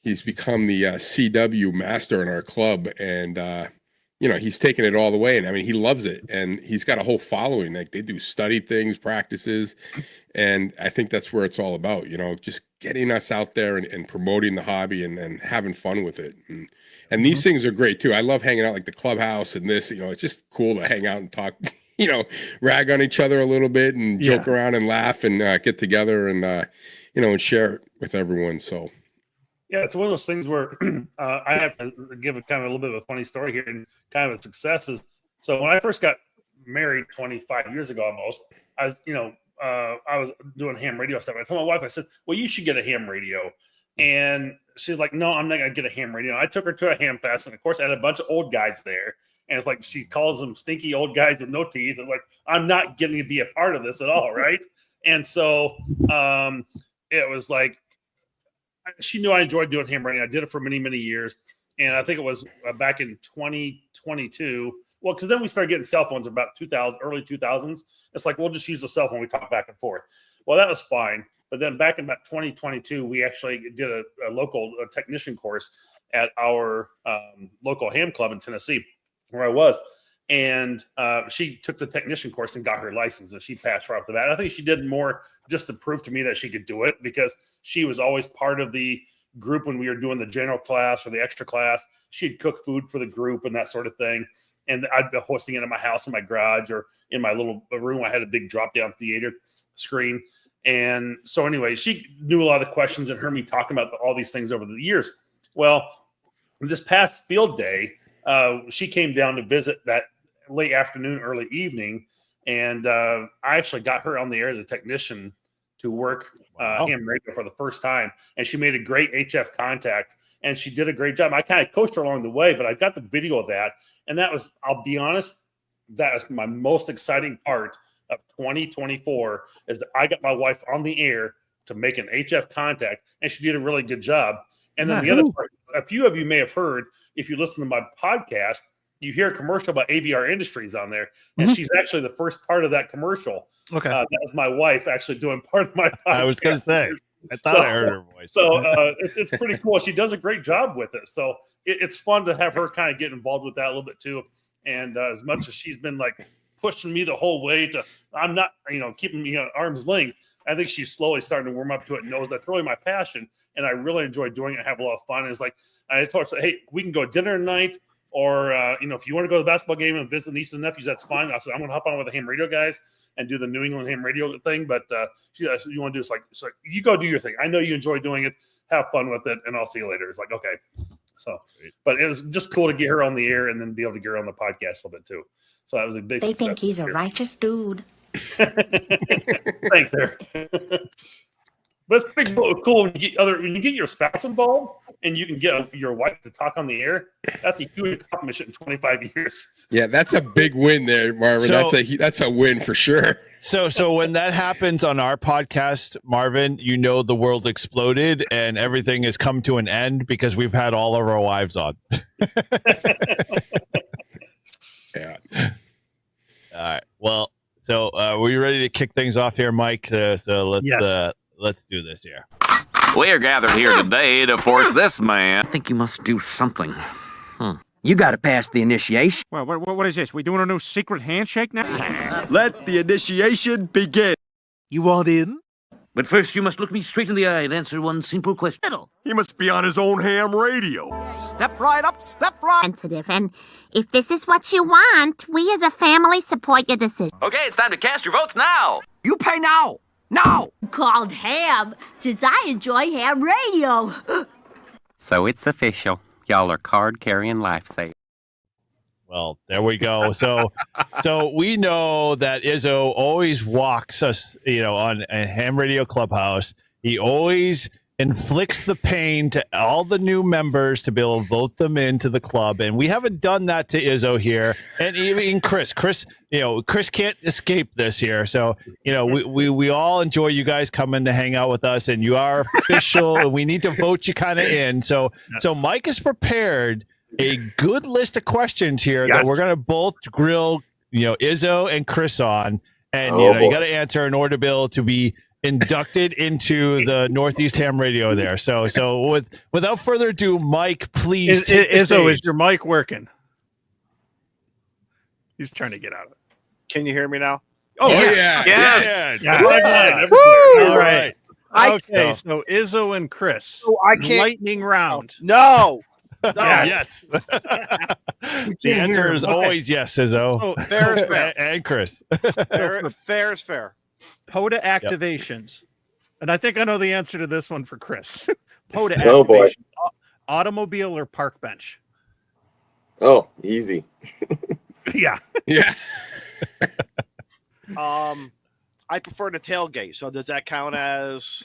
he's become the CW master in our club, and he's taken it all the way. And I mean, he loves it, and he's got a whole following. Like they do study things, practices, and I think that's where it's all about. Just getting us out there and promoting the hobby and having fun with it. And these things are great too. I love hanging out like the clubhouse and this. It's just cool to hang out and talk. Rag on each other a little bit and joke around and laugh and get together and and share it with everyone. So. Yeah, it's one of those things where I have to give a kind of a little bit of a funny story here and kind of a success is. So when I first got married 25 years ago almost, I was doing ham radio stuff. I told my wife, I said, well, you should get a ham radio. And she's like, no, I'm not going to get a ham radio. I took her to a ham fest. And of course, I had a bunch of old guys there. And it's like, she calls them stinky old guys with no teeth. And like, I'm not getting to be a part of this at all. Right. And so it was like, she knew I enjoyed doing ham radio. I did it for many, many years. And I think it was back in 2022. Well, because then we started getting cell phones about early 2000s. It's like, we'll just use the cell phone. We talk back and forth. Well, that was fine. But then back in about 2022, we actually did a local technician course at our local ham club in Tennessee, where I was. And she took the technician course and got her license, and she passed right off the bat. I think she did more just to prove to me that she could do it, because she was always part of the group when we were doing the general class or the extra class. She'd cook food for the group and that sort of thing. And I'd be hosting it in my house, in my garage, or in my little room. I had a big drop-down theater screen. And so anyway, she knew a lot of the questions and heard me talking about all these things over the years. Well, this past field day, she came down to visit that late afternoon, early evening. And I actually got her on the air as a technician to work ham radio for the first time. And she made a great HF contact, and she did a great job. I kind of coached her along the way, but I got the video of that. And that was, I'll be honest, that was my most exciting part of 2024, is that I got my wife on the air to make an HF contact, and she did a really good job. And then the other part, a few of you may have heard, if you listen to my podcast, you hear a commercial about ABR Industries on there, and she's actually the first part of that commercial. Okay. That was my wife actually doing part of my podcast. I was going to say, I thought I heard her voice. So it's pretty cool. She does a great job with it. So it's fun to have her kind of get involved with that a little bit too. And as much as she's been like pushing me the whole way to, I'm not, keeping me at arm's length. I think she's slowly starting to warm up to it and knows that's really my passion. And I really enjoy doing it. I have a lot of fun. And it's like, I told her, hey, we can go to dinner tonight. Or, if you want to go to the basketball game and visit nieces and nephews, that's fine. I said, I'm going to hop on with the ham radio guys and do the New England ham radio thing. But you want to do it's like, you go do your thing. I know you enjoy doing it. Have fun with it. And I'll see you later. It's like, okay. So, but it was just cool to get her on the air and then be able to get her on the podcast a little bit too. So that was a big They success. think he's a righteous dude. Thanks, Eric. But it's pretty cool when you get your spouse involved and you can get your wife to talk on the air. That's a huge accomplishment in 25 years. Yeah, that's a big win there, Marvin. So, that's a win for sure. So when that happens on our podcast, Marvin, the world exploded and everything has come to an end because we've had all of our wives on. Yeah. All right. Well, so were you ready to kick things off here, Mike? So let's do this here. We are gathered here today to force this man. I think you must do something. You got to pass the initiation. Well, what is this? We doing a new secret handshake now? Let the initiation begin. You want in? But first, you must look me straight in the eye and answer one simple question. He must be on his own ham radio. Step right up, step right. Sensitive, and if this is what you want, we as a family support your decision. Okay, it's time to cast your votes now. You pay now. Now. Called ham, since I enjoy ham radio. So it's official. Y'all are card-carrying lifesavers. Well, there we go. So we know that Izzo always walks us, on a ham radio clubhouse. He always inflicts the pain to all the new members to be able to vote them into the club. And we haven't done that to Izzo here. And even Chris, Chris can't escape this here. So, we all enjoy you guys coming to hang out with us, and you are official, and we need to vote you kind of in. So Mike has prepared a good list of questions here that we're going to both grill, Izzo and Chris on. And, you got to answer in order to be able to be inducted into the Northeast Ham Radio there. So without further ado, Mike, please. Izzo, is your mic working? He's trying to get out of it. Can you hear me now? Oh yeah. Yes. Yeah. All right. Okay, so Izzo and Chris. So I can't. Lightning round. No. Yes. The answer is always yes, Izzo. So, fair is fair. And Chris. Fair is fair. POTA activations. And I think I know the answer to this one for Chris. POTA Oh, boy. activation. Automobile or park bench? Oh, easy. Yeah. Yeah. I prefer the tailgate. So does that count as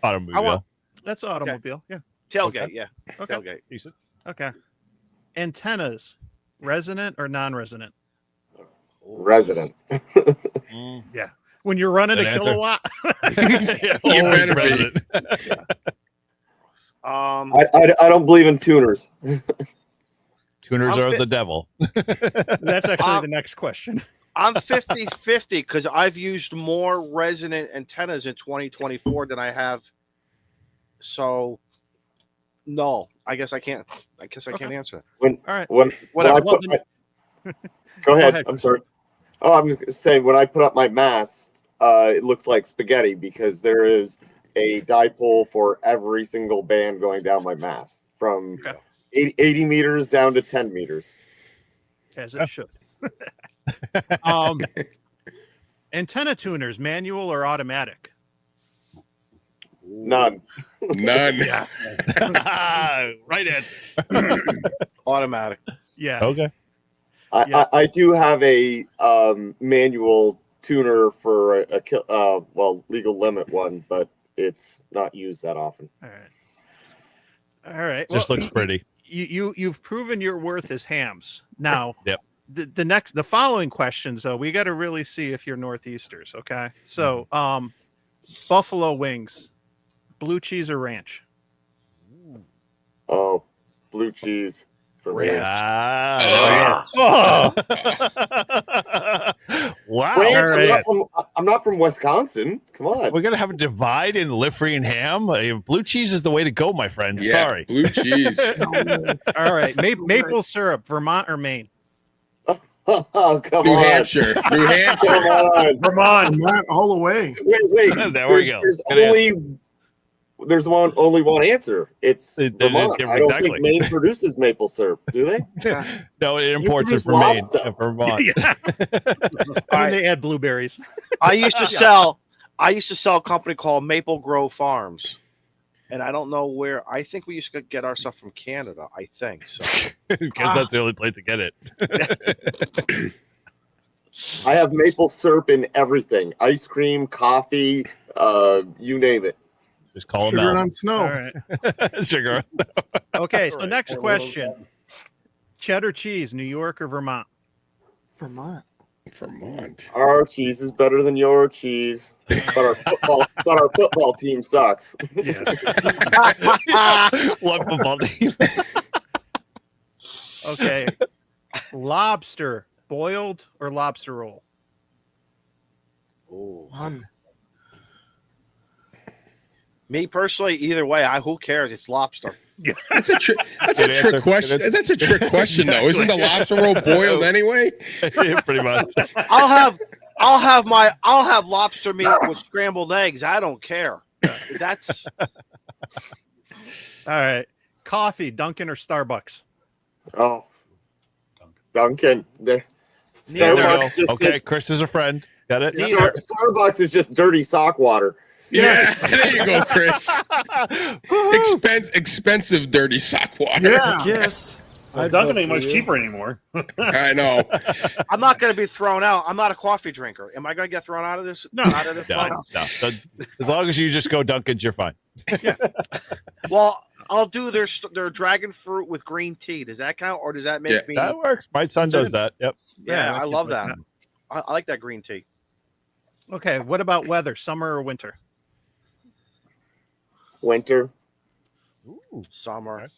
automobile? That's automobile. Yeah. Tailgate. Okay. Yeah. Okay. Tailgate. Decent. Okay. Antennas, resonant or non-resonant? Resident. Yeah. When you're running Good a answer. kilowatt. You better be. I don't believe in tuners. Tuners are the devil. That's actually the next question. I'm 50-50 because I've used more resonant antennas in 2024 than I have. So, no, I guess I can't. I can't answer that. All right. When I put Go ahead. I'm sorry. Oh, I'm just saying when I put up my mast, it looks like spaghetti because there is a dipole for every single band going down my mast from 80 meters down to 10 meters. As it should. Antenna tuners, manual or automatic? None. Yeah. Right answer. Automatic. Yeah. Okay. I do have a manual tuner for a legal limit one, but it's not used that often. All right. Just looks pretty. You've proven your worth as hams. Now, Yep. The following questions though, we got to really see if you're Northeasters. Okay. So, buffalo wings, blue cheese or ranch? Oh, blue cheese for ranch. Oh. Wow. Ranch, I'm not from Wisconsin. Come on. We're going to have a divide in Liffrey and ham. Blue cheese is the way to go, my friend. Yeah, Sorry. blue cheese. All right. Maple syrup, Vermont or Maine? Oh, come New on. Hampshire. New Hampshire. Come on. Vermont all the way. Wait. There we go. There's only one answer. It's Vermont. I don't think Maine produces maple syrup, do they? No, it imports it from Maine, Vermont. Yeah. And they add blueberries. I used to sell a company called Maple Grove Farms. And I don't know where. I think we used to get our stuff from Canada. I think so. Because that's the only place to get it. I have maple syrup in everything: ice cream, coffee, you name it. Just call them Sugar out. on snow. All right. Sugar. Okay. So next question: cheddar cheese, New York or Vermont? Vermont. Our cheese is better than your cheese, but our football team sucks. One football team. Okay. Lobster, boiled or lobster roll? One. Me personally, either way, who cares? It's lobster. That's a trick question. That's a trick question, though. Isn't the lobster roll boiled anyway? Yeah, pretty much. I'll have lobster meat with scrambled eggs. I don't care. That's all right. Coffee, Dunkin' or Starbucks? Oh, Dunkin'. Okay, Chris is a friend. Got it. Starbucks is just dirty sock water. Yeah, there you go, Chris. Expensive dirty sock water. Yeah. Yes. Well, Dunkin' ain't much cheaper anymore. I know. I'm not going to be thrown out. I'm not a coffee drinker. Am I going to get thrown out of this? No. Out of this No. So, as long as you just go Dunkin's, you're fine. Well, I'll do their dragon fruit with green tea. Does that count, or does that make me? That works. My son does that. Yep. Yeah, I love that. I like that green tea. Okay, what about weather? Summer or winter? Winter. Ooh. Summer.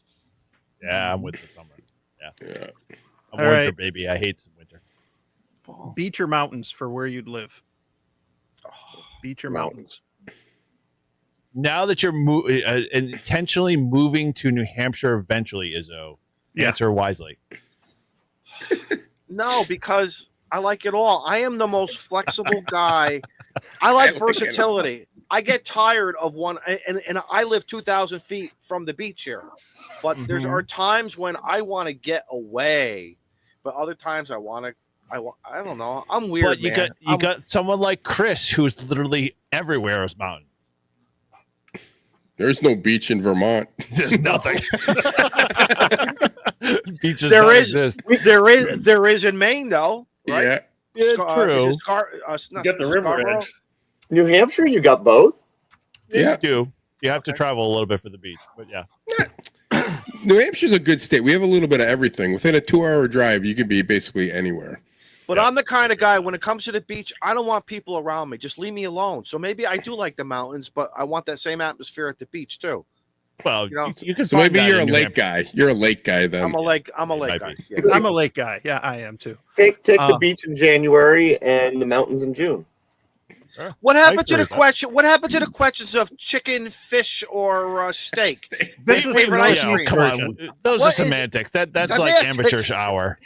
Yeah, I'm with the summer. Yeah. I'm All winter, right. baby. I hate some winter. Beach or mountains for where you'd live? Beach or mountains? Now that you're intentionally moving to New Hampshire eventually, Izzo, answer wisely. No, because I like it all. I am the most flexible guy. I like versatility. I get tired of one, and I live 2,000 feet from the beach here. But there are times when I want to get away, but other times I don't know. I'm weird, But you got someone like Chris who's literally everywhere is mountains. There's no beach in Vermont. There's nothing. Beaches there is in Maine though, right? Yeah, true. Get the river edge. New Hampshire, you got both? Yeah. You do. You have to travel a little bit for the beach, but yeah. New Hampshire's a good state. We have a little bit of everything. Within a 2-hour drive, you can be basically anywhere. But I'm the kind of guy, when it comes to the beach, I don't want people around me. Just leave me alone. So maybe I do like the mountains, but I want that same atmosphere at the beach too. Well, you can. So maybe you're a lake guy. You're a lake guy then. I'm a lake guy. Yeah. I'm a lake guy. Yeah, I am too. Take the beach in January and the mountains in June. What happened to the question? What happened to the questions of chicken, fish, or steak? This is favorite ice cream come version. on. Those are semantics. That's like Semantics. amateur hour.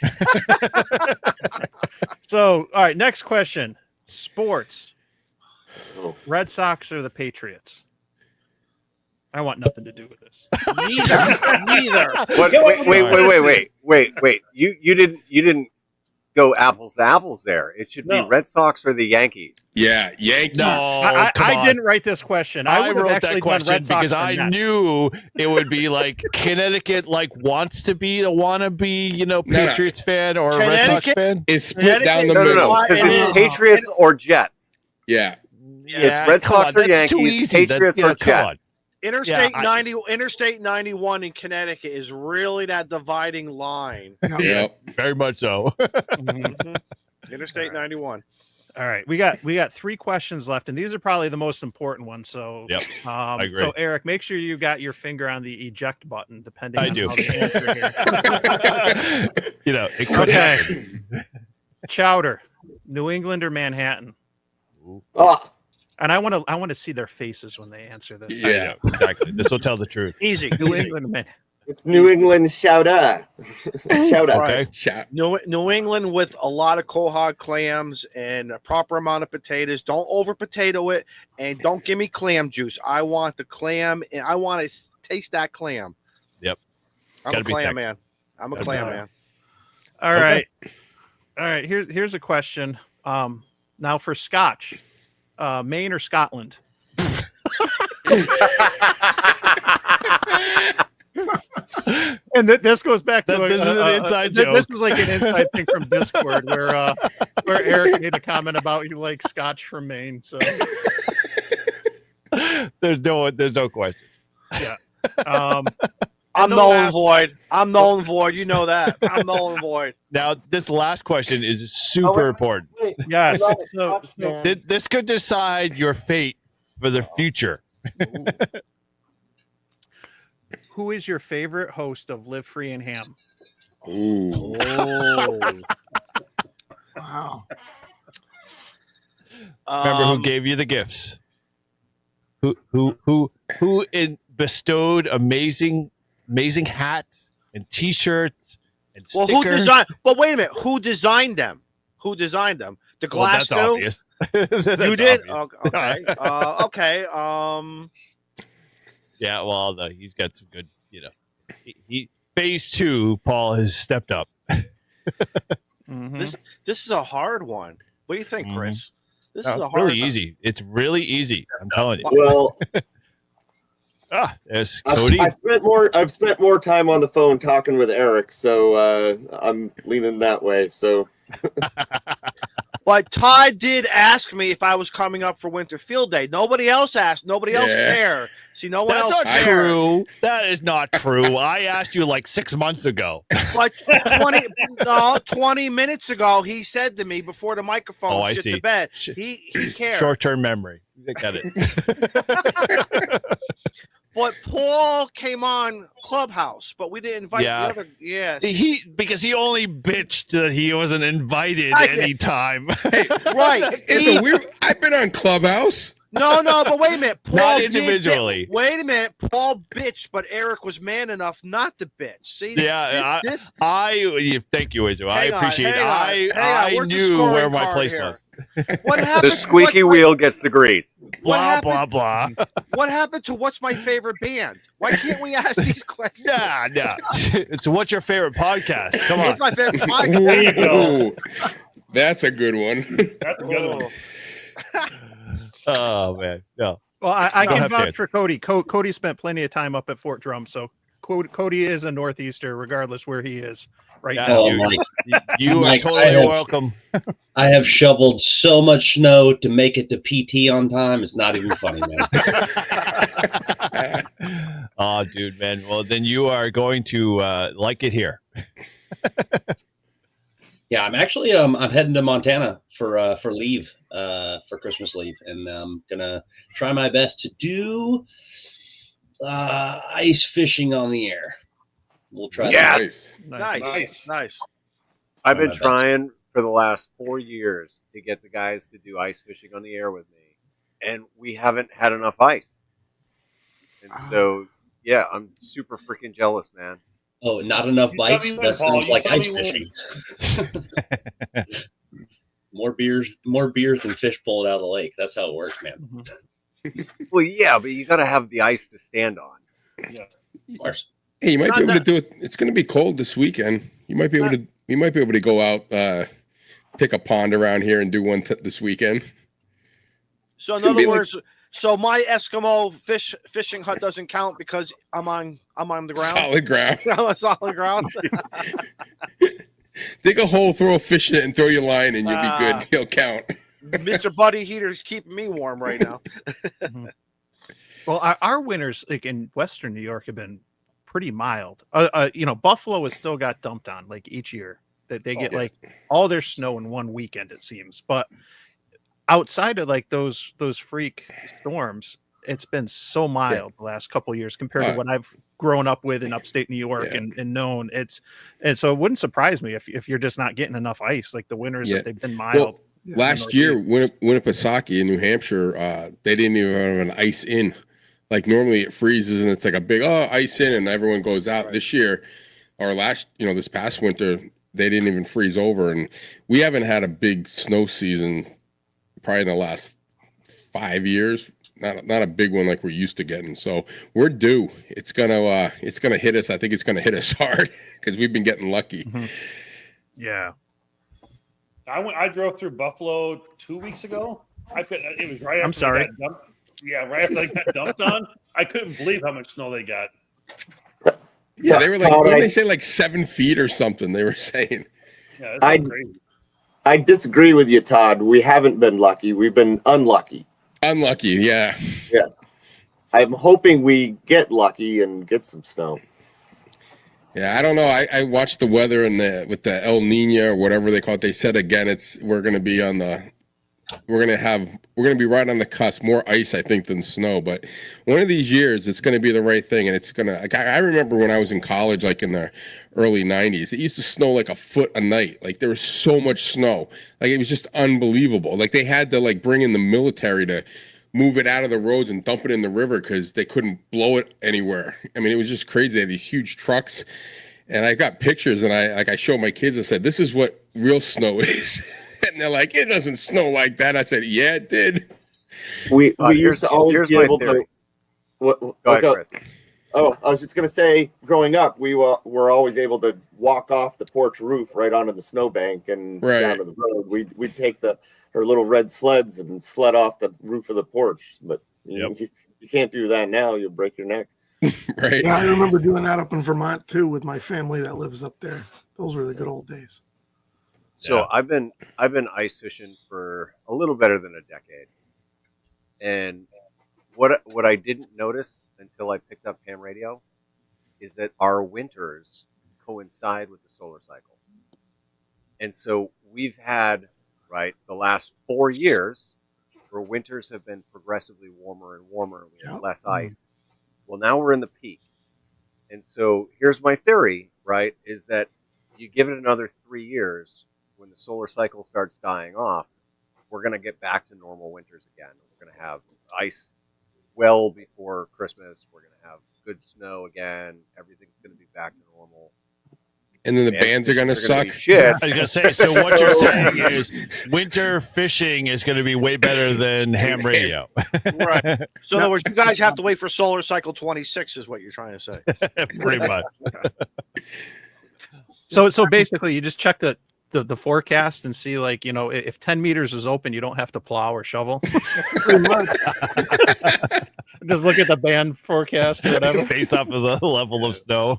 So, all right, next question. Sports. Red Sox or the Patriots? I want nothing to do with this. Neither. Wait. You didn't go apples to apples there. It should be Red Sox or the Yankees. Yeah, Yankees. No, I didn't write this question. I would have wrote actually that question done Red Sox because I knew it would be like Connecticut wants to be a wannabe, Patriots fan or a Red Sox fan. Is split down the middle. No. Because it's Patriots or Jets. Yeah. It's Red Sox or Yankees, Patriots or Jets. Interstate 91 in Connecticut is really that dividing line. Yeah, very much so. Interstate 91. All right, we got 3 questions left, and these are probably the most important ones. So, I agree. So Eric, make sure you got your finger on the eject button, depending. I on do. How the answer here. It could happen. Chowder, New England or Manhattan? Oh. And I want to see their faces when they answer this. Yeah, exactly. This will tell the truth. Easy. New England, man. It's New England chowder. Chowder. Okay. New England with a lot of quahog clams and a proper amount of potatoes. Don't over potato it, and don't give me clam juice. I want the clam, and I want to taste that clam. Yep. I'm a clam man. I'm a clam man. All right. All right. Here's a question. Now for Scotch. Maine or Scotland? And this goes back to this is an inside joke. This is like an inside thing from Discord where Eric made a comment about he likes Scotch from Maine. So there's no question. Yeah. I'm null and void. I'm null and void. You know that. I'm null and void. Now, this last question is super important. Yes. This could decide your fate for the future. Who is your favorite host of Live Free and Ham? Ooh. Wow. Remember who gave you the gifts? Who bestowed amazing hats and T-shirts and stickers? Well, who designed? But wait a minute, who designed them? Who designed them? The glass well, that's obvious. You did? Obvious. Okay. Yeah. Well, no, he's got some good. He phase 2. Paul has stepped up. This is a hard one. What do you think, Chris? This is a hard really easy. It's really easy. I'm telling you. Well, There's Cody. I've spent more time on the phone talking with Eric, so I'm leaning that way. So, but Todd did ask me if I was coming up for Winter Field Day. Nobody else asked. Nobody else cared. See, no one That's else not cared. true. That is not true. I asked you like 6 months ago. But 20 minutes ago, he said to me before the microphone I shit see. the bed. He cared. Short-term memory. I got it. But Paul came on Clubhouse, but we didn't invite the other. Yeah, because he only bitched that he wasn't invited anytime. Right. I've been on Clubhouse. No, but wait a minute. Paul Not individually. Wait a minute. Paul bitched, but Eric was man enough not to bitch. See? Yeah, thank you, Izzo. I appreciate it. I Where's the knew scoring where my card place here? was. What happened? The squeaky wheel gets the grease. Blah, blah. What happened to what's my favorite band? Why can't we ask these questions? Yeah. It's what's your favorite podcast? Come on. What's my favorite podcast? There you go. That's a good one. That's a good one. Oh man, no. Well, I can vouch for Cody. Cody spent plenty of time up at Fort Drum, so Cody is a Northeaster, regardless where he is right now. You are totally welcome. I have shoveled so much snow to make it to PT on time. It's not even funny, man. Oh, dude, man. Well, then you are going to like it here. Yeah, I'm actually I'm heading to Montana for leave for Christmas leave, and I'm gonna try my best to do ice fishing on the air. We'll try. Yes, Nice. I've been trying for the last 4 years to get the guys to do ice fishing on the air with me, and we haven't had enough ice. And so, yeah, I'm super freaking jealous, man. Oh, not enough bites? That sounds like ice fishing. More beers than fish pulled out of the lake. That's how it works, man. Well, yeah, but you got to have the ice to stand on. Yeah. Of course. Hey, you might be able to do it. It's going to be cold this weekend. You might be able to. You might be able to go out, pick a pond around here, and do one this weekend. So in other words, so my Eskimo fishing hut doesn't count because I'm on the ground. Solid ground. I'm on solid ground. Dig a hole, throw a fish in it, and throw your line, and you'll be good. He'll count. Mr. Buddy Heater's keeping me warm right now. Well, our winters, like in Western New York, have been pretty mild. Buffalo has still got dumped on like each year. That they get like all their snow in one weekend, it seems. But outside of like those freak storms, it's been so mild the last couple of years compared to what I've grown up with in upstate New York and known. And so it wouldn't surprise me if you're just not getting enough ice. Like the winters that they've been mild. Well, last year, Winnipesaukee in New Hampshire, they didn't even have an ice in. Like normally it freezes and it's like a big ice in and everyone goes out. This year or this past winter, they didn't even freeze over, and we haven't had a big snow season probably in the last 5 years. Not a big one like we're used to getting. So we're due. It's gonna hit us. I think it's gonna hit us hard because we've been getting lucky. Mm-hmm. Yeah. I drove through Buffalo 2 weeks ago. It was right after. I'm sorry. Right after they got dumped on. I couldn't believe how much snow they got. Yeah, they were like, what did they say, like 7 feet or something? They were saying. Yeah, that's crazy. I disagree with you, Todd. We haven't been lucky. We've been unlucky. Unlucky, yeah. Yes. I'm hoping we get lucky and get some snow. Yeah, I don't know. I watched the weather with the El Nino or whatever they call it. They said again, we're gonna be right on the cusp. More ice, I think, than snow. But one of these years, it's going to be the right thing, and it's going to. Like, I remember when I was in college, like in the early '90s, it used to snow like a foot a night. Like there was so much snow, like it was just unbelievable. Like they had to like bring in the military to move it out of the roads and dump it in the river because they couldn't blow it anywhere. I mean, it was just crazy. They had these huge trucks, and I got pictures, and I showed my kids. I said, "This is what real snow is." And they're like, it doesn't snow like that. I said, yeah, it did. We used to always be able to. Go ahead, Chris. Oh, I was just going to say, growing up, we were always able to walk off the porch roof right onto the snowbank and down to the road. We'd take her little red sleds and sled off the roof of the porch. But you You can't do that now. You'll break your neck. Right. Yeah, I remember doing that up in Vermont too with my family that lives up there. Those were the good old days. So I've been ice fishing for a little better than a decade, and what I didn't notice until I picked up ham radio is that our winters coincide with the solar cycle, and so we've had the last 4 years where winters have been progressively warmer and warmer, and we have less ice. Well, now we're in the peak, and so here's my theory, is that you give it another 3 years. When the solar cycle starts dying off, we're going to get back to normal winters again. We're going to have ice well before Christmas. We're going to have good snow again. Everything's going to be back to normal. And then the bands are going to suck. Shit. I was going to say, so what you're saying is winter fishing is going to be way better than ham radio. Right. So in other words, you guys have to wait for solar cycle 26 is what you're trying to say. Pretty much. So basically, you just check the forecast and see, like, if 10 meters is open, you don't have to plow or shovel. Pretty much. Just look at the band forecast or whatever. Based off of the level of snow.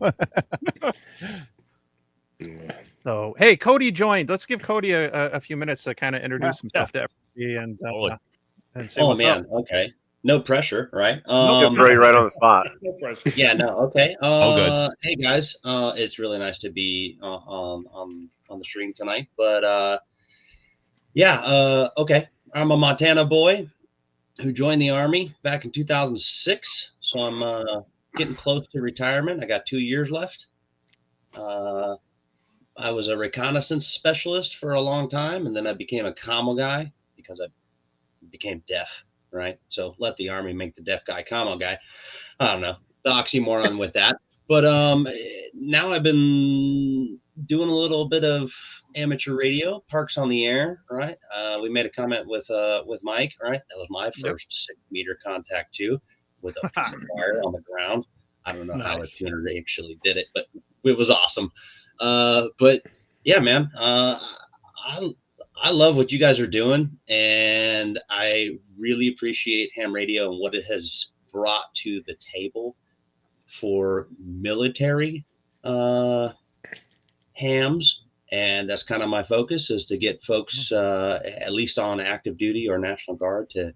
So, hey, Cody joined. Let's give Cody a few minutes to kind of introduce himself to everybody and say what's up. Okay. No pressure, right? Throw you right on the spot. No pressure. Yeah, no, okay. Good. Hey guys, it's really nice to be on the stream tonight. But okay. I'm a Montana boy who joined the Army back in 2006. So I'm getting close to retirement. I got 2 years left. I was a reconnaissance specialist for a long time, and then I became a commo guy because I became deaf. Right. So let the Army make the deaf guy commo guy. I don't know the oxymoron with that. But now I've been doing a little bit of amateur radio, Parks on the Air. Right. We made a comment with Mike. Right. That was my first 6-meter contact too, with a piece of wire on the ground. I don't know how the tuner actually did it, but it was awesome. But yeah, man, I love what you guys are doing, and I really appreciate ham radio and what it has brought to the table for military hams. And that's kind of my focus, is to get folks at least on active duty or National Guard to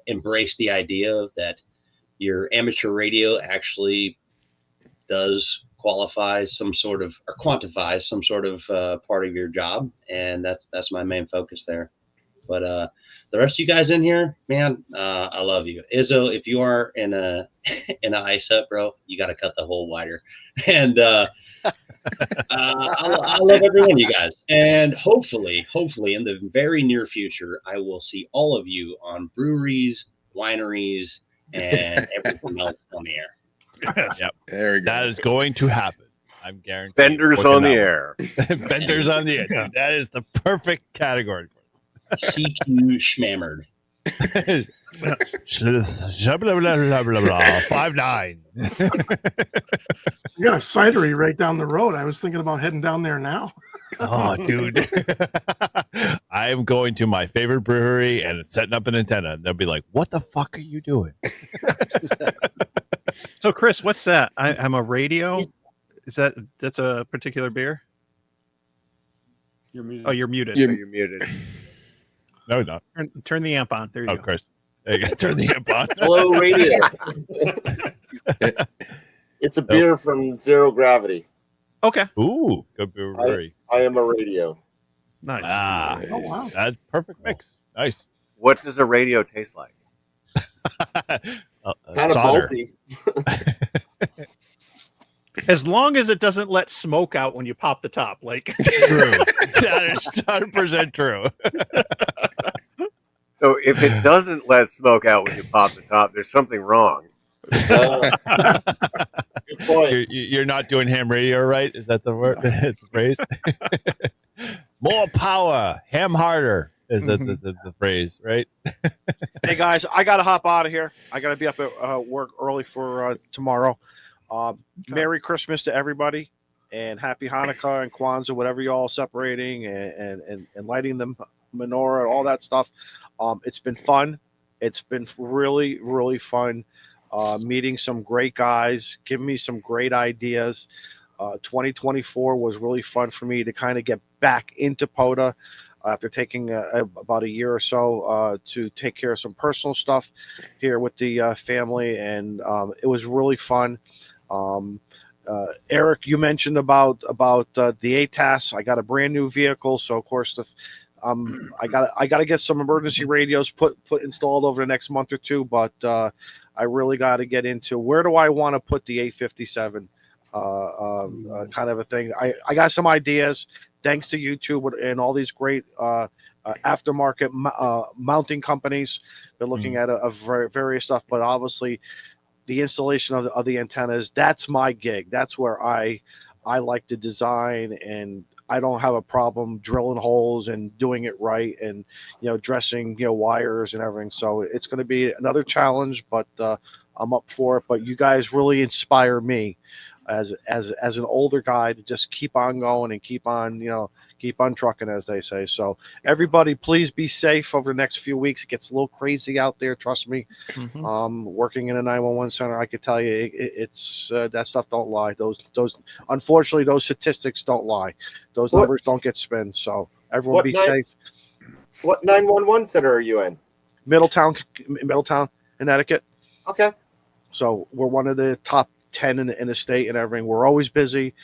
embrace the idea of that your amateur radio actually does qualifies some sort of, or quantifies some sort of part of your job, and that's my main focus there. But the rest of you guys in here, man, I love you. Izzo, if you are in a ice up, bro, you got to cut the hole wider. And I love every one of you guys. And hopefully in the very near future, I will see all of you on breweries, wineries, and everything else on the air. Yep. There we go. That is going to happen. I'm guaranteed. Benders on the air. Benders on the air. Yeah. That is the perfect category for it. CQ Schmammered. 5'9". You got a cidery right down the road. I was thinking about heading down there now. Oh, dude. I am going to my favorite brewery and setting up an antenna. And they'll be like, what the fuck are you doing? So, Chris, what's that? I'm a radio. Is that's a particular beer? You're muted. Oh, you're muted. You're muted. No, not. Turn the amp on. There you go. Chris. There you go. Turn the amp on. Hello, radio. It's a beer from Zero Gravity. Okay. Ooh, good brewery. I am a radio. Nice. Ah, Oh, wow. That's perfect mix. Nice. What does a radio taste like? Kind of solder. bulky. As long as it doesn't let smoke out when you pop the top, like. True. That is 100% true. So if it doesn't let smoke out when you pop the top, there's something wrong. Good point. You're not doing ham radio right? Is that the word? It's the phrase. More power, ham harder is the phrase, right? Hey guys, I gotta hop out of here. I gotta be up at work early for tomorrow. Merry Christmas to everybody, and Happy Hanukkah and Kwanzaa, whatever you all celebrating and lighting the menorah, all that stuff. It's been fun, It's been really, really fun meeting some great guys, giving me some great ideas. 2024 was really fun for me to kind of get back into POTA after taking about a year or so to take care of some personal stuff here with the family, and it was really fun. Eric, you mentioned about the ATAS. I got a brand new vehicle, so of course I got to get some emergency radios put installed over the next month or two. But I really got to get into where do I want to put the 857 kind of a thing. I got some ideas thanks to YouTube and all these great aftermarket mounting companies. They're looking at various stuff, but obviously the installation of the antennas, that's my gig. That's where I like to design, and I don't have a problem drilling holes and doing it right, and dressing wires and everything. So it's going to be another challenge, but I'm up for it. But you guys really inspire me as an older guy to just keep on going and keep on trucking, as they say. So everybody, please be safe over the next few weeks. It gets a little crazy out there, trust me. Working in a 911 center, I could tell you it's that stuff don't lie. Those unfortunately, those statistics don't lie. Those numbers don't get spent. So everyone be safe. What 911 center are you in? Middletown, Connecticut. Okay. So we're one of the top 10 in the state and everything. We're always busy.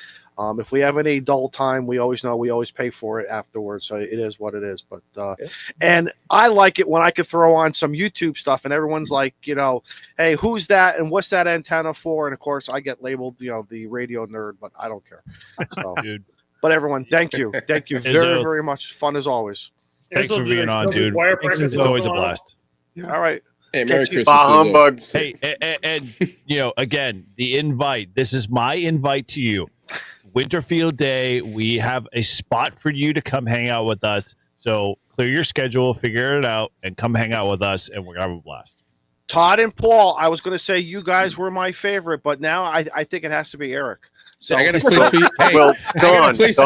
If we have any dull time, we always pay for it afterwards. So it is what it is. But and I like it when I could throw on some YouTube stuff and everyone's like, hey, who's that and what's that antenna for? And of course, I get labeled, the radio nerd, but I don't care. So, dude. But everyone, thank you very, very much. Fun as always. Thanks for being on, dude. It's always a blast. Yeah. All right. Hey, Merry Christmas. Humbug. Hey, and again, the invite. This is my invite to you. Winterfield Day. We have a spot for you to come hang out with us. So clear your schedule, figure it out, and come hang out with us, and we're gonna have a blast. Todd and Paul, I was going to say you guys were my favorite, but now I think it has to be Eric. So I got a place for you. Hey, well,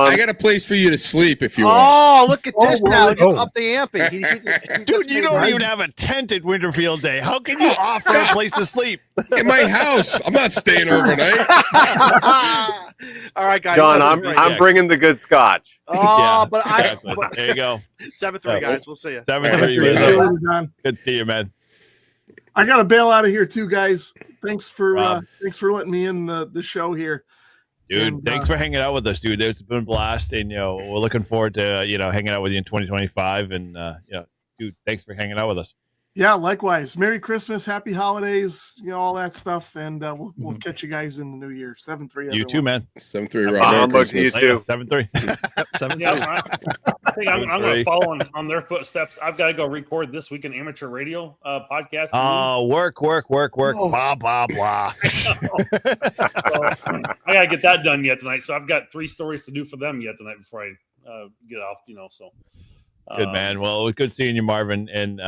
I got a place for you to sleep if you want. Oh, look at this now! Just up the ante, dude. You don't even have a tent at Winterfield Day. How can you offer a place to sleep in my house? I'm not staying overnight. All right, guys. John, I'm bringing the good scotch. Oh, but there you go. 7-3, guys. We'll see you. 7-3, man. Good to see you, man. I got to bail out of here too, guys. Thanks for letting me in the show here. Dude, And, thanks for hanging out with us, dude. It's been a blast, and we're looking forward to hanging out with you in 2025. And dude, thanks for hanging out with us. Yeah, likewise. Merry Christmas, Happy Holidays, all that stuff, and we'll catch you guys in the new year. 7-3. You too, man. 7-3. Right. You too. 7-3. 7-3. Yeah, I think I'm going to follow on their footsteps. I've got to go record this week an amateur radio podcast. Oh, work. Oh. Blah blah blah. So, I got to get that done yet tonight. So I've got 3 stories to do for them yet tonight before I get off. So. Good, man. Well, it was good seeing you, Marvin, and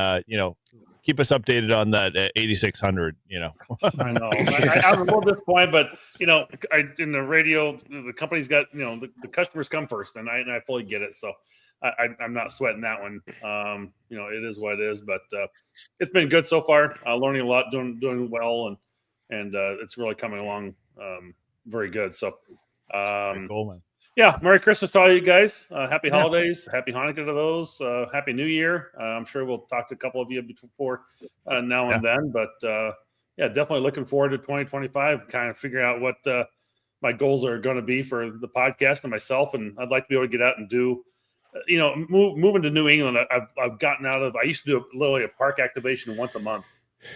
keep us updated on that 8600. I know. I'm a little disappointed, but in the radio, the company's got the customers come first, and I fully get it. So I'm not sweating that one. It is what it is, but it's been good so far. Learning a lot, doing well, and it's really coming along very good. So cool, man. Yeah, Merry Christmas to all you guys. Happy holidays. Happy Hanukkah to those. Happy New Year. I'm sure we'll talk to a couple of you before now and then. But, definitely looking forward to 2025, kind of figuring out what my goals are going to be for the podcast and myself. And I'd like to be able to get out and do, moving to New England. I've gotten out of, I used to do literally a park activation once a month.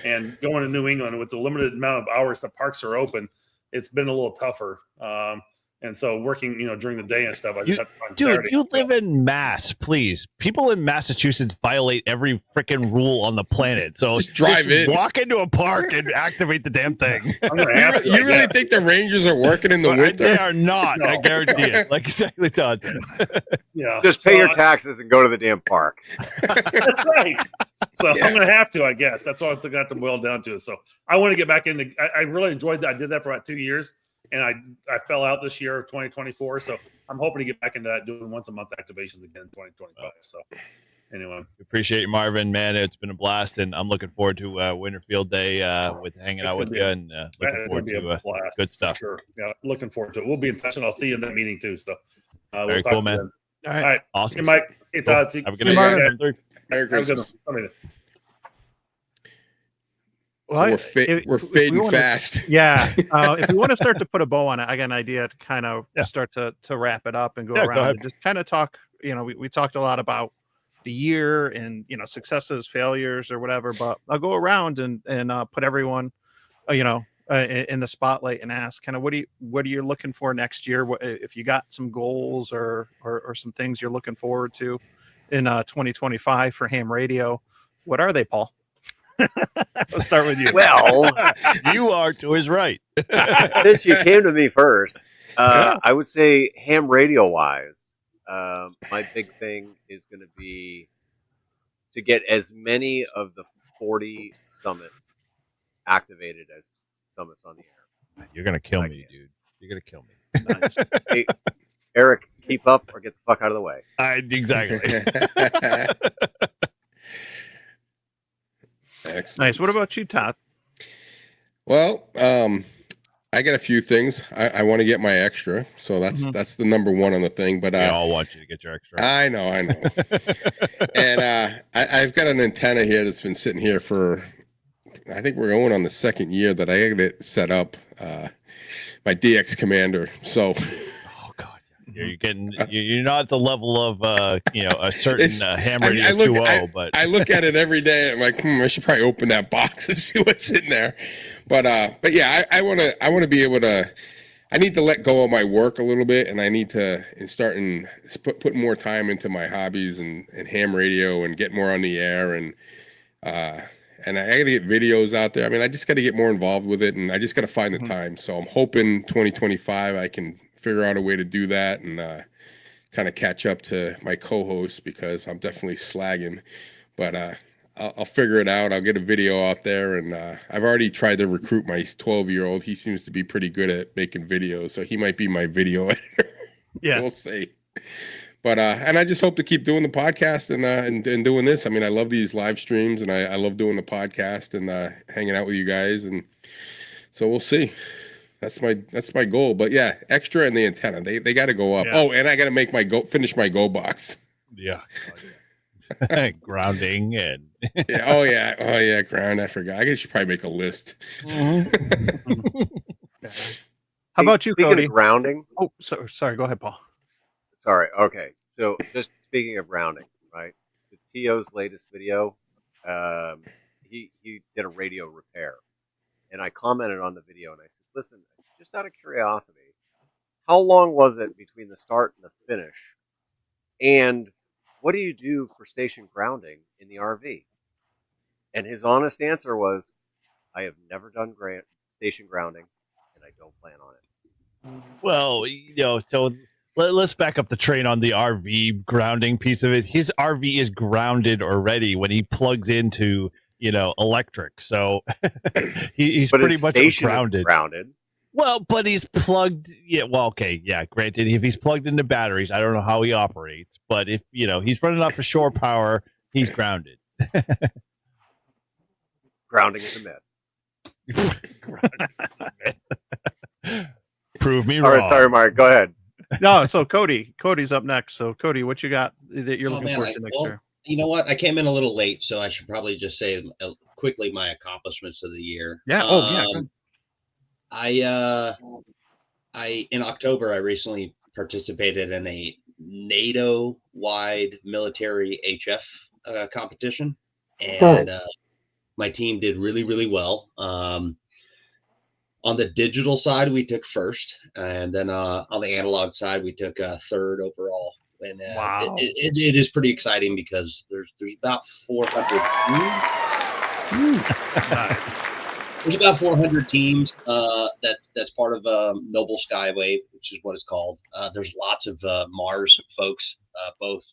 And going to New England with the limited amount of hours the parks are open, it's been a little tougher. And so working, during the day and stuff, I just have to find Saturday. You live in Mass, please. People in Massachusetts violate every freaking rule on the planet. So just in. Walk into a park and activate the damn thing. You really think the Rangers are working in the winter? They are not. No. I guarantee it. Like exactly Todd said. Yeah. Just pay your taxes and go to the damn park. That's right. So I'm going to have to, I guess. That's all it's got to boil down to. So I want to get back into. I really enjoyed that. I did that for about 2 years. And I fell out this year of 2024, so I'm hoping to get back into that, doing once a month activations again in 2025. So anyway, appreciate you, Marvin. Man, it's been a blast, and I'm looking forward to Winter Field Day with hanging out with you, and looking forward to some good stuff. Sure. Yeah, looking forward to it. We'll be in touch, and I'll see you in that meeting too. So very cool, man. All right. Awesome. See you, Mike. See you, Todd. Cool. Have a good night. Merry Christmas. Well, we're fading fast. Yeah. If we want to start to put a bow on it, I got an idea to kind of start to wrap it up and go around and just kind of talk. We talked a lot about the year and, successes, failures or whatever, but I'll go around and put everyone, in the spotlight and ask kind of what are you looking for next year? If you got some goals or some things you're looking forward to in 2025 for ham radio, what are they, Paul? Let's start with you. Well, you are to his right. Since you came to me first, I would say ham radio wise, my big thing is going to be to get as many of the 40 summits activated as summits on the air. You're going to kill me, dude. You're going to kill me. Nice. Hey, Eric, keep up or get the fuck out of the way. Exactly. Excellent. Nice. What about you, Todd? Well, I got a few things. I want to get my extra, so that's the number one on the thing. But I all want you to get your extra. I know. And I've got an antenna here that's been sitting here for, I think we're going on the second year that I got it set up. My DX Commander. So. You're not at the level of a certain ham radio 2.0, but I look at it every day. I'm like, I should probably open that box and see what's in there. But yeah, I want to be able to. I need to let go of my work a little bit, and I need to start and put more time into my hobbies and ham radio and get more on the air and I got to get videos out there. I mean, I just got to get more involved with it, and I just got to find the time. So I'm hoping 2025 I can figure out a way to do that and kind of catch up to my co-host because I'm definitely slagging, but I'll figure it out. I'll get a video out there, and I've already tried to recruit my 12-year-old. He seems to be pretty good at making videos, so he might be my video editor. Yeah, we'll see. But and I just hope to keep doing the podcast and doing this. I mean, I love these live streams, and I love doing the podcast and hanging out with you guys, and so we'll see. That's my goal. But yeah, extra and the antenna, they got to go up. Yeah. Oh, and I got to finish my Go box. Yeah. Grounding and oh yeah, ground. I forgot. I should probably make a list. Mm-hmm. How about you, Speaking Cody? Of grounding. Oh, sorry. Go ahead, Paul. Sorry. Okay. So just speaking of grounding, right? So T.O.'s latest video, he did a radio repair, and I commented on the video and I said, listen, just out of curiosity, how long was it between the start and the finish? And what do you do for station grounding in the RV? And his honest answer was, I have never done station grounding, and I don't plan on it. Well, so let's back up the train on the RV grounding piece of it. His RV is grounded already when he plugs into electric. So he's pretty much grounded. Well, but he's plugged. Yeah. Well, okay. Yeah. Granted, if he's plugged into batteries, I don't know how he operates. But if he's running off of shore power, he's grounded. Grounding is a myth. Prove me wrong. All right. Sorry, Mark. Go ahead. No. So Cody's up next. So Cody, what you got that you're looking forward to next year? You know what? I came in a little late, so I should probably just say quickly my accomplishments of the year. Yeah. I in October I recently participated in a NATO-wide military HF competition, and my team did really, really well. On the digital side, we took first, and then on the analog side, we took third overall. And wow. it is pretty exciting because there's about 400. There's about 400 teams that's part of Noble Skywave, which is what it's called. There's lots of Mars folks, both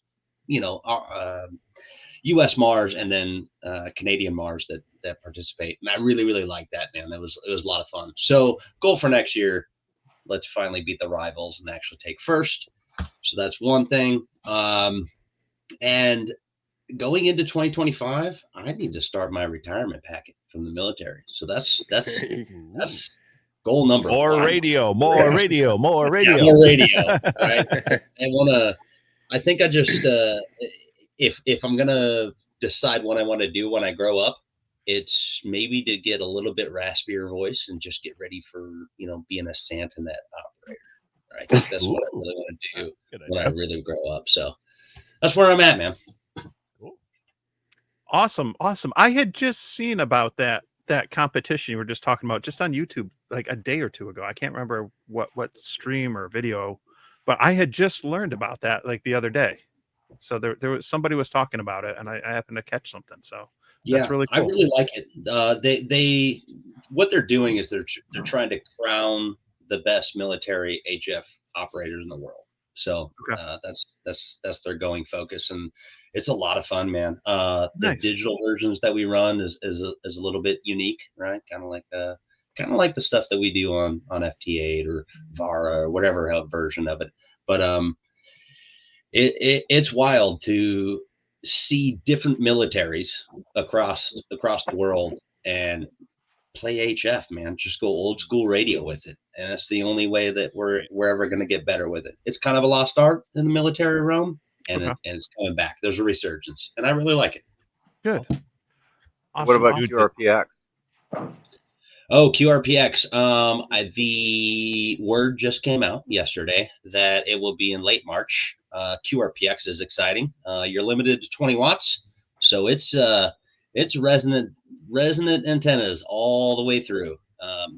U.S. Mars and then Canadian Mars that participate, and I really, really like that, man. It was a lot of fun. So goal for next year, let's finally beat the rivals and actually take first. So that's one thing. And going into 2025, I need to start my retirement packet from the military. So that's goal number more one. radio, more radio, more radio. Yeah, more radio. Right. I think I just if I'm gonna decide what I want to do when I grow up, it's maybe to get a little bit raspier voice and just get ready for being a Santanet operator. I think that's what I really want to do when I really grow up. So that's where I'm at, man. Awesome. I had just seen about that competition you were just talking about just on YouTube like a day or two ago. I can't remember what stream or video, but I had just learned about that like the other day. So there was somebody was talking about it, and I happened to catch something. So that's really cool. I really like it. They what they're doing is they're trying to crown the best military HF operators in the world. So that's their going focus, and it's a lot of fun, man. The digital versions that we run is a little bit unique, right? Kind of like the stuff that we do on FT8 or VARA or whatever version of it. But it's wild to see different militaries across the world and play HF, man. Just go old school radio with it, and that's the only way that we're ever going to get better with it. It's kind of a lost art in the military realm, and it's coming back. There's a resurgence, and I really like it. Good. Awesome. What about QRPX? Oh, QRPX. The word just came out yesterday that it will be in late March. QRPX is exciting. You're limited to 20 watts, so it's resonant antennas all the way through.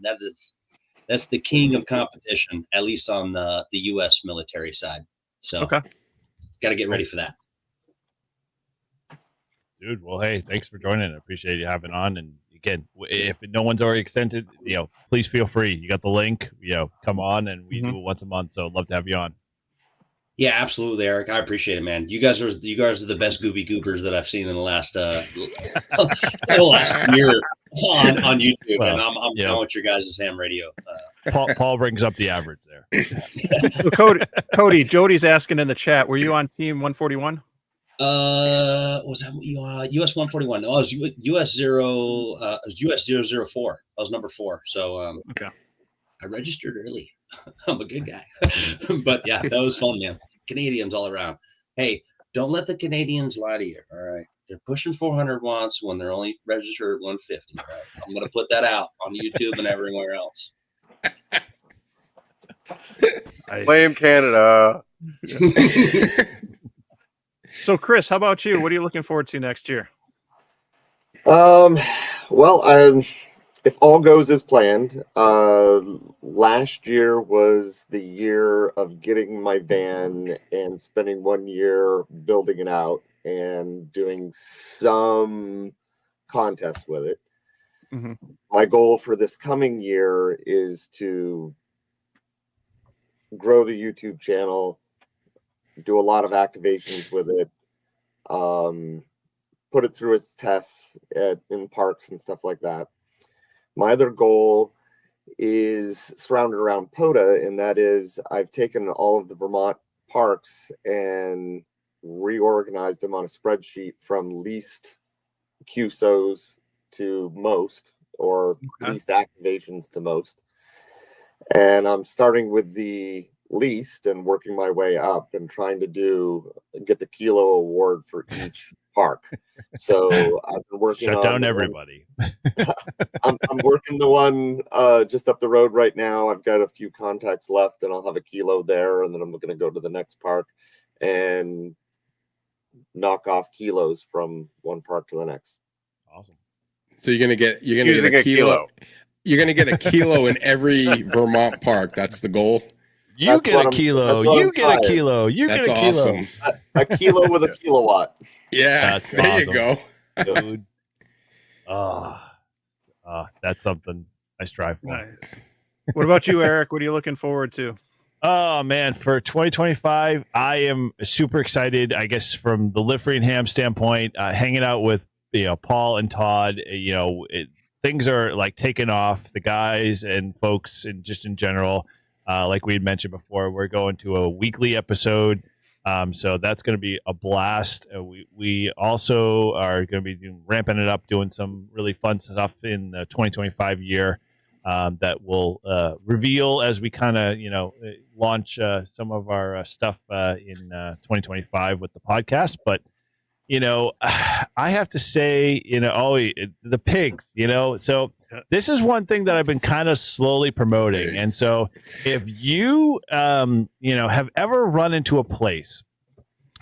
That's the king of competition, at least on the U.S. military side. So, got to get ready for that. Dude, well, hey, thanks for joining. I appreciate you having on. And again, if no one's already extended, please feel free. You got the link. Come on, and we do it once a month. So I'd love to have you on. Yeah, absolutely, Eric. I appreciate it, man. You guys are the best Gooby Goobers that I've seen in the last year on YouTube, and I'm down with your guys' ham radio. Paul brings up the average there. So Cody, Jody's asking in the chat, were you on Team 141? Was that US 141? No, I was US 004. I was number 4. So I registered early. I'm a good guy. But yeah, that was fun, man. Canadians all around. Hey, don't let the Canadians lie to you. All right. They're pushing 400 watts when they're only registered at 150. Right? I'm going to put that out on YouTube and everywhere else. Blame Canada. So Chris, how about you? What are you looking forward to next year? If all goes as planned, last year was the year of getting my van and spending 1 year building it out and doing some contests with it. Mm-hmm. My goal for this coming year is to grow the YouTube channel, do a lot of activations with it, put it through its tests in parks and stuff like that. My other goal is surrounded around POTA, and that is I've taken all of the Vermont parks and reorganized them on a spreadsheet from least QSOs to most, or least activations to most. And I'm starting with the least and working my way up and trying to get the Kilo award for each park. So I've been working Shut down everybody. I'm working the one just up the road right now. I've got a few contacts left, and I'll have a Kilo there, and then I'm going to go to the next park and knock off kilos from one park to the next. Awesome. So you're gonna get a kilo. You're gonna get a kilo in every Vermont park. That's the goal. You get a kilo. You get a kilo. You get a kilo. Awesome. A kilo with a kilowatt. Yeah, that's there awesome. you go. Dude. That's something I strive for. Nice. What about you, Eric? What are you looking forward to? Oh man, for 2025, I am super excited. I guess from the Live Free and Ham standpoint, hanging out with Paul and Todd. Things are like taking off. The guys and folks, and just in general, like we had mentioned before, we're going to a weekly episode. So that's going to be a blast. We also are going to be ramping it up, doing some really fun stuff in the 2025 year that will reveal as we kind of launch some of our stuff in 2025 with the podcast. But I have to say, the pigs, so this is one thing that I've been kind of slowly promoting. And so if you, have ever run into a place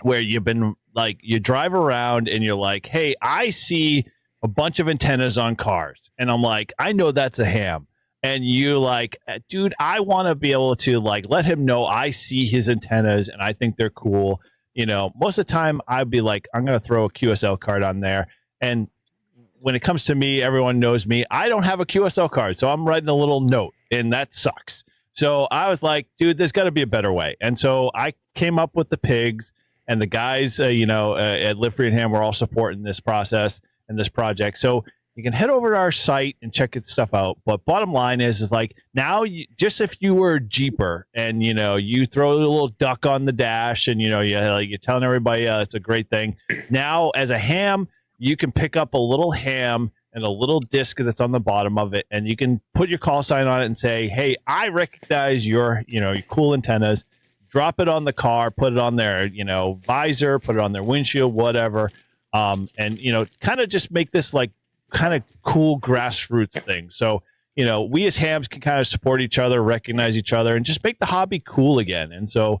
where you've been like, you drive around and you're like, hey, I see a bunch of antennas on cars. And I'm like, I know that's a ham. And you like, dude, I want to be able to like, let him know I see his antennas and I think they're cool. Most of the time I'd be like, I'm going to throw a QSL card on there. And when it comes to me, everyone knows me. I don't have a QSL card. So I'm writing a little note and that sucks. So I was like, dude, there's got to be a better way. And so I came up with the pigs, and the guys, at Live Free and Ham were all supporting this process and this project. So you can head over to our site and check its stuff out. But bottom line is like now, just if you were a Jeeper and you throw a little duck on the dash and you're telling everybody it's a great thing. Now as a ham, you can pick up a little ham and a little disc that's on the bottom of it, and you can put your call sign on it and say, "Hey, I recognize your your cool antennas." Drop it on the car, put it on their visor, put it on their windshield, whatever, and kind of just make this like kind of cool grassroots thing. So, we as hams can kind of support each other, recognize each other, and just make the hobby cool again. And so,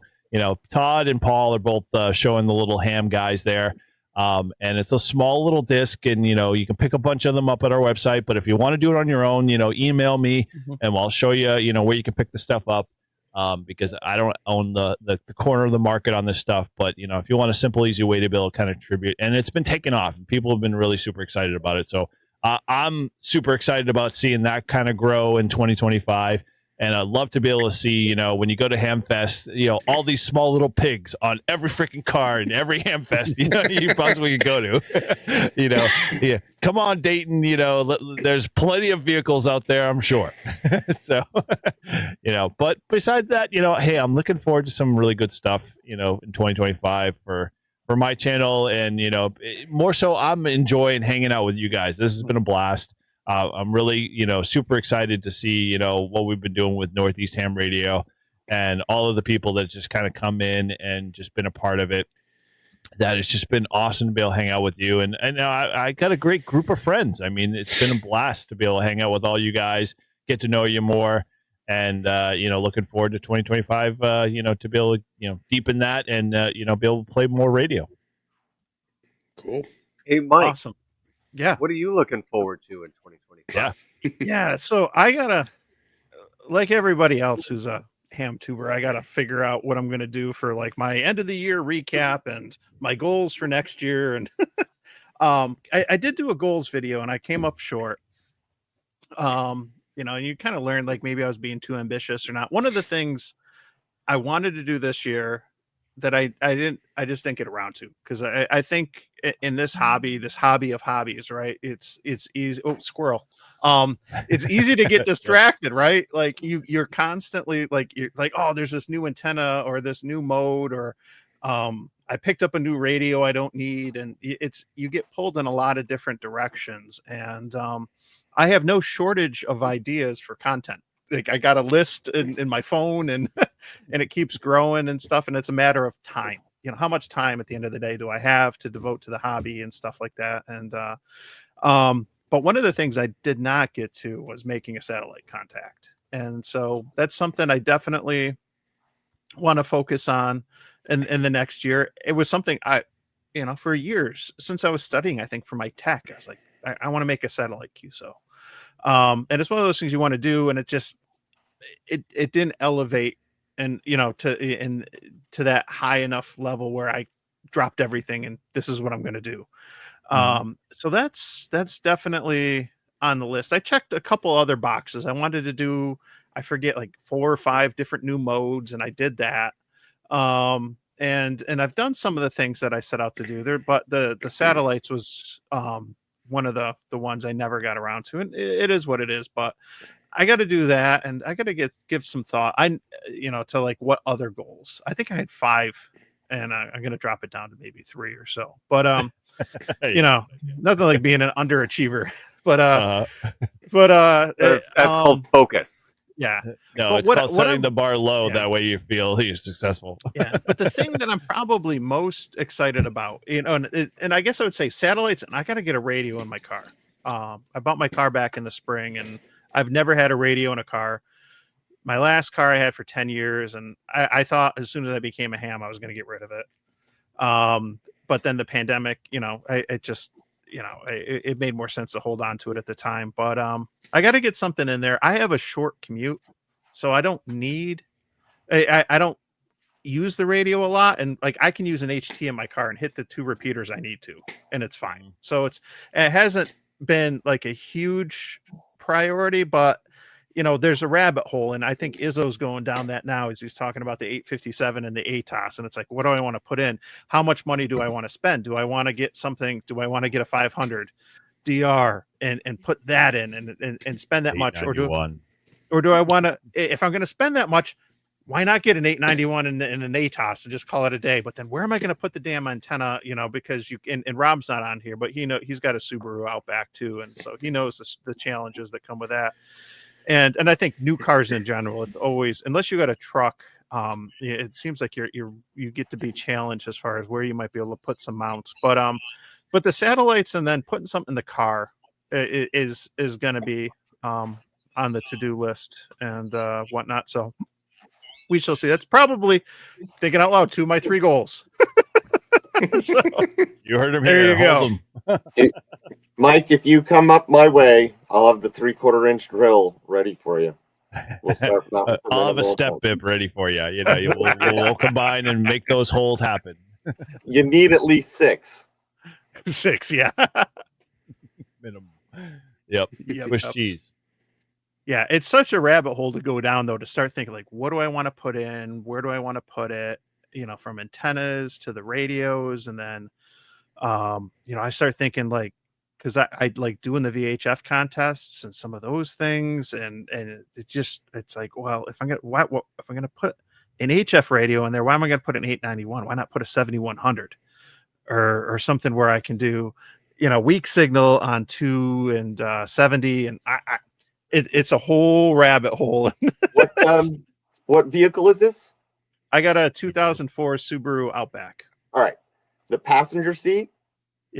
Todd and Paul are both showing the little ham guys there. And it's a small little disc, and, you can pick a bunch of them up at our website. But if you want to do it on your own, email me and I'll show you, where you can pick the stuff up. Because I don't own the corner of the market on this stuff. But, if you want a simple, easy way to be able to kind of contribute, and it's been taken off and people have been really super excited about it. So I'm super excited about seeing that kind of grow in 2025. And I'd love to be able to see, when you go to Hamfest, all these small little pigs on every freaking car in every Hamfest, you possibly could go to, yeah. Come on, Dayton, there's plenty of vehicles out there, I'm sure. So, but besides that, hey, I'm looking forward to some really good stuff, in 2025 for my channel. And, more so I'm enjoying hanging out with you guys. This has been a blast. I'm really, super excited to see, what we've been doing with Northeast Ham Radio and all of the people that just kind of come in and just been a part of it. That it's just been awesome to be able to hang out with you. And I got a great group of friends. I mean, it's been a blast to be able to hang out with all you guys, get to know you more. And, looking forward to 2025, to be able to, deepen that and, be able to play more radio. Cool. Hey, Mike. Awesome. Yeah. What are you looking forward to in 2025? Yeah. So I gotta, like everybody else who's a ham tuber, I gotta figure out what I'm gonna do for like my end of the year recap and my goals for next year. And I did do a goals video and I came up short. And you kind of learned like maybe I was being too ambitious or not. One of the things I wanted to do this year that I just didn't get around to, because I think in this hobby of hobbies, right? It's easy. Oh, squirrel. It's easy to get distracted, right? Like you're constantly like, oh, there's this new antenna or this new mode, or I picked up a new radio I don't need. And you get pulled in a lot of different directions. And I have no shortage of ideas for content. Like I got a list in my phone and and it keeps growing and stuff. And it's a matter of time. How much time at the end of the day do I have to devote to the hobby and stuff like that? And but one of the things I did not get to was making a satellite contact. And so that's something I definitely want to focus on in the next year. It was something I, for years since I was studying, I think for my tech, I was like, I want to make a satellite QSO. And it's one of those things you want to do, and it just it didn't elevate and to that high enough level where I dropped everything and this is what I'm going to do. So that's definitely on the list. I checked a couple other boxes. I wanted to do, I forget, like 4 or 5 different new modes, and I did that. And I've done some of the things that I set out to do there, but the satellites was one of the ones I never got around to, and it is what it is. But I got to do that, and I got to give some thought. To like what other goals. I think I had 5 and I'm going to drop it down to maybe 3 or so. But you know, nothing like being an underachiever. But that's called focus. Yeah. No, it's called setting the bar low. That way you feel you're successful. Yeah. But the thing that I'm probably most excited about, you know, and I guess I would say satellites, and I got to get a radio in my car. I bought my car back in the spring, and I've never had a radio in a car. My last car I had for 10 years, and I thought as soon as I became a ham, I was going to get rid of it. But then the pandemic, you know, it just, you know, it made more sense to hold on to it at the time. But I got to get something in there. I have a short commute, so I don't need, I don't use the radio a lot. And like I can use an HT in my car and hit the 2 repeaters I need to, and it's fine. So it hasn't been like a huge priority, but you know, there's a rabbit hole, and I think Izzo's going down that now as he's talking about the 857 and the ATOS, and it's like, what do I want to put in? How much money do I want to spend? Do I want to get something? Do I want to get a 500 DR and put that in and spend that much, or do I want to? If I'm going to spend that much, why not get an 891 and an ATOS and just call it a day? But then where am I going to put the damn antenna? You know, because and Rob's not on here, but he's got a Subaru Outback too, and so he knows the challenges that come with that. And I think new cars in general, it's always, unless you got a truck, it seems like you get to be challenged as far as where you might be able to put some mounts. But the satellites and then putting something in the car is going to be on the to-do list and whatnot. So we shall see. That's probably, thinking out loud, 2 of my 3 goals. So, you heard him here. There you go. Mike, if you come up my way, I'll have the 3/4-inch drill ready for you. We'll start. I'll have a step bib ready for you. You know, we'll combine and make those holes happen. You need at least 6. 6, yeah. Minimum. Yep. Swiss cheese. Yeah, it's such a rabbit hole to go down, though, to start thinking, like, what do I want to put in? Where do I want to put it? You know, from antennas to the radios. And then, you know, I start thinking, like, because I like doing the VHF contests and some of those things. And it's like, well, if I'm going to put an HF radio in there, why am I going to put an 891? Why not put a 7100 or something where I can do, you know, weak signal on 2 and 70. And it's a whole rabbit hole. What vehicle is this? I got a 2004 Subaru Outback. All right. The passenger seat,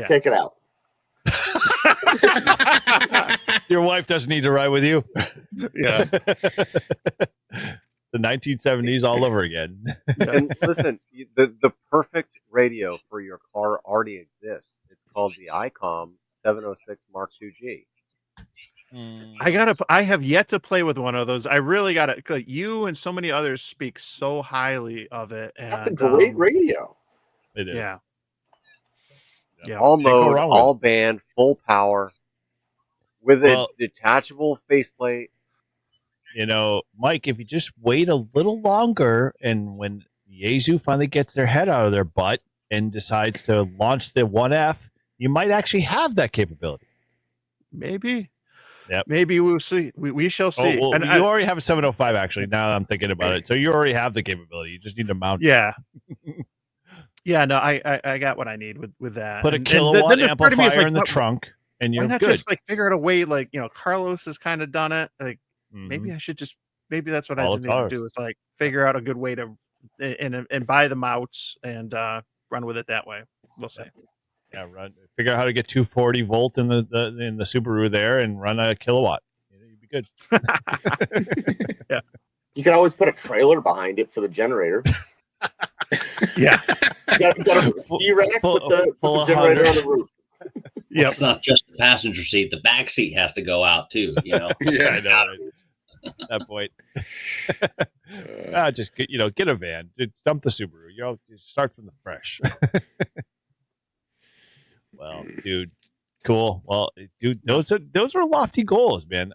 take it out. Your wife doesn't need to ride with you. Yeah. The 1970s all over again. And listen, the perfect radio for your car already exists. It's called the ICOM 706 Mark IIG. I have yet to play with one of those. I really got it. Like, you and so many others speak so highly of it. And, that's a great radio. It is. Yeah. Yeah. All mode, all band, full power, with a detachable faceplate. You know, Mike, if you just wait a little longer, and when Yaesu finally gets their head out of their butt and decides to launch the 1F, you might actually have that capability. Maybe. Yep. Maybe we'll see. We shall see. And you already have a 705, actually, now that I'm thinking about it. So you already have the capability. You just need to mount it. Yeah. Yeah, no, I got what I need with that. Put a kilowatt amplifier in the trunk, and you're why not good. just like figure out a way, like, you know, Carlos has kind of done it. Like, maybe I should just, maybe that's what I just need to do, is like figure out a good way to and buy the mounts and run with it that way. We'll see. Yeah, figure out how to get 240 volt in the Subaru there and run a kilowatt. You'd be good. Yeah. You can always put a trailer behind it for the generator. Yeah. You got a ski rack, put the generator on the roof. Yeah, it's not just the passenger seat; the back seat has to go out too. You know. Yeah, I know. Right? That point. Just get a van. Dump the Subaru. You know, start from the fresh. Well, dude, cool. Well, dude, those are lofty goals, man.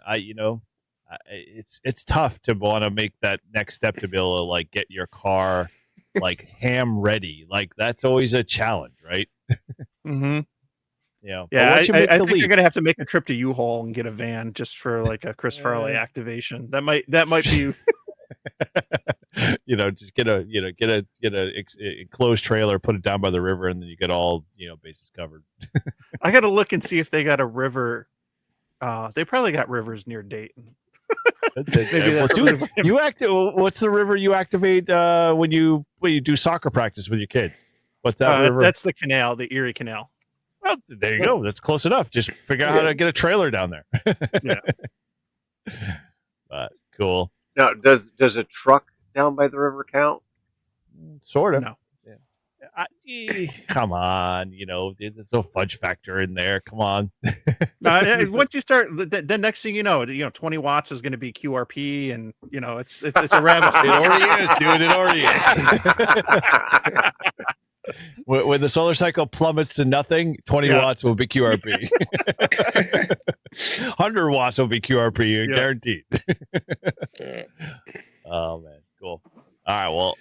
It's tough to want to make that next step to be able to like get your car like ham ready. Like that's always a challenge, right? Mm-hmm. Yeah. Yeah, I think you're gonna have to make a trip to U-Haul and get a van just for like a Chris Farley activation. That might be Just get a enclosed trailer, put it down by the river, and then you get all bases covered. I got to look and see if they got a river. They probably got rivers near Dayton. What's the river you activate when you do soccer practice with your kids? What's that river? That's the canal, the Erie Canal. Well, there you go. That's close enough. Just figure out how to get a trailer down there. Yeah. But cool. Now, does a truck down by the river count? Sort of. No. Come on, there's no fudge factor in there. Come on. Once you start, the next thing you know, 20 watts is going to be QRP, and it's a rabbit. It already is, dude. It already is. When the solar cycle plummets to nothing, 20 watts will be QRP. 100 watts will be QRP, guaranteed. Oh man, cool. All right, well,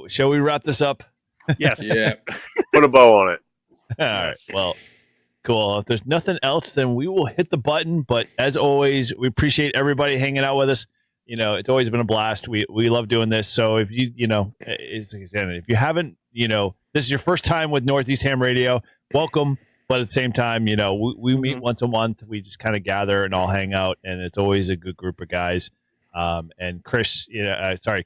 shall we wrap this up? Yes. Yeah. Put a bow on it. All right. Well, cool. If there's nothing else, then we will hit the button. But as always, we appreciate everybody hanging out with us. It's always been a blast. We love doing this. So if if you haven't, this is your first time with Northeast Ham Radio, welcome. But at the same time, we meet once a month. We just kind of gather and all hang out, and it's always a good group of guys. And Chris,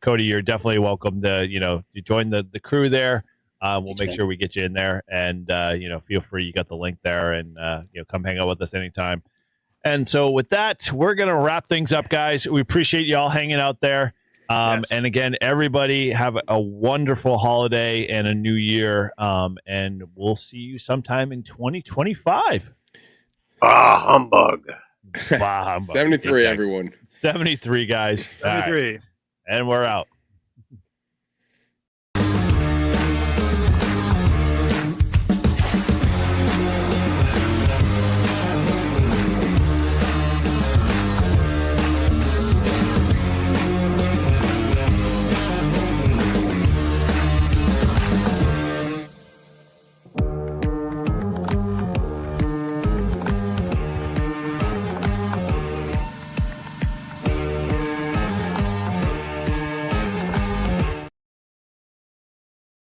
Cody, you're definitely welcome to, you join the crew there. We'll make sure we get you in there, and, feel free. You got the link there, and, come hang out with us anytime. And so with that, we're going to wrap things up, guys. We appreciate y'all hanging out there. And again, everybody have a wonderful holiday and a new year. And we'll see you sometime in 2025. Humbug. 73, everyone. 73, guys. 73. Right. And we're out.